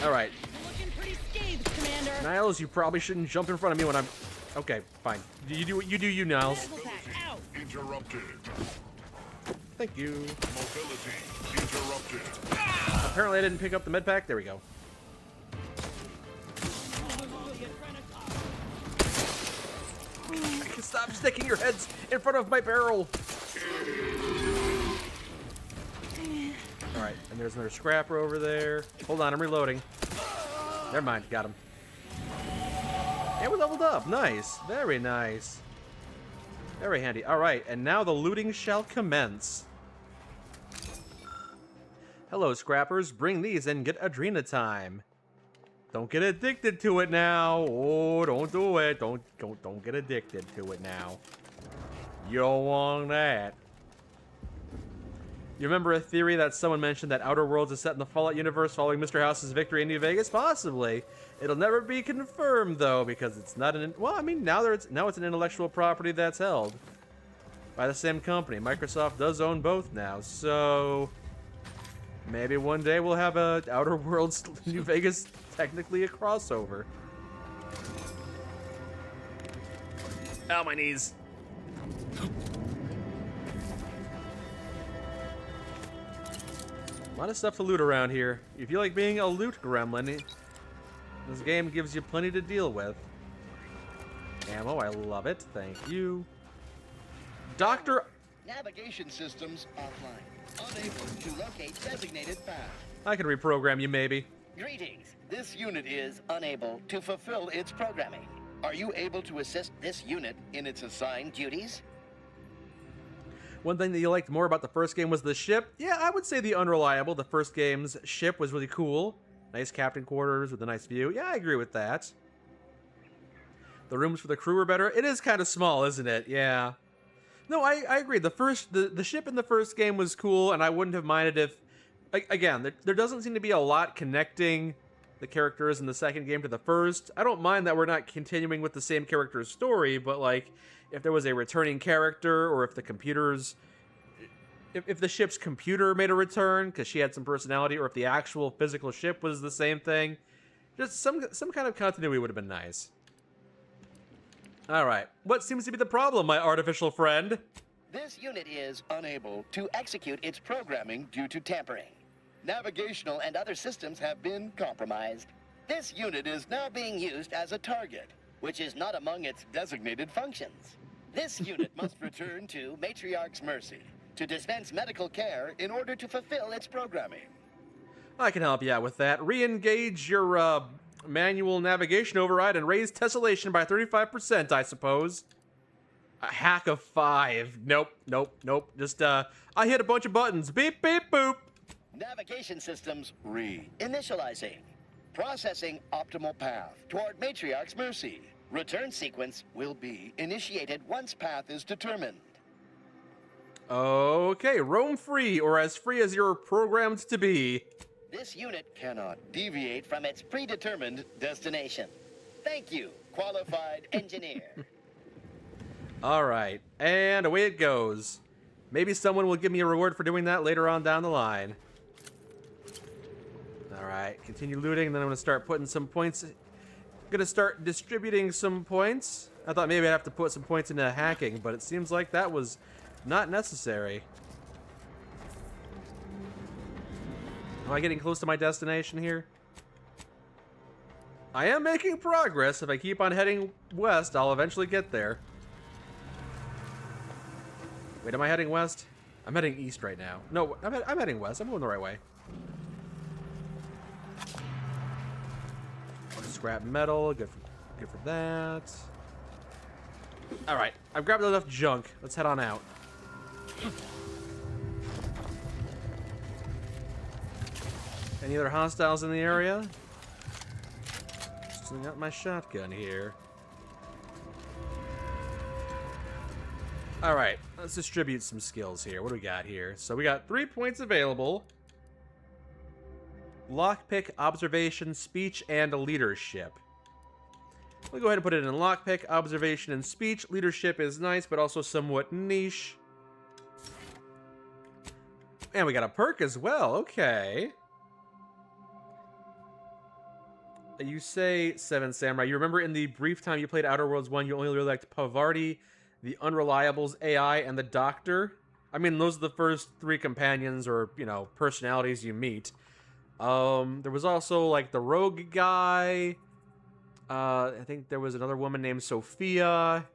All right. Looking pretty scathed, Commander. Niles, you probably shouldn't jump in front of me when I'm. Okay, fine. You do what you do, Niles. Interrupted. Thank you. Mobility interrupted. Apparently I didn't pick up the med pack. There we go. Stop sticking your heads in front of my barrel. Alright, and there's another scrapper over there. Hold on, I'm reloading. Never mind, got him. And we leveled up. Nice. Very nice. Very handy. Alright, and now the looting shall commence. Hello, scrappers. Bring these and get Adrena time. Don't get addicted to it now. Oh, don't do it. Don't get addicted to it now. You don't want that. You remember a theory that someone mentioned that Outer Worlds is set in the Fallout universe following Mr. House's victory in New Vegas? Possibly. It'll never be confirmed though, because it's not an. Well, I mean, now it's an intellectual property that's held by the same company. Microsoft does own both now, so maybe one day we'll have a Outer Worlds New Vegas, technically a crossover. Ow, my knees. A lot of stuff to loot around here. If you like being a loot gremlin, this game gives you plenty to deal with. Ammo, I love it. Thank you. Doctor... Navigation systems offline. Unable to locate designated path. I can reprogram you, maybe. Greetings. This unit is unable to fulfill its programming. Are you able to assist this unit in its assigned duties? One thing that you liked more about the first game was the ship. Yeah, I would say the Unreliable. The first game's ship was really cool. Nice captain quarters with a nice view. Yeah, I agree with that. The rooms for the crew were better. It is kind of small, isn't it? Yeah. No, I agree. The ship in the first game was cool, and I wouldn't have minded if... Again, there doesn't seem to be a lot connecting the characters in the second game to the first. I don't mind that we're not continuing with the same character's story, but like, if there was a returning character, or if the computers... If the ship's computer made a return, because she had some personality, or if the actual physical ship was the same thing, just some kind of continuity would have been nice. Alright, what seems to be the problem, my artificial friend? This unit is unable to execute its programming due to tampering. Navigational and other systems have been compromised. This unit is now being used as a target, which is not among its designated functions. This unit must return to Matriarch's Mercy to dispense medical care in order to fulfill its programming. I can help you out with that. Re-engage your manual navigation override and raise tessellation by 35%, I suppose. A hack of 5. Nope. Just, I hit a bunch of buttons. Beep, beep, boop. Navigation systems re-initializing. Processing optimal path toward Matriarch's mercy. Return sequence will be initiated once path is determined. Okay, roam free, or as free as you're programmed to be. This unit cannot deviate from its predetermined destination. Thank you, qualified engineer. All right, and away it goes. Maybe someone will give me a reward for doing that later on down the line. All right, continue looting, and then I'm gonna start putting some points. Gonna start distributing some points. I thought maybe I'd have to put some points into hacking, but it seems like that was not necessary. Am I getting close to my destination here? I am making progress. If I keep on heading west, I'll eventually get there. Wait, am I heading west? I'm heading east right now. No, I'm heading west. I'm going the right way. Scrap metal, good for that. All right, I've grabbed enough junk. Let's head on out. Any other hostiles in the area? Still got my shotgun here. All right, let's distribute some skills here. What do we got here? So we got 3 points available. Lockpick, observation, speech, and leadership. We'll go ahead and put it in lockpick, observation, and speech. Leadership is nice, but also somewhat niche. And we got a perk as well. Okay. You say Seven Samurai. You remember in the brief time you played Outer Worlds 1, you only really liked Pavarti, the Unreliables AI, and the Doctor? I mean, those are the first 3 companions or, you know, personalities you meet. There was also, like, the rogue guy. I think there was another woman named Sophia.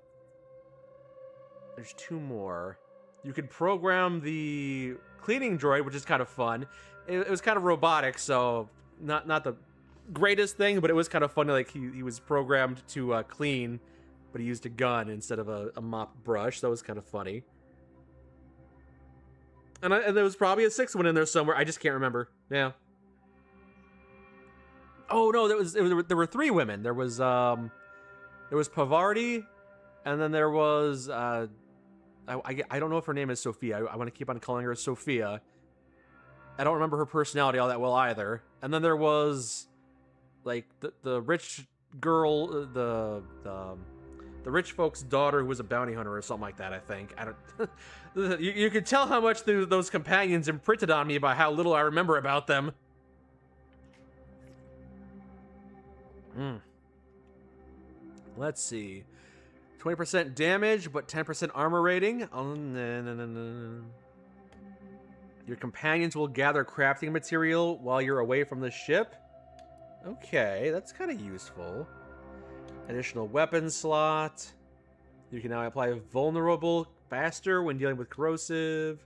There's 2 more. You could program the cleaning droid, which is kind of fun. It was kind of robotic, so not the greatest thing, but it was kind of funny. Like, he was programmed to clean, but he used a gun instead of a mop brush. That was kind of funny. And there was probably a 6th one in there somewhere. I just can't remember. Yeah. Oh no, there were 3 women. There was Pavarti, and then there was I don't know if her name is Sophia. I want to keep on calling her Sophia. I don't remember her personality all that well either. And then there was like the rich girl, the rich folks' daughter who was a bounty hunter or something like that. I think I don't. You could tell how much those companions imprinted on me by how little I remember about them. Let's see. 20% damage, but 10% armor rating. Oh, no. Your companions will gather crafting material while you're away from the ship. Okay, that's kind of useful. Additional weapon slot. You can now apply vulnerable faster when dealing with corrosive.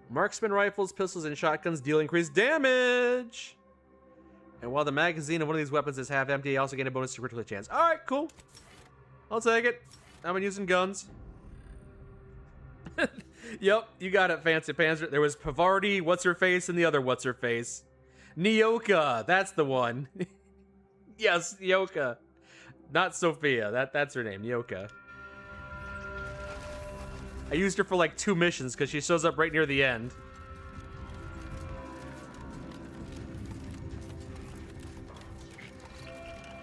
Marksman rifles, pistols, and shotguns deal increased damage. And while the magazine of one of these weapons is half empty, I also gain a bonus to critical chance. Alright, cool. I'll take it. I've been using guns. Yep, you got it, Fancy Panzer. There was Pavarti, What's-Her-Face, and the other What's-Her-Face. Nyoka, that's the one. Yes, Nyoka. Not Sophia, that's her name, Nyoka. I used her for like 2 missions because she shows up right near the end.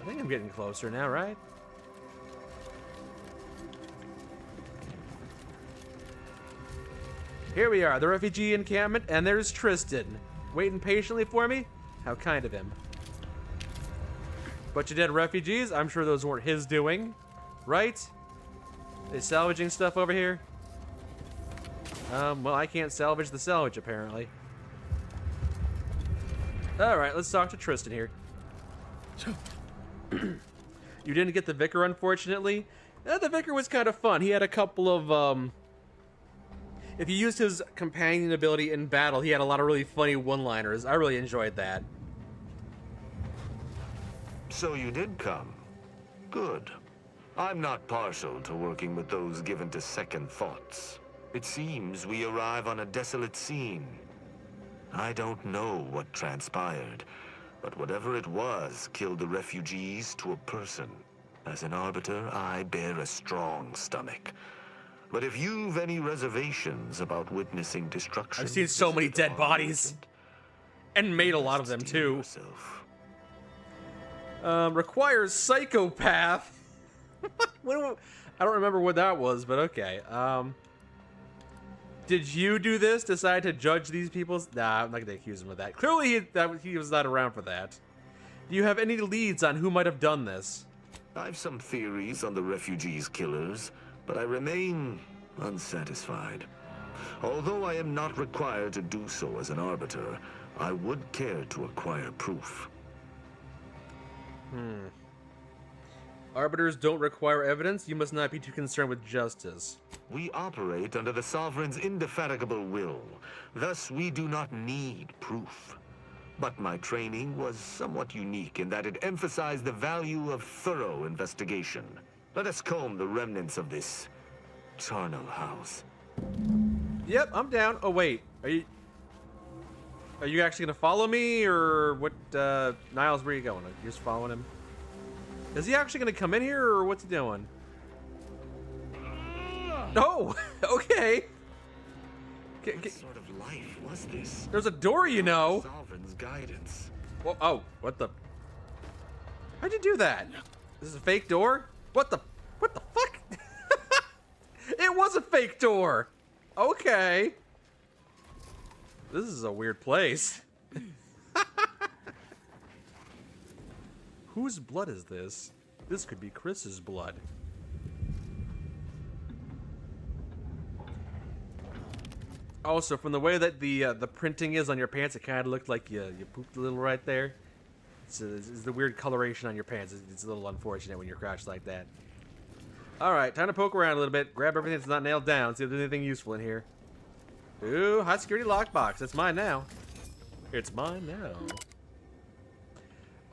I think I'm getting closer now, right? Here we are, the refugee encampment, and there's Tristan. Waiting patiently for me? How kind of him. Bunch of dead refugees, I'm sure those weren't his doing. Right? They salvaging stuff over here? Well, I can't salvage the salvage, apparently. Alright, let's talk to Tristan here. You didn't get the Vicar, unfortunately. The Vicar was kind of fun. He had a couple of, if you used his companion ability in battle, he had a lot of really funny one-liners. I really enjoyed that. So you did come. Good. I'm not partial to working with those given to second thoughts. It seems we arrive on a desolate scene. I don't know what transpired, but whatever it was killed the refugees to a person. As an Arbiter, I bear a strong stomach. But if you've any reservations about witnessing destruction... I've seen so many dead bodies. And made a lot of them, too. Requires psychopath. I don't remember what that was, but okay. Did you do this? Decide to judge these people? Nah, I'm not gonna accuse him of that. Clearly, he was not around for that. Do you have any leads on who might have done this? I've some theories on the refugees' killers, but I remain unsatisfied. Although I am not required to do so as an Arbiter, I would care to acquire proof. Arbiters don't require evidence. You must not be too concerned with justice. We operate under the Sovereign's indefatigable will. Thus, we do not need proof. But my training was somewhat unique in that it emphasized the value of thorough investigation. Let us comb the remnants of this charnel house. Yep, I'm down. Oh, wait. Are you actually gonna follow me, or what? Niles, where are you going? You're just following him? Is he actually gonna come in here, or what's he doing? No. Okay. What sort of life was this? There's a door, you know. Sovereign's guidance. Well, oh, what the? How'd you do that? This is a fake door? What the fuck? It was a fake door. Okay. This is a weird place. Whose blood is this? This could be Chris's blood. Also, from the way that the printing is on your pants, it kind of looked like you pooped a little right there. It's the weird coloration on your pants. It's a little unfortunate when you're crouched like that. Alright, time to poke around a little bit. Grab everything that's not nailed down. See if there's anything useful in here. Ooh, high security lockbox. That's mine now. It's mine now.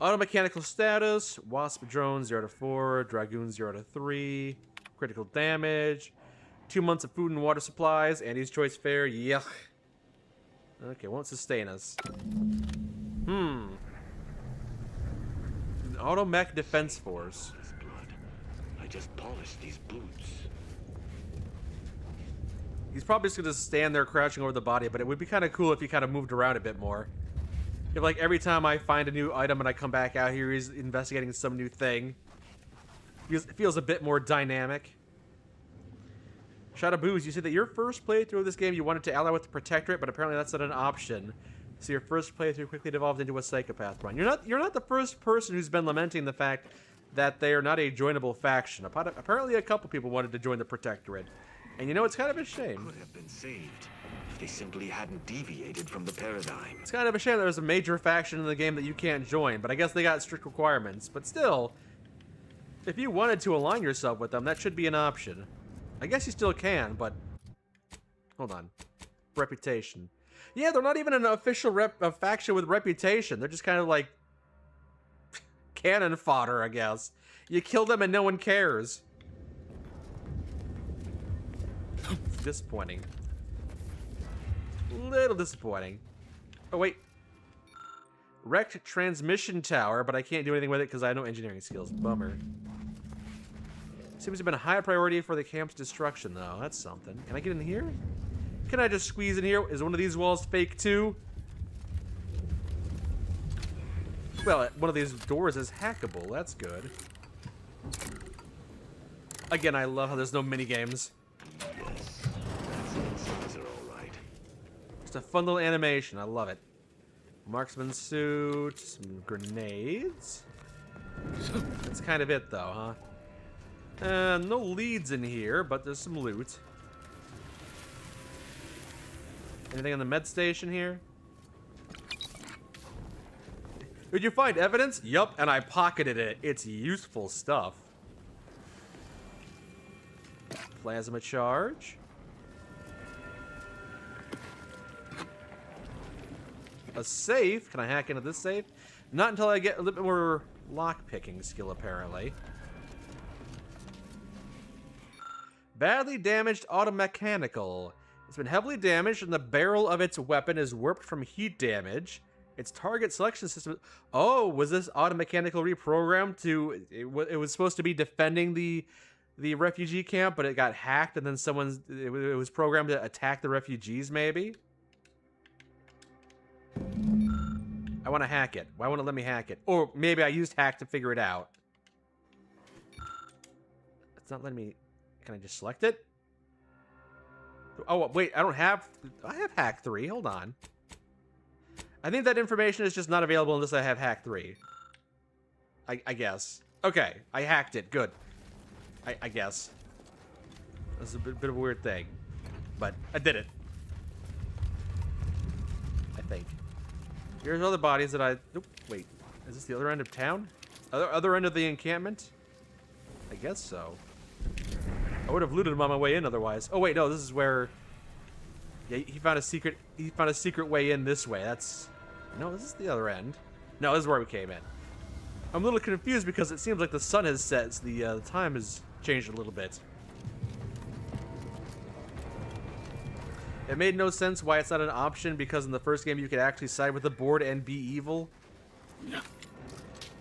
Automechanical status. Wasp drone 0 to 4. Dragoon 0 to 3. Critical damage. 2 months of food and water supplies. Andy's choice fare. Yuck. Okay, won't sustain us. An automech defense force. I just polished these boots. He's probably just gonna stand there crouching over the body, but it would be kind of cool if he kind of moved around a bit more. If, like, every time I find a new item and I come back out here, he's investigating some new thing. It feels a bit more dynamic. Shadow Booze, you said that your first playthrough of this game you wanted to ally with the Protectorate, but apparently that's not an option. So your first playthrough quickly devolved into a psychopath run. You're not the first person who's been lamenting the fact that they are not a joinable faction. Apparently a couple people wanted to join the Protectorate. And you know, it's kind of a shame. Could have been saved if they simply hadn't deviated from the paradigm. It's kind of a shame there's a major faction in the game that you can't join, but I guess they got strict requirements. But still, if you wanted to align yourself with them, that should be an option. I guess you still can, but... Hold on. Reputation. Yeah, they're not even an official faction with reputation. They're just kind of like... cannon fodder, I guess. You kill them and no one cares. It's disappointing. Little disappointing. Oh, wait. Wrecked transmission tower, but I can't do anything with it because I have no engineering skills. Bummer. Seems to have been a high priority for the camp's destruction, though. That's something. Can I get in here? Can I just squeeze in here? Is one of these walls fake, too? Well, one of these doors is hackable. That's good. Again, I love how there's no minigames. Yes, these are all right. Just a fun little animation. I love it. Marksman suit, some grenades. That's kind of it, though, huh? No leads in here, but there's some loot. Anything on the med station here? Did you find evidence? Yup, and I pocketed it. It's useful stuff. Plasma charge. A safe. Can I hack into this safe? Not until I get a little bit more lock-picking skill, apparently. Badly damaged automechanical. It's been heavily damaged, and the barrel of its weapon is warped from heat damage. Its target selection system... Oh, was this automechanical reprogrammed to... It was supposed to be defending the refugee camp, but it got hacked, and then it was programmed to attack the refugees, maybe? I want to hack it. Why won't it let me hack it? Or maybe I used hack to figure it out. It's not letting me... Can I just select it? Oh, wait, I have hack 3. Hold on. I think that information is just not available unless I have hack 3. I guess. Okay, I hacked it. Good. I guess. This is a bit of a weird thing. But I did it. I think. Here's other bodies that I... Nope, wait. Is this the other end of town? Other end of the encampment? I guess so. I would have looted him on my way in otherwise. Oh wait, no, this is where... Yeah, he found a secret way in this way. That's... No, this is the other end. No, this is where we came in. I'm a little confused because it seems like the sun has set, so the time has changed a little bit. It made no sense why it's not an option, because in the first game you could actually side with the board and be evil.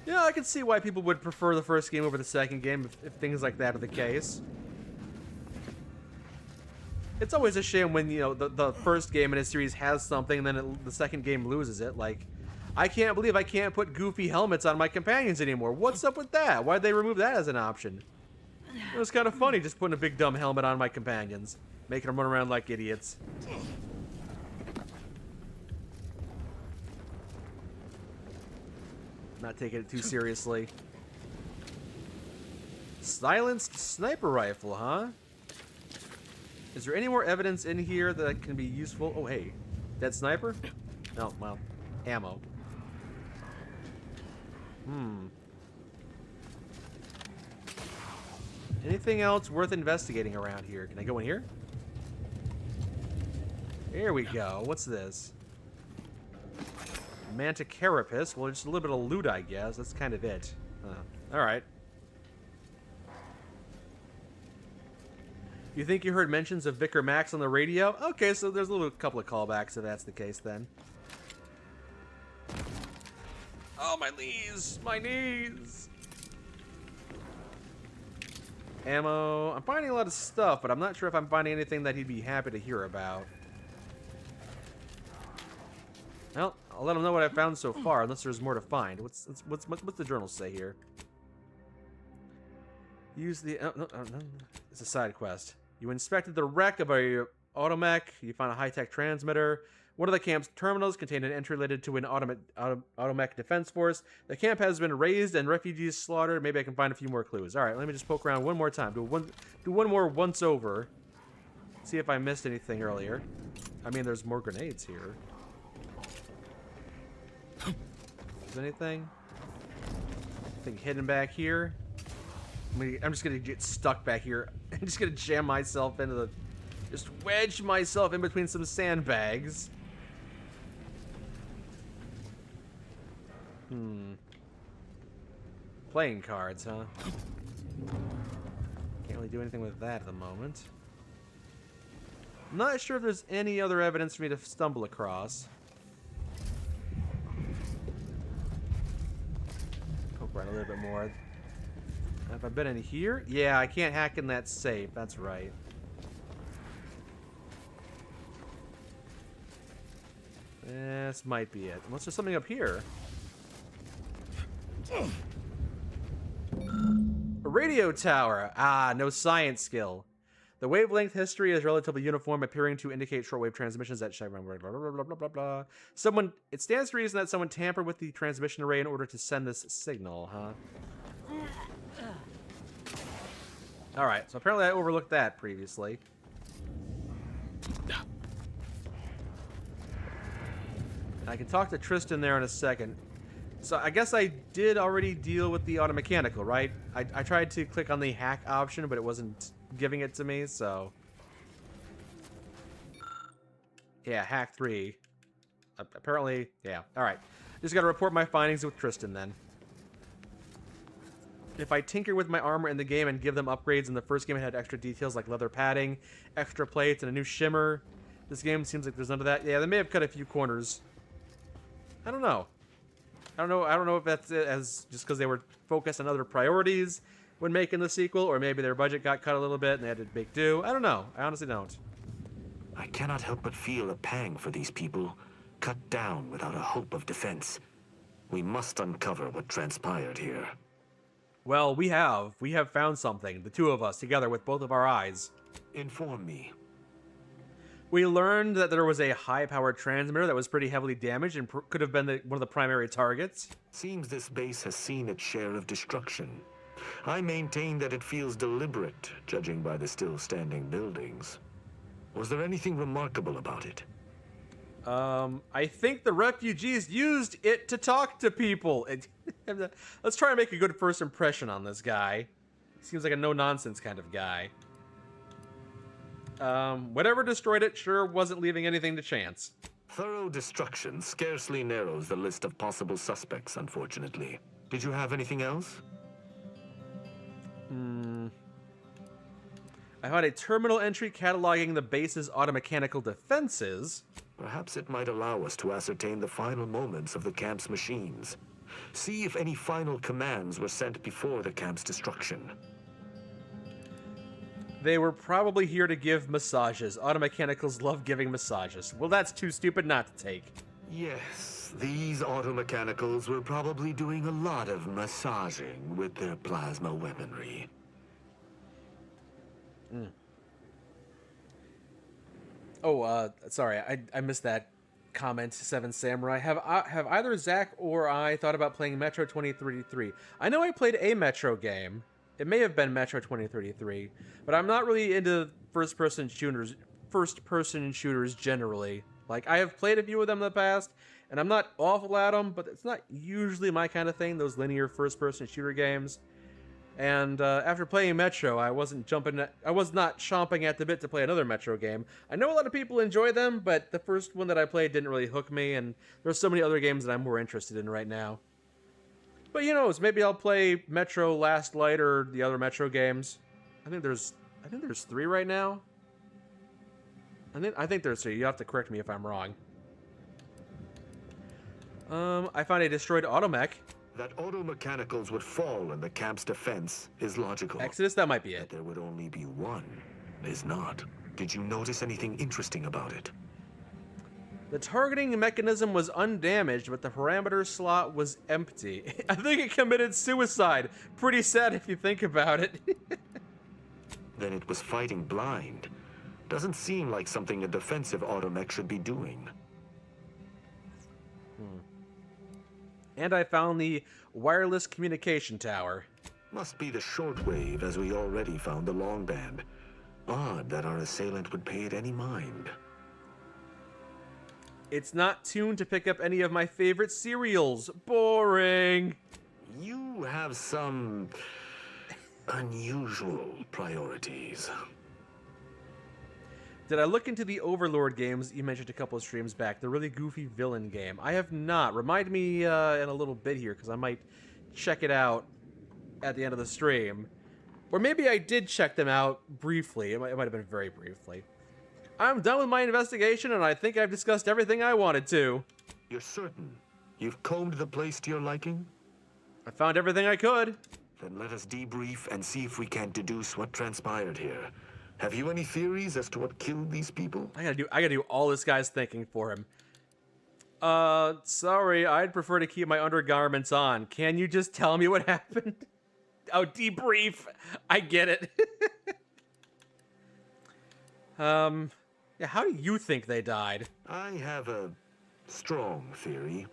Yeah, I can see why people would prefer the first game over the second game if things like that are the case. It's always a shame when, you know, the first game in a series has something and then the second game loses it. Like, I can't believe I can't put goofy helmets on my companions anymore. What's up with that? Why'd they remove that as an option? It was kind of funny just putting a big dumb helmet on my companions, making them run around like idiots. Not taking it too seriously. Silenced sniper rifle, huh? Is there any more evidence in here that can be useful? Oh, hey. Dead sniper? No, well, ammo. Anything else worth investigating around here? Can I go in here? Here we go. What's this? Manticarapus. Well, just a little bit of loot, I guess. That's kind of it. Alright. You think you heard mentions of Vicar Max on the radio? Okay, so there's a couple of callbacks if that's the case then. Oh, my knees! My knees! Ammo. I'm finding a lot of stuff, but I'm not sure if I'm finding anything that he'd be happy to hear about. Well, I'll let him know what I found so far, unless there's more to find. What's the journal say here? Use the... no, it's a side quest. You inspected the wreck of a automech. You found a high-tech transmitter. One of the camp's terminals contained an entry related to an automech defense force. The camp has been razed and refugees slaughtered. Maybe I can find a few more clues. All right, let me just poke around one more time. Do one more once over. See if I missed anything earlier. I mean, there's more grenades here. Is there anything? Anything hidden back here? I'm just gonna get stuck back here. I'm just gonna jam myself into the... Just wedge myself in between some sandbags. Playing cards, huh? Can't really do anything with that at the moment. I'm not sure if there's any other evidence for me to stumble across. Poke around a little bit more. Have I been in here? Yeah, I can't hack in that safe. That's right. This might be it. Unless there's something up here. A radio tower. Ah, no science skill. The wavelength history is relatively uniform, appearing to indicate shortwave transmissions that blah blah blah blah blah blah. It stands to reason that someone tampered with the transmission array in order to send this signal, huh? Alright, so apparently I overlooked that previously. I can talk to Tristan there in a second. So I guess I did already deal with the automechanical, right? I tried to click on the hack option, but it wasn't giving it to me, so... Yeah, hack 3. Apparently, yeah. Alright. Just gotta report my findings with Tristan then. If I tinker with my armor in the game and give them upgrades, in the first game it had extra details like leather padding, extra plates, and a new shimmer. This game seems like there's none of that. Yeah, they may have cut a few corners. I don't know. I don't know if that's it as just because they were focused on other priorities when making the sequel, or maybe their budget got cut a little bit and they had to make do. I don't know. I honestly don't. I cannot help but feel a pang for these people, cut down without a hope of defense. We must uncover what transpired here. Well, we have. We have found something. The two of us, together with both of our eyes. Inform me. We learned that there was a high-powered transmitter that was pretty heavily damaged and could have been one of the primary targets. Seems this base has seen its share of destruction. I maintain that it feels deliberate, judging by the still-standing buildings. Was there anything remarkable about it? I think the refugees used it to talk to people. Let's try and make a good first impression on this guy. Seems like a no-nonsense kind of guy. Whatever destroyed it sure wasn't leaving anything to chance. Thorough destruction scarcely narrows the list of possible suspects, unfortunately. Did you have anything else? I found a terminal entry cataloging the base's automechanical defenses. Perhaps it might allow us to ascertain the final moments of the camp's machines. See if any final commands were sent before the camp's destruction. They were probably here to give massages. Automechanicals love giving massages. Well, that's too stupid not to take. Yes, these automechanicals were probably doing a lot of massaging with their plasma weaponry. Oh, sorry, I missed that comment, Seven Samurai. Have either Zach or I thought about playing Metro 2033? I know I played a Metro game. It may have been Metro 2033, but I'm not really into first-person shooters generally. Like, I have played a few of them in the past, and I'm not awful at them, but it's not usually my kind of thing, those linear first-person shooter games. And after playing Metro, I was not chomping at the bit to play another Metro game. I know a lot of people enjoy them, but the first one that I played didn't really hook me, and there's so many other games that I'm more interested in right now. But who knows, maybe I'll play Metro Last Light or the other Metro games. I think there's 3 right now. I think there's 3. You have to correct me if I'm wrong. I found a destroyed automech. That automechanicals would fall in the camp's defense is logical. Exodus, that might be it. That there would only be one is not. Did you notice anything interesting about it? The targeting mechanism was undamaged, but the parameter slot was empty. I think it committed suicide. Pretty sad if you think about it. Then it was fighting blind. Doesn't seem like something a defensive automech should be doing. And I found the wireless communication tower. Must be the shortwave, as we already found the long band. Odd that our assailant would pay it any mind. It's not tuned to pick up any of my favorite cereals. Boring. You have some unusual priorities. Did I look into the Overlord games you mentioned a couple of streams back? The really goofy villain game. I have not. Remind me in a little bit here, because I might check it out at the end of the stream. Or maybe I did check them out briefly. It might have been very briefly. I'm done with my investigation, and I think I've discussed everything I wanted to. You're certain? You've combed the place to your liking? I found everything I could. Then let us debrief and see if we can deduce what transpired here. Have you any theories as to what killed these people? I gotta do all this guy's thinking for him. Sorry, I'd prefer to keep my undergarments on. Can you just tell me what happened? Oh, debrief. I get it. Yeah, how do you think they died? I have a strong theory,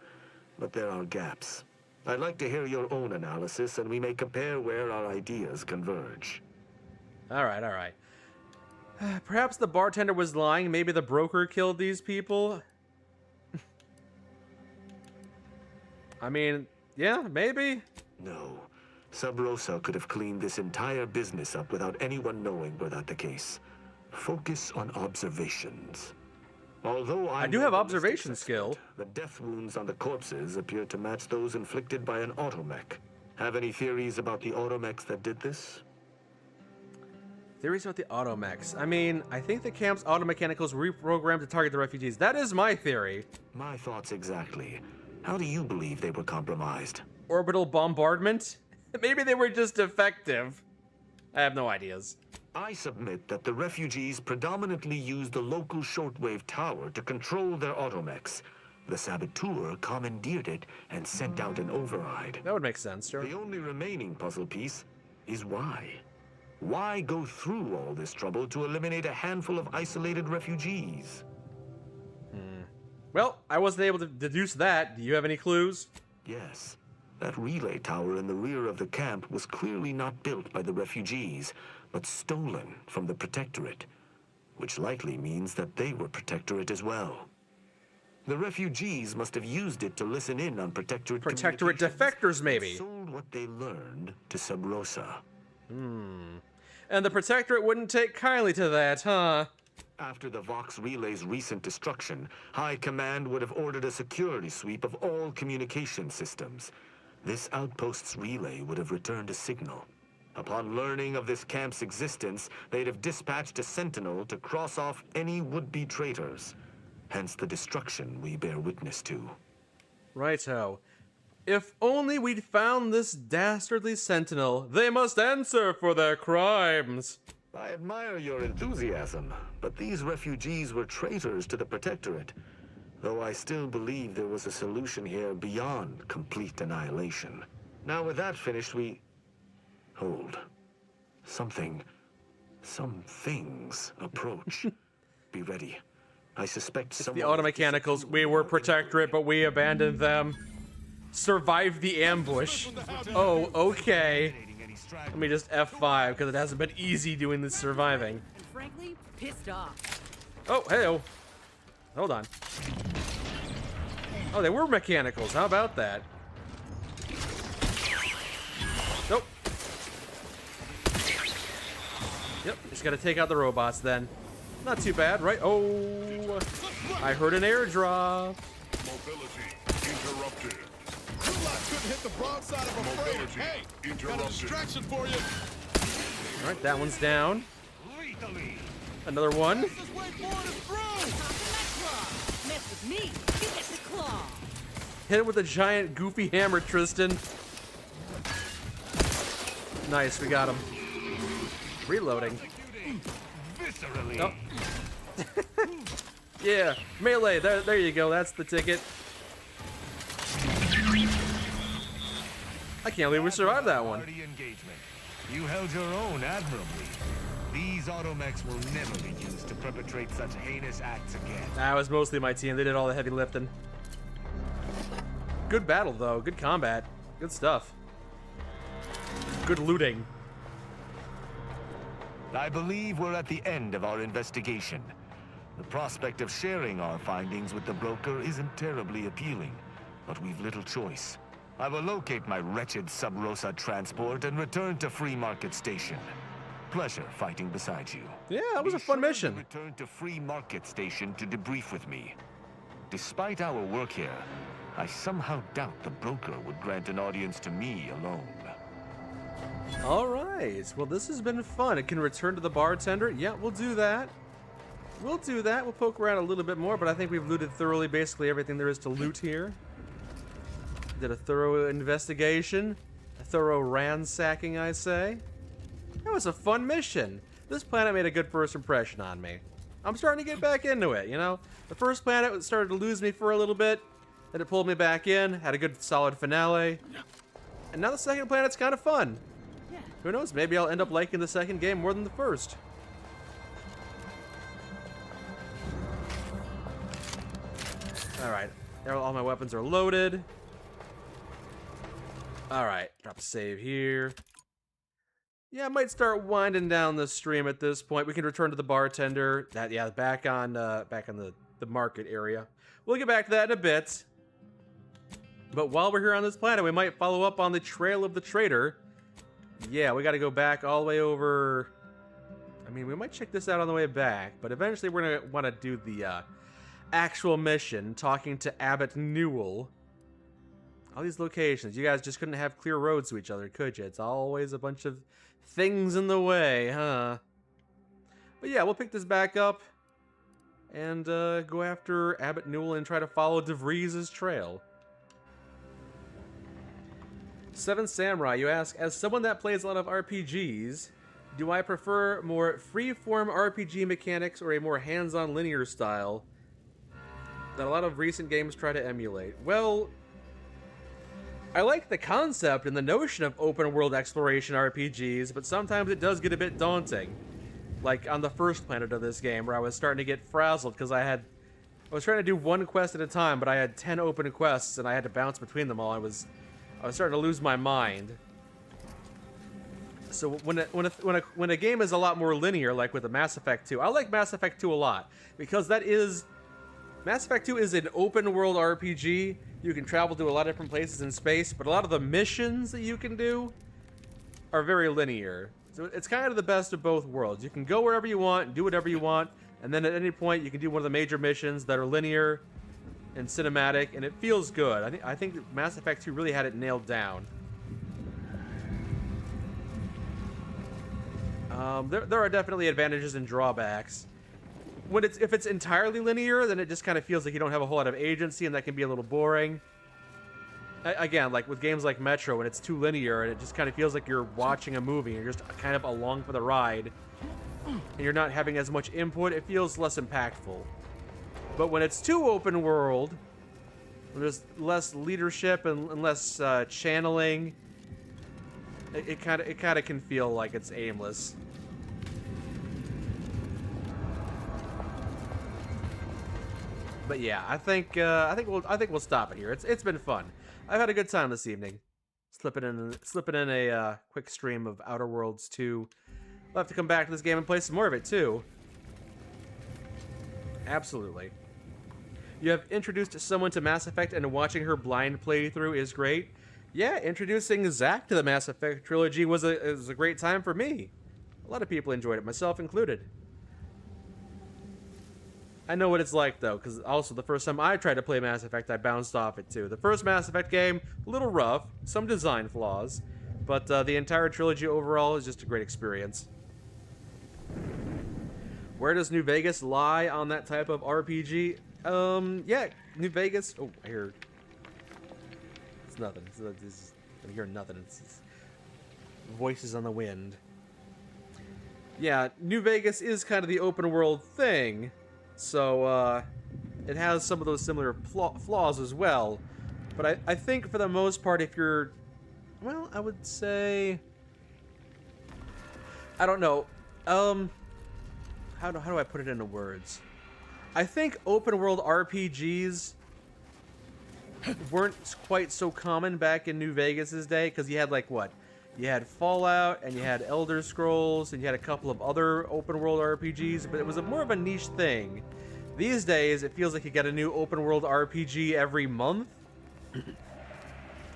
but there are gaps. I'd like to hear your own analysis, and we may compare where our ideas converge. All right. Perhaps the bartender was lying. Maybe the broker killed these people. I mean, yeah, maybe. No. Sub Rosa could have cleaned this entire business up without anyone knowing were that the case. Focus on observations. Although I do have observation skill. The death wounds on the corpses appear to match those inflicted by an automech. Have any theories about the automechs that did this? Theories about the automechs. I mean, I think the camp's automechanicals were reprogrammed to target the refugees. That is my theory. My thoughts exactly. How do you believe they were compromised? Orbital bombardment? Maybe they were just defective. I have no ideas. I submit that the refugees predominantly used the local shortwave tower to control their automechs. The saboteur commandeered it and sent out an override. That would make sense, sure. The only remaining puzzle piece is why. Why go through all this trouble to eliminate a handful of isolated refugees? Well, I wasn't able to deduce that. Do you have any clues? Yes. That relay tower in the rear of the camp was clearly not built by the refugees, but stolen from the Protectorate, which likely means that they were Protectorate as well. The refugees must have used it to listen in on Protectorate defectors, maybe. Sold what they learned to Sub Rosa. And the Protectorate wouldn't take kindly to that, huh? After the Vox Relay's recent destruction, High Command would have ordered a security sweep of all communication systems. This outpost's relay would have returned a signal. Upon learning of this camp's existence, they'd have dispatched a sentinel to cross off any would-be traitors. Hence the destruction we bear witness to. Righto. If only we'd found this dastardly sentinel, they must answer for their crimes. I admire your enthusiasm, but these refugees were traitors to the Protectorate, though I still believe there was a solution here beyond complete annihilation. Now with that finished, Hold. Some things approach. Be ready. I suspect it's the automechanicals. We were Protectorate, but we abandoned them. Survived the ambush. Oh, okay. Let me just F5, because it hasn't been easy doing this surviving. And frankly, pissed off. Oh, hey-oh. Hold on. Oh, they were mechanicals. How about that? Nope. Yep, just gotta take out the robots then. Not too bad, right? Oh, I heard an airdrop. Mobility interrupted. Couldn't hit the broadside of a freighter. Hey, got a distraction for you. All right, that one's down. Another one. Mess with me, you get the claw. Hit it with a giant goofy hammer, Tristan. Nice, we got him. Reloading. Oh. Yeah, melee. There you go. That's the ticket. I can't believe we survived that one. You held your own admirably. These automechs will never be used to perpetrate such heinous acts again. That was mostly my team. They did all the heavy lifting. Good battle, though. Good combat. Good stuff. Good looting. I believe we're at the end of our investigation. The prospect of sharing our findings with the broker isn't terribly appealing, but we've little choice. I will locate my wretched Sub Rosa transport and return to Free Market Station. Pleasure fighting beside you. Yeah, that was a fun mission. Return to Free Market Station to debrief with me. Despite our work here, I somehow doubt the broker would grant an audience to me alone. All right. Well, this has been fun. It can return to the bartender. Yeah, we'll do that. We'll do that. We'll poke around a little bit more, but I think we've looted thoroughly basically everything there is to loot here. Did a thorough investigation. A thorough ransacking, I say. That was a fun mission. This planet made a good first impression on me. I'm starting to get back into it, you know? The first planet started to lose me for a little bit. Then it pulled me back in. Had a good solid finale. And now the second planet's kind of fun. Yeah. Who knows? Maybe I'll end up liking the second game more than the first. Alright. All my weapons are loaded. Alright. Drop a save here. Yeah, I might start winding down the stream at this point. We can return to the bartender. Back on the market area. We'll get back to that in a bit. But while we're here on this planet, we might follow up on the Trail of the Traitor. Yeah, we got to go back all the way over. I mean, we might check this out on the way back, but eventually we're going to want to do the actual mission, talking to Abbot Newell. All these locations. You guys just couldn't have clear roads to each other, could you? It's always a bunch of things in the way, huh? But yeah, we'll pick this back up and go after Abbott Newell and try to follow DeVries' trail. Seven Samurai, you ask, as someone that plays a lot of RPGs, do I prefer more free-form RPG mechanics or a more hands-on linear style that a lot of recent games try to emulate? Well, I like the concept and the notion of open-world exploration RPGs, but sometimes it does get a bit daunting. Like on the first planet of this game, where I was starting to get frazzled because I was trying to do one quest at a time, but I had 10 open quests and I had to bounce between them all. I was starting to lose my mind. So when a game is a lot more linear, like with the Mass Effect 2, I like Mass Effect 2 a lot because Mass Effect 2 is an open world RPG. You can travel to a lot of different places in space, but a lot of the missions that you can do are very linear. So it's kind of the best of both worlds. You can go wherever you want, do whatever you want, and then at any point you can do one of the major missions that are linear and cinematic, and it feels good. I think Mass Effect 2 really had it nailed down. There are definitely advantages and drawbacks. If it's entirely linear, then it just kind of feels like you don't have a whole lot of agency, and that can be a little boring. Again, like with games like Metro, when it's too linear, and it just kind of feels like you're watching a movie, and you're just kind of along for the ride, and you're not having as much input, it feels less impactful. But when it's too open world, when there's less leadership and less channeling, it kind of can feel like it's aimless. But yeah, I think we'll stop it here. It's been fun. I've had a good time this evening. Slipping in a quick stream of Outer Worlds 2. We'll have to come back to this game and play some more of it too. Absolutely. You have introduced someone to Mass Effect, and watching her blind playthrough is great. Yeah, introducing Zach to the Mass Effect trilogy was a great time for me. A lot of people enjoyed it, myself included. I know what it's like, though, because also the first time I tried to play Mass Effect, I bounced off it, too. The first Mass Effect game, a little rough, some design flaws, but the entire trilogy overall is just a great experience. Where does New Vegas lie on that type of RPG? Yeah, New Vegas... Oh, I hear... It's nothing. I'm hearing nothing. It's voices on the wind. Yeah, New Vegas is kind of the open world thing, so it has some of those similar flaws as well. But I think for the most part, if you're... Well, I would say... I don't know. How do I put it into words? I think open world RPGs weren't quite so common back in New Vegas's day, because you had like what? You had Fallout, and you had Elder Scrolls, and you had a couple of other open world RPGs, but it was more of a niche thing. These days, it feels like you get a new open world RPG every month.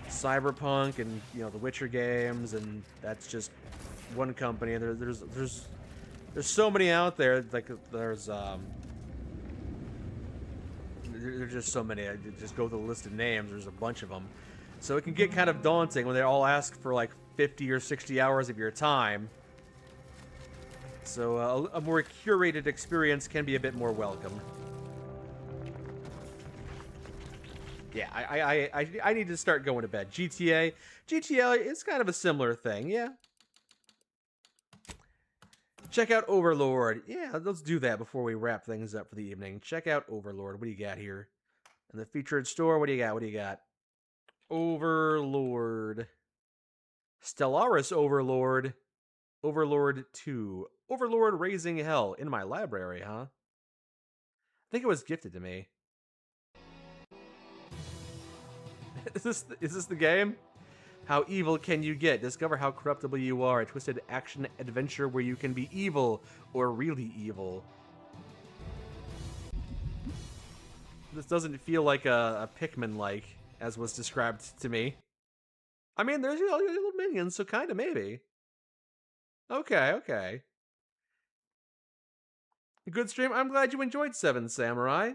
Cyberpunk and the Witcher games, and that's just one company. And there's so many out there. Like there's just so many. I just go through the list of names. There's a bunch of them, so it can get kind of daunting when they all ask for like 50 or 60 hours of your time. So a more curated experience can be a bit more welcome. Yeah, I need to start going to bed. GTA is kind of a similar thing, yeah. Check out Overlord. Yeah, let's do that before we wrap things up for the evening. Check out Overlord. What do you got here? In the featured store, what do you got? What do you got? Overlord. Stellaris Overlord. Overlord 2. Overlord Raising Hell. In my library, huh? I think it was gifted to me. Is this the game? How evil can you get? Discover how corruptible you are. A twisted action adventure where you can be evil or really evil. This doesn't feel like a Pikmin-like, as was described to me. I mean, there's little minions, so kind of maybe. Okay. Good stream. I'm glad you enjoyed Seven Samurai.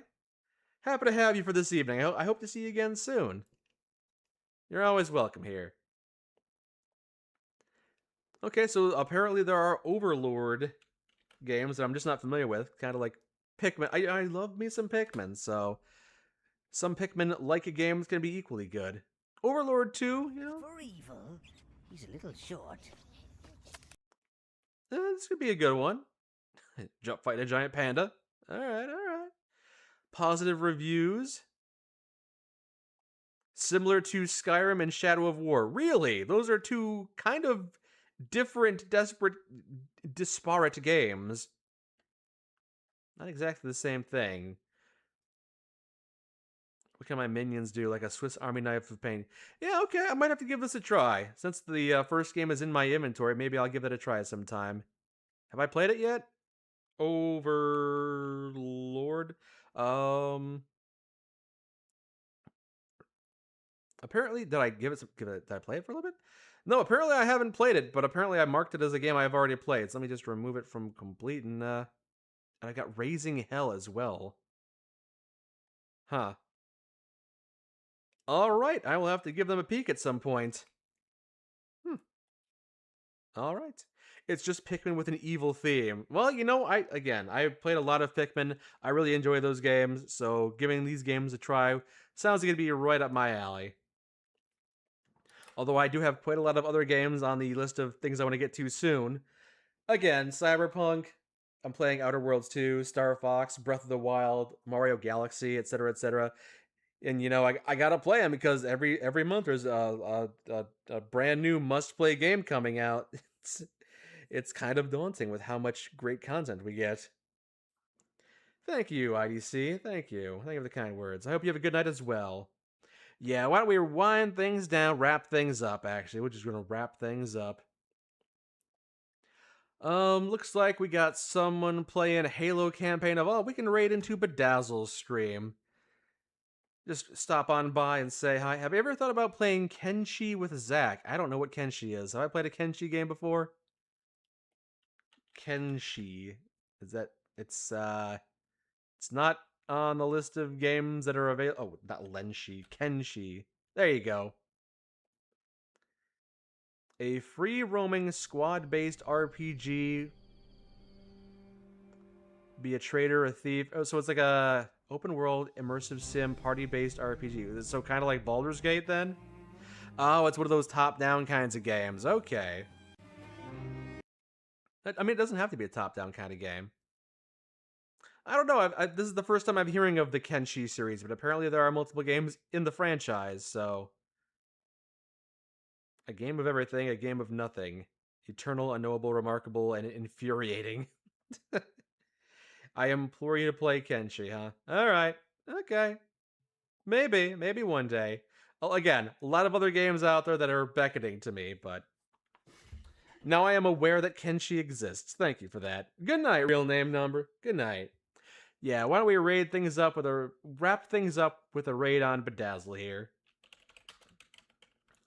Happy to have you for this evening. I hope to see you again soon. You're always welcome here. Okay, so apparently there are Overlord games that I'm just not familiar with, kind of like Pikmin. I love me some Pikmin, so some Pikmin-like games can be equally good. Overlord 2, you know? For evil, he's a little short. This could be a good one. Fight a giant panda. Alright. Positive reviews. Similar to Skyrim and Shadow of War. Really? Those are two kind of different, disparate games. Not exactly the same thing. What can my minions do? Like a Swiss Army knife of pain. Yeah, okay, I might have to give this a try. Since the first game is in my inventory, maybe I'll give it a try sometime. Have I played it yet? Overlord? Apparently, did I play it for a little bit? No, apparently I haven't played it, but apparently I marked it as a game I've already played. So let me just remove it from complete, and I got Raising Hell as well. Huh. Alright, I will have to give them a peek at some point. Alright. It's just Pikmin with an evil theme. Well, you know, I played a lot of Pikmin. I really enjoy those games, so giving these games a try sounds like it'd be right up my alley. Although I do have quite a lot of other games on the list of things I want to get to soon. Again, Cyberpunk, I'm playing Outer Worlds 2, Star Fox, Breath of the Wild, Mario Galaxy, etc., etc. And, you know, I gotta play them because every month there's a brand new must-play game coming out. It's kind of daunting with how much great content we get. Thank you, IDC. Thank you. Thank you for the kind words. I hope you have a good night as well. Yeah, why don't we wind things down, wrap things up, actually. We're just going to wrap things up. Looks like we got someone playing Halo campaign of, oh, we can raid into Bedazzle's stream. Just stop on by and say hi. Have you ever thought about playing Kenshi with Zach? I don't know what Kenshi is. Have I played a Kenshi game before? Kenshi. Is that... It's not on the list of games that are available. Oh, not Lenshi. Kenshi. There you go. A free-roaming, squad-based RPG. Be a traitor, a thief. Oh, so it's like a open-world, immersive sim, party-based RPG. So kind of like Baldur's Gate, then? Oh, it's one of those top-down kinds of games. Okay. I mean, it doesn't have to be a top-down kind of game. I don't know. This is the first time I'm hearing of the Kenshi series, but apparently there are multiple games in the franchise, so... A game of everything, a game of nothing. Eternal, unknowable, remarkable, and infuriating. I implore you to play Kenshi, huh? Alright. Okay. Maybe one day. Well, again, a lot of other games out there that are beckoning to me, but... Now I am aware that Kenshi exists. Thank you for that. Good night, real name number. Good night. Yeah, why don't we wrap things up with a raid on Bedazzle here.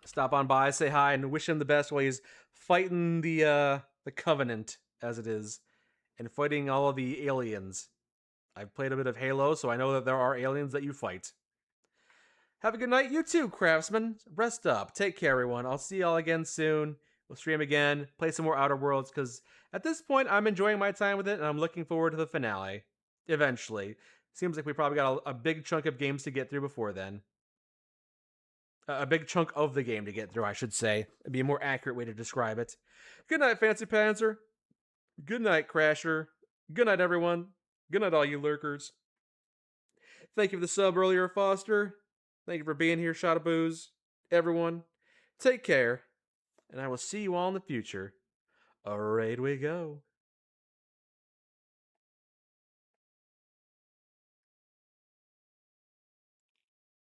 Stop on by, say hi, and wish him the best while he's fighting the Covenant, as it is, and fighting all of the aliens. I've played a bit of Halo, so I know that there are aliens that you fight. Have a good night, you too, Craftsman. Rest up. Take care, everyone. I'll see y'all again soon. We'll stream again, play some more Outer Worlds, because at this point, I'm enjoying my time with it, and I'm looking forward to the finale. Eventually. Seems like we probably got a big chunk of games to get through before then. A big chunk of the game to get through, I should say. It'd be a more accurate way to describe it. Good night, Fancy Panzer. Good night, Crasher. Good night, everyone. Good night, all you lurkers. Thank you for the sub earlier, Foster. Thank you for being here, Shot of Booze. Everyone, take care. And I will see you all in the future. Alright, we go.